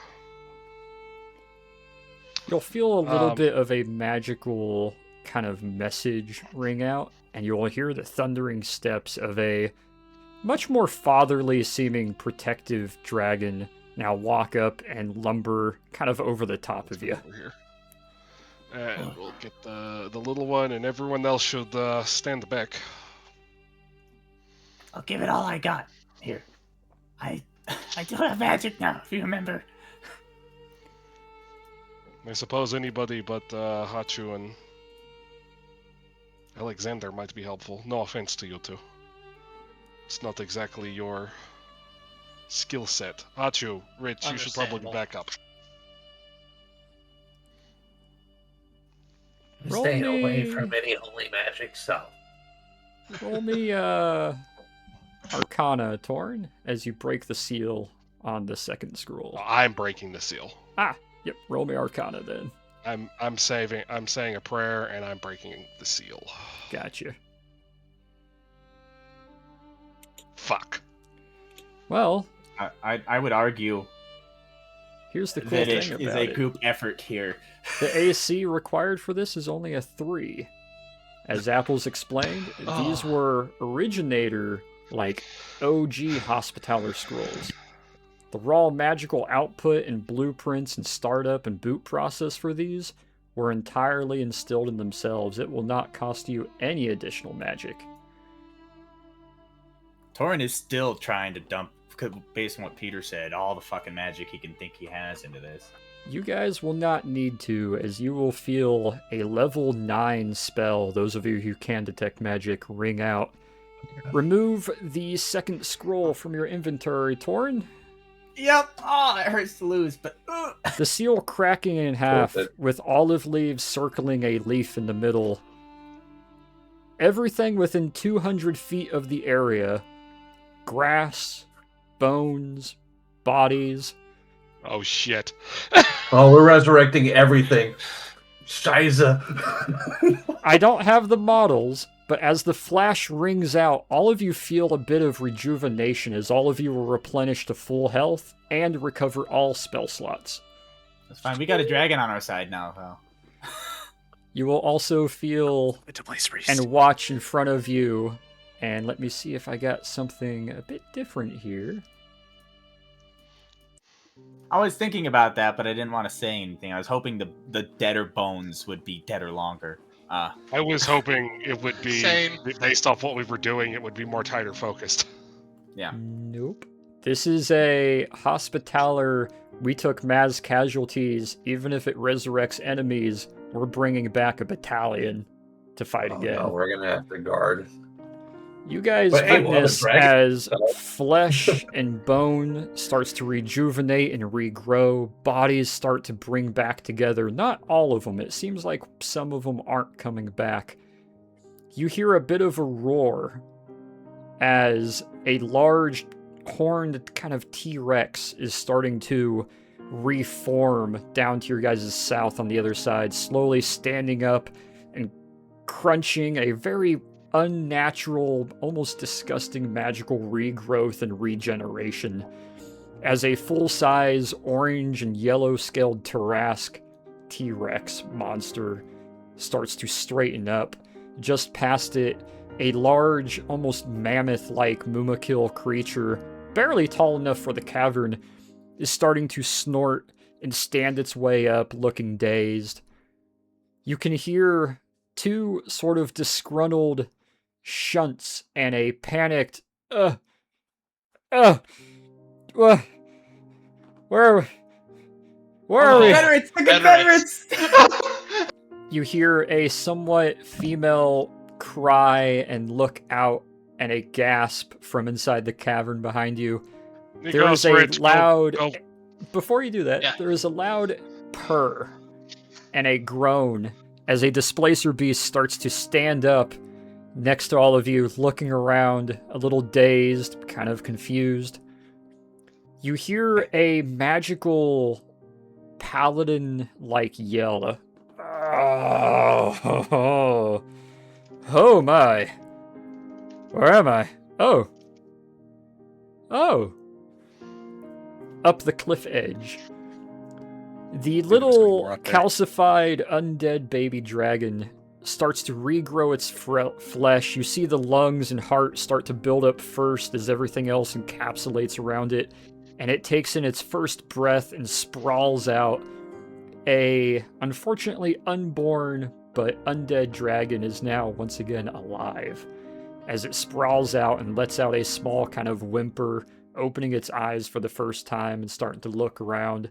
You'll feel a little bit of a magical kind of message ring out, and you will hear the thundering steps of a much more fatherly seeming protective dragon now walk up and lumber kind of over the top of you. Over here. And we'll get the little one, and everyone else should stand back. I'll give it all I got. Here. I do have magic now, if you remember. I suppose anybody but Hachu and Alexander might be helpful. No offense to you two. It's not exactly your skill set. Hachu, Rich, you should probably back up. Roll Stay me- away from any holy magic stuff. Roll me Arcana, Torn, as you break the seal on the second scroll. I'm breaking the seal. Yep, roll me Arcana then. I'm saying a prayer and I'm breaking the seal. Gotcha. Fuck. Well, I would argue here's the cool that thing it about is a it. group effort here. The AC required for this is only a 3. As Apples explained, these were originator, like, OG Hospitaller scrolls. The raw magical output and blueprints and startup and boot process for these were entirely instilled in themselves. It will not cost you any additional magic. Torin is still trying to dump, based on what Peter said, all the fucking magic he can think he has into this. You guys will not need to, as you will feel a level 9 spell, those of you who can detect magic, ring out. Remove the second scroll from your inventory, Torn. Yep. Oh, it hurts to lose, but The seal cracking in half, Worth it. with olive leaves circling a leaf in the middle. Everything within 200 feet of the area, grass, bones, bodies. Oh shit. Oh, we're resurrecting everything. Shiza. I don't have the models, but as the flash rings out, all of you feel a bit of rejuvenation as all of you will replenish to full health and recover all spell slots. That's fine. We got a dragon on our side now, though. You will also feel It's a place priest. and watch in front of you. And let me see if I got something a bit different here. I was thinking about that, but I didn't want to say anything. I was hoping the deader bones would be deader longer. I was hoping it would be, Same. based off what we were doing, it would be more tighter focused. Yeah. Nope. This is a Hospitaller. We took mass casualties. Even if it resurrects enemies, we're bringing back a battalion to fight again. No, we're gonna have to guard. You guys But hey, we'll have a witness dragon. as flesh and bone starts to rejuvenate and regrow. Bodies start to bring back together. Not all of them. It seems like some of them aren't coming back. You hear a bit of a roar as a large horned kind of T-Rex is starting to reform down to your guys' south on the other side, slowly standing up and crunching a very unnatural, almost disgusting magical regrowth and regeneration. as a full-size orange and yellow-scaled Tarrasque T-Rex monster starts to straighten up. Just past it, a large, almost mammoth-like Mumakil creature, barely tall enough for the cavern, is starting to snort and stand its way up, looking dazed. You can hear two sort of disgruntled shunts and a panicked, where are we? Confederates! The Confederates! You hear a somewhat female cry and look out, and a gasp from inside the cavern behind you. There is a loud... Before you do that, there is a loud purr and a groan as a displacer beast starts to stand up next to all of you, looking around, a little dazed, kind of confused. You hear a magical paladin-like yell. Oh my. Where am I? Oh. Up the cliff edge. The little calcified undead baby dragon starts to regrow its flesh. You see the lungs and heart start to build up first as everything else encapsulates around it, and it takes in its first breath and sprawls out. A unfortunately unborn but undead dragon is now once again alive as it sprawls out and lets out a small kind of whimper, opening its eyes for the first time and starting to look around.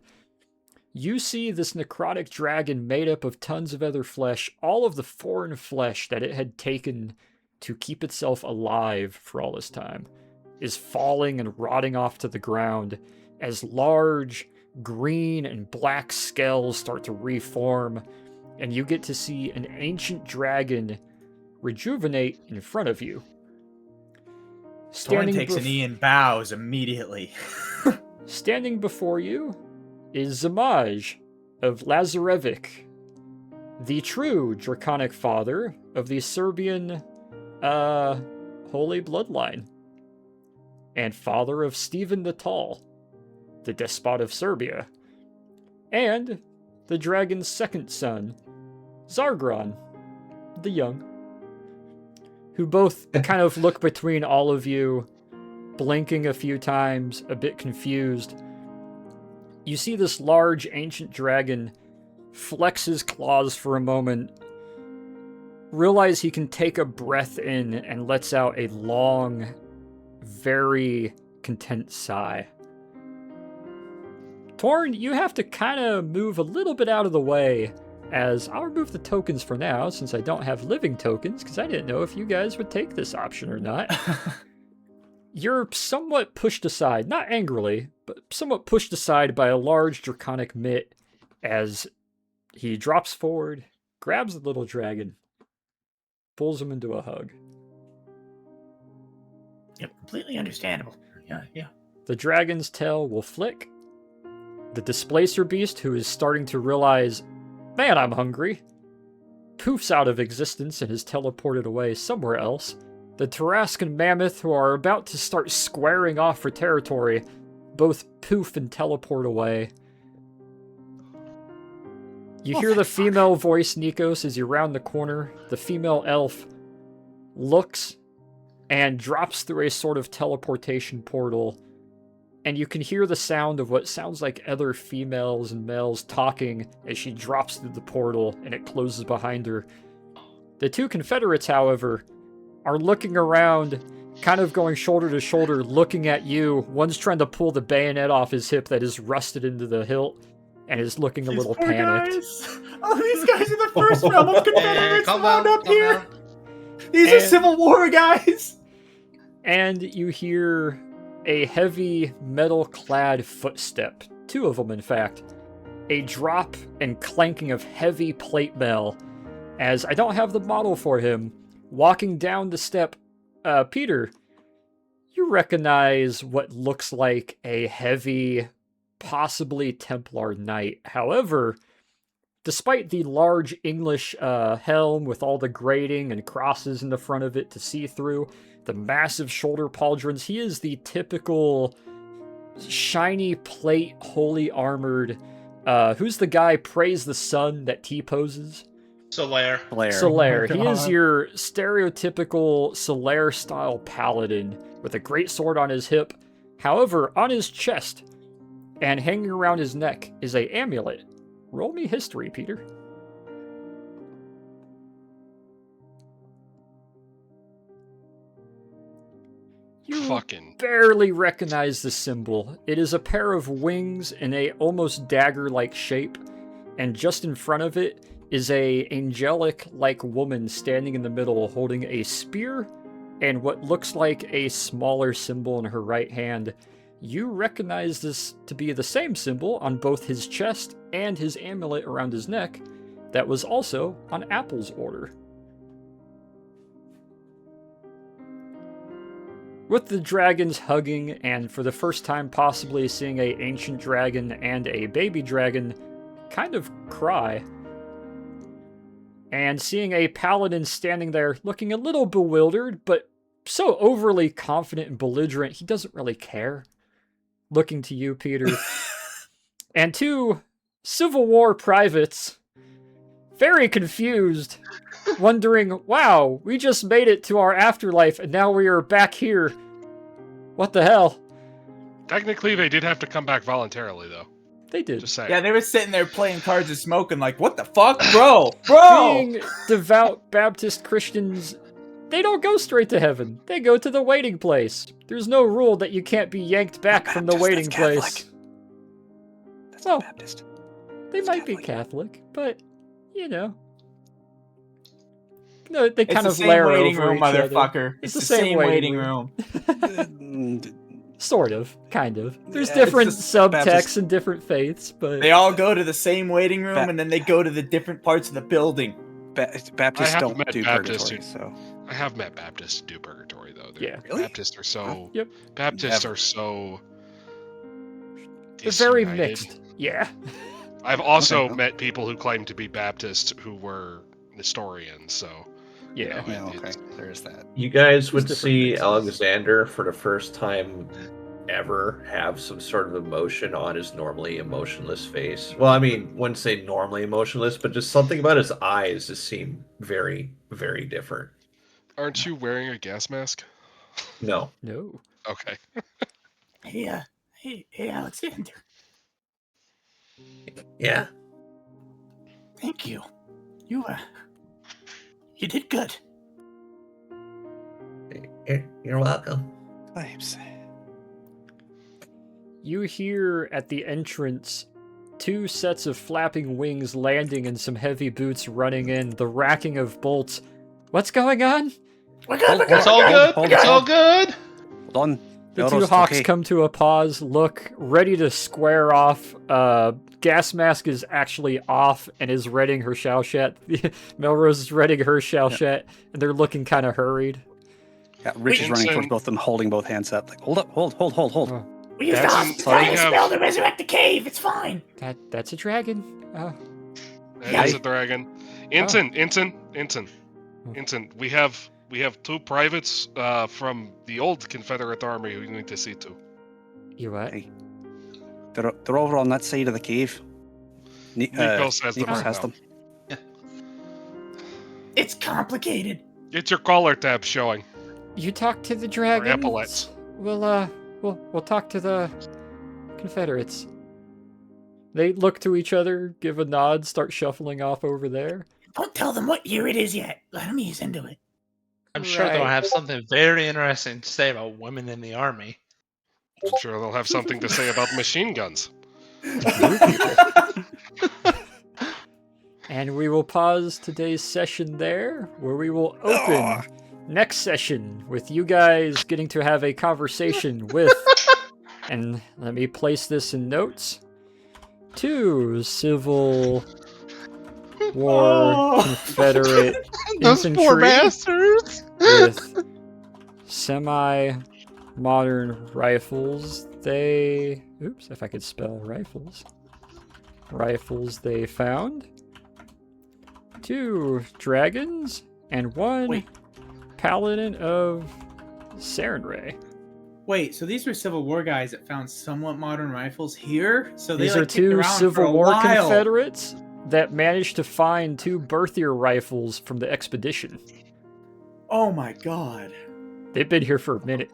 You see this necrotic dragon made up of tons of other flesh, all of the foreign flesh that it had taken to keep itself alive for all this time, is falling and rotting off to the ground as large green and black scales start to reform, and you get to see an ancient dragon rejuvenate in front of you. Torn takes a knee and bows immediately. Standing before you is Zamaj of Lazarevic, the true draconic father of the Serbian holy bloodline, and father of Stephen the Tall, the despot of Serbia, and the dragon's second son, Zargron, the young, who both kind of look between all of you, blinking a few times, a bit confused. You see this large ancient dragon flex his claws for a moment, realize he can take a breath in, and lets out a long, very content sigh. Torn, you have to kind of move a little bit out of the way, as I'll remove the tokens for now, since I don't have living tokens, because I didn't know if you guys would take this option or not. You're somewhat pushed aside, not angrily, but somewhat pushed aside by a large draconic mitt as he drops forward, grabs the little dragon, pulls him into a hug. Yep, completely understandable. Yeah. The dragon's tail will flick. The displacer beast, who is starting to realize, man, I'm hungry, poofs out of existence and is teleported away somewhere else. The Tarrascan mammoth, who are about to start squaring off for territory, both poof and teleport away. You hear the female voice, Nikos, as you round the corner. The female elf looks and drops through a sort of teleportation portal, and you can hear the sound of what sounds like other females and males talking as she drops through the portal and it closes behind her. The two Confederates, however, are looking around, kind of going shoulder to shoulder, looking at you. One's trying to pull the bayonet off his hip that is rusted into the hilt and is looking a little panicked. Guys. Oh, these guys are the first realm of Confederates wound up here. Down. These are Civil War guys. And you hear a heavy metal-clad footstep, two of them in fact, a drop and clanking of heavy plate mail, as I don't have the model for him, walking down the step. Peter, you recognize what looks like a heavy, possibly Templar knight. However, despite the large English helm with all the grating and crosses in the front of it to see through, the massive shoulder pauldrons, he is the typical shiny plate, holy armored. Who's the guy? Praise the sun that T-poses? Solaire. Solaire. Oh my He is God. your stereotypical Solaire-style paladin with a great sword on his hip. However, on his chest and hanging around his neck is a amulet. Roll me history, Peter. You Fucking. barely recognize the symbol. It is a pair of wings in a almost dagger-like shape, and just in front of it is a angelic-like woman standing in the middle holding a spear and what looks like a smaller symbol in her right hand. You recognize this to be the same symbol on both his chest and his amulet around his neck that was also on Apple's order. With the dragons hugging, and for the first time possibly seeing a ancient dragon and a baby dragon kind of cry, and seeing a paladin standing there looking a little bewildered, but so overly confident and belligerent he doesn't really care, looking to you, Peter, and two Civil War privates, very confused, wondering, wow, we just made it to our afterlife and now we are back here. What the hell? Technically, they did have to come back voluntarily, though. They did. Just saying. Yeah, they were sitting there playing cards and smoking like, what the fuck? Bro! Bro! Being devout Baptist Christians, they don't go straight to heaven. They go to the waiting place. There's no rule that you can't be yanked back from the Baptist, waiting that's Catholic. place. That's Well, not Baptist. They It's might be Catholic. Catholic, but, you know. No, they It's kind the of same layer waiting over room, each other. motherfucker. It's the same waiting room. Sort of, kind of. There's Yeah, different it's just subtexts Baptist- and different faiths, but They all go to the same waiting room, Ba- and then they go to the different parts of the building. Baptists have don't met do Baptists purgatory, so I have met Baptists do purgatory, though. Yeah. Really? Baptists are so. Yep. Baptists Never. are so. they're very disunited. mixed. Yeah. I've also Okay. met people who claim to be Baptist who were Nestorians, so. Yeah. you know, well, okay, it's- there is that. You guys would different see mixes. Alexander for the first time ever have some sort of emotion on his normally emotionless face. Well, I mean, wouldn't say normally emotionless, but just something about his eyes just seemed very, very different. Aren't you wearing a gas mask? No. No. Okay. Hey, Alexander. Yeah. Thank you. You did good. You're welcome. Claims. You hear at the entrance two sets of flapping wings landing and some heavy boots running in, the racking of bolts. What's going on? We're good. We're good. It's all hold- good. hold- It's all hold. good. Hold on. The Melrose, two it's hawks okay. come to a pause, look, ready to square off. Gas mask is actually off and is readying her Shalshat. Melrose is readying her Shalshat, and they're looking kind of hurried. Yeah, Rich is running towards Vincent- both of them, holding both hands up. Like, hold up, hold. Oh, We used the That's- hospitality sorry, spell to resurrect the cave. It's fine. that's a dragon. Oh, That is a dragon. Ensign. We have two privates from the old Confederate Army who you need to see to. you what? Hey. They're over on that side of the cave. Nikos has them Nikos right has now. them. It's complicated. It's your collar tab showing. You talk to the dragons. epaulets. We'll talk to the Confederates. They look to each other, give a nod, start shuffling off over there. Don't tell them what year it is yet. Let them ease into it. I'm sure they'll Right. have something very interesting to say about women in the army. I'm sure they'll have something to say about machine guns. And we will pause today's session there, where we will open next session with you guys getting to have a conversation with, and let me place this in notes, two Civil War Confederate Those poor infantry bastards. with semi-modern rifles. Oops, if I could spell rifles. Rifles they found. Two dragons and one Wait. paladin of Sarenrae. Wait, so these were Civil War guys that found somewhat modern rifles here? So they These like are kicked two around for Civil a War while. Confederates that managed to find 2 Berthier rifles from the expedition. Oh my god. They've been here for a minute.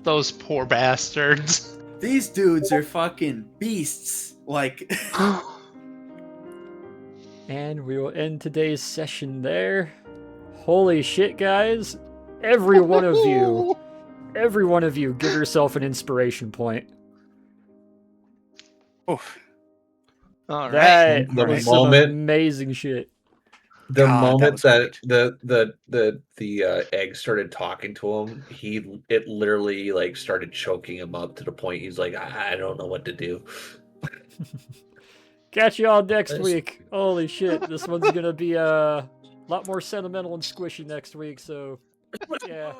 Those poor bastards. These dudes are fucking beasts. Like And we will end today's session there. Holy shit, guys. Every one of you, give yourself an inspiration point. Oof. All right. That The was some moment- amazing shit. The God, that moment was that great. the egg started talking to him, it literally like started choking him up to the point he's like, I don't know what to do. Catch y'all next Nice. week. Holy shit, this one's gonna be a lot more sentimental and squishy next week, so yeah.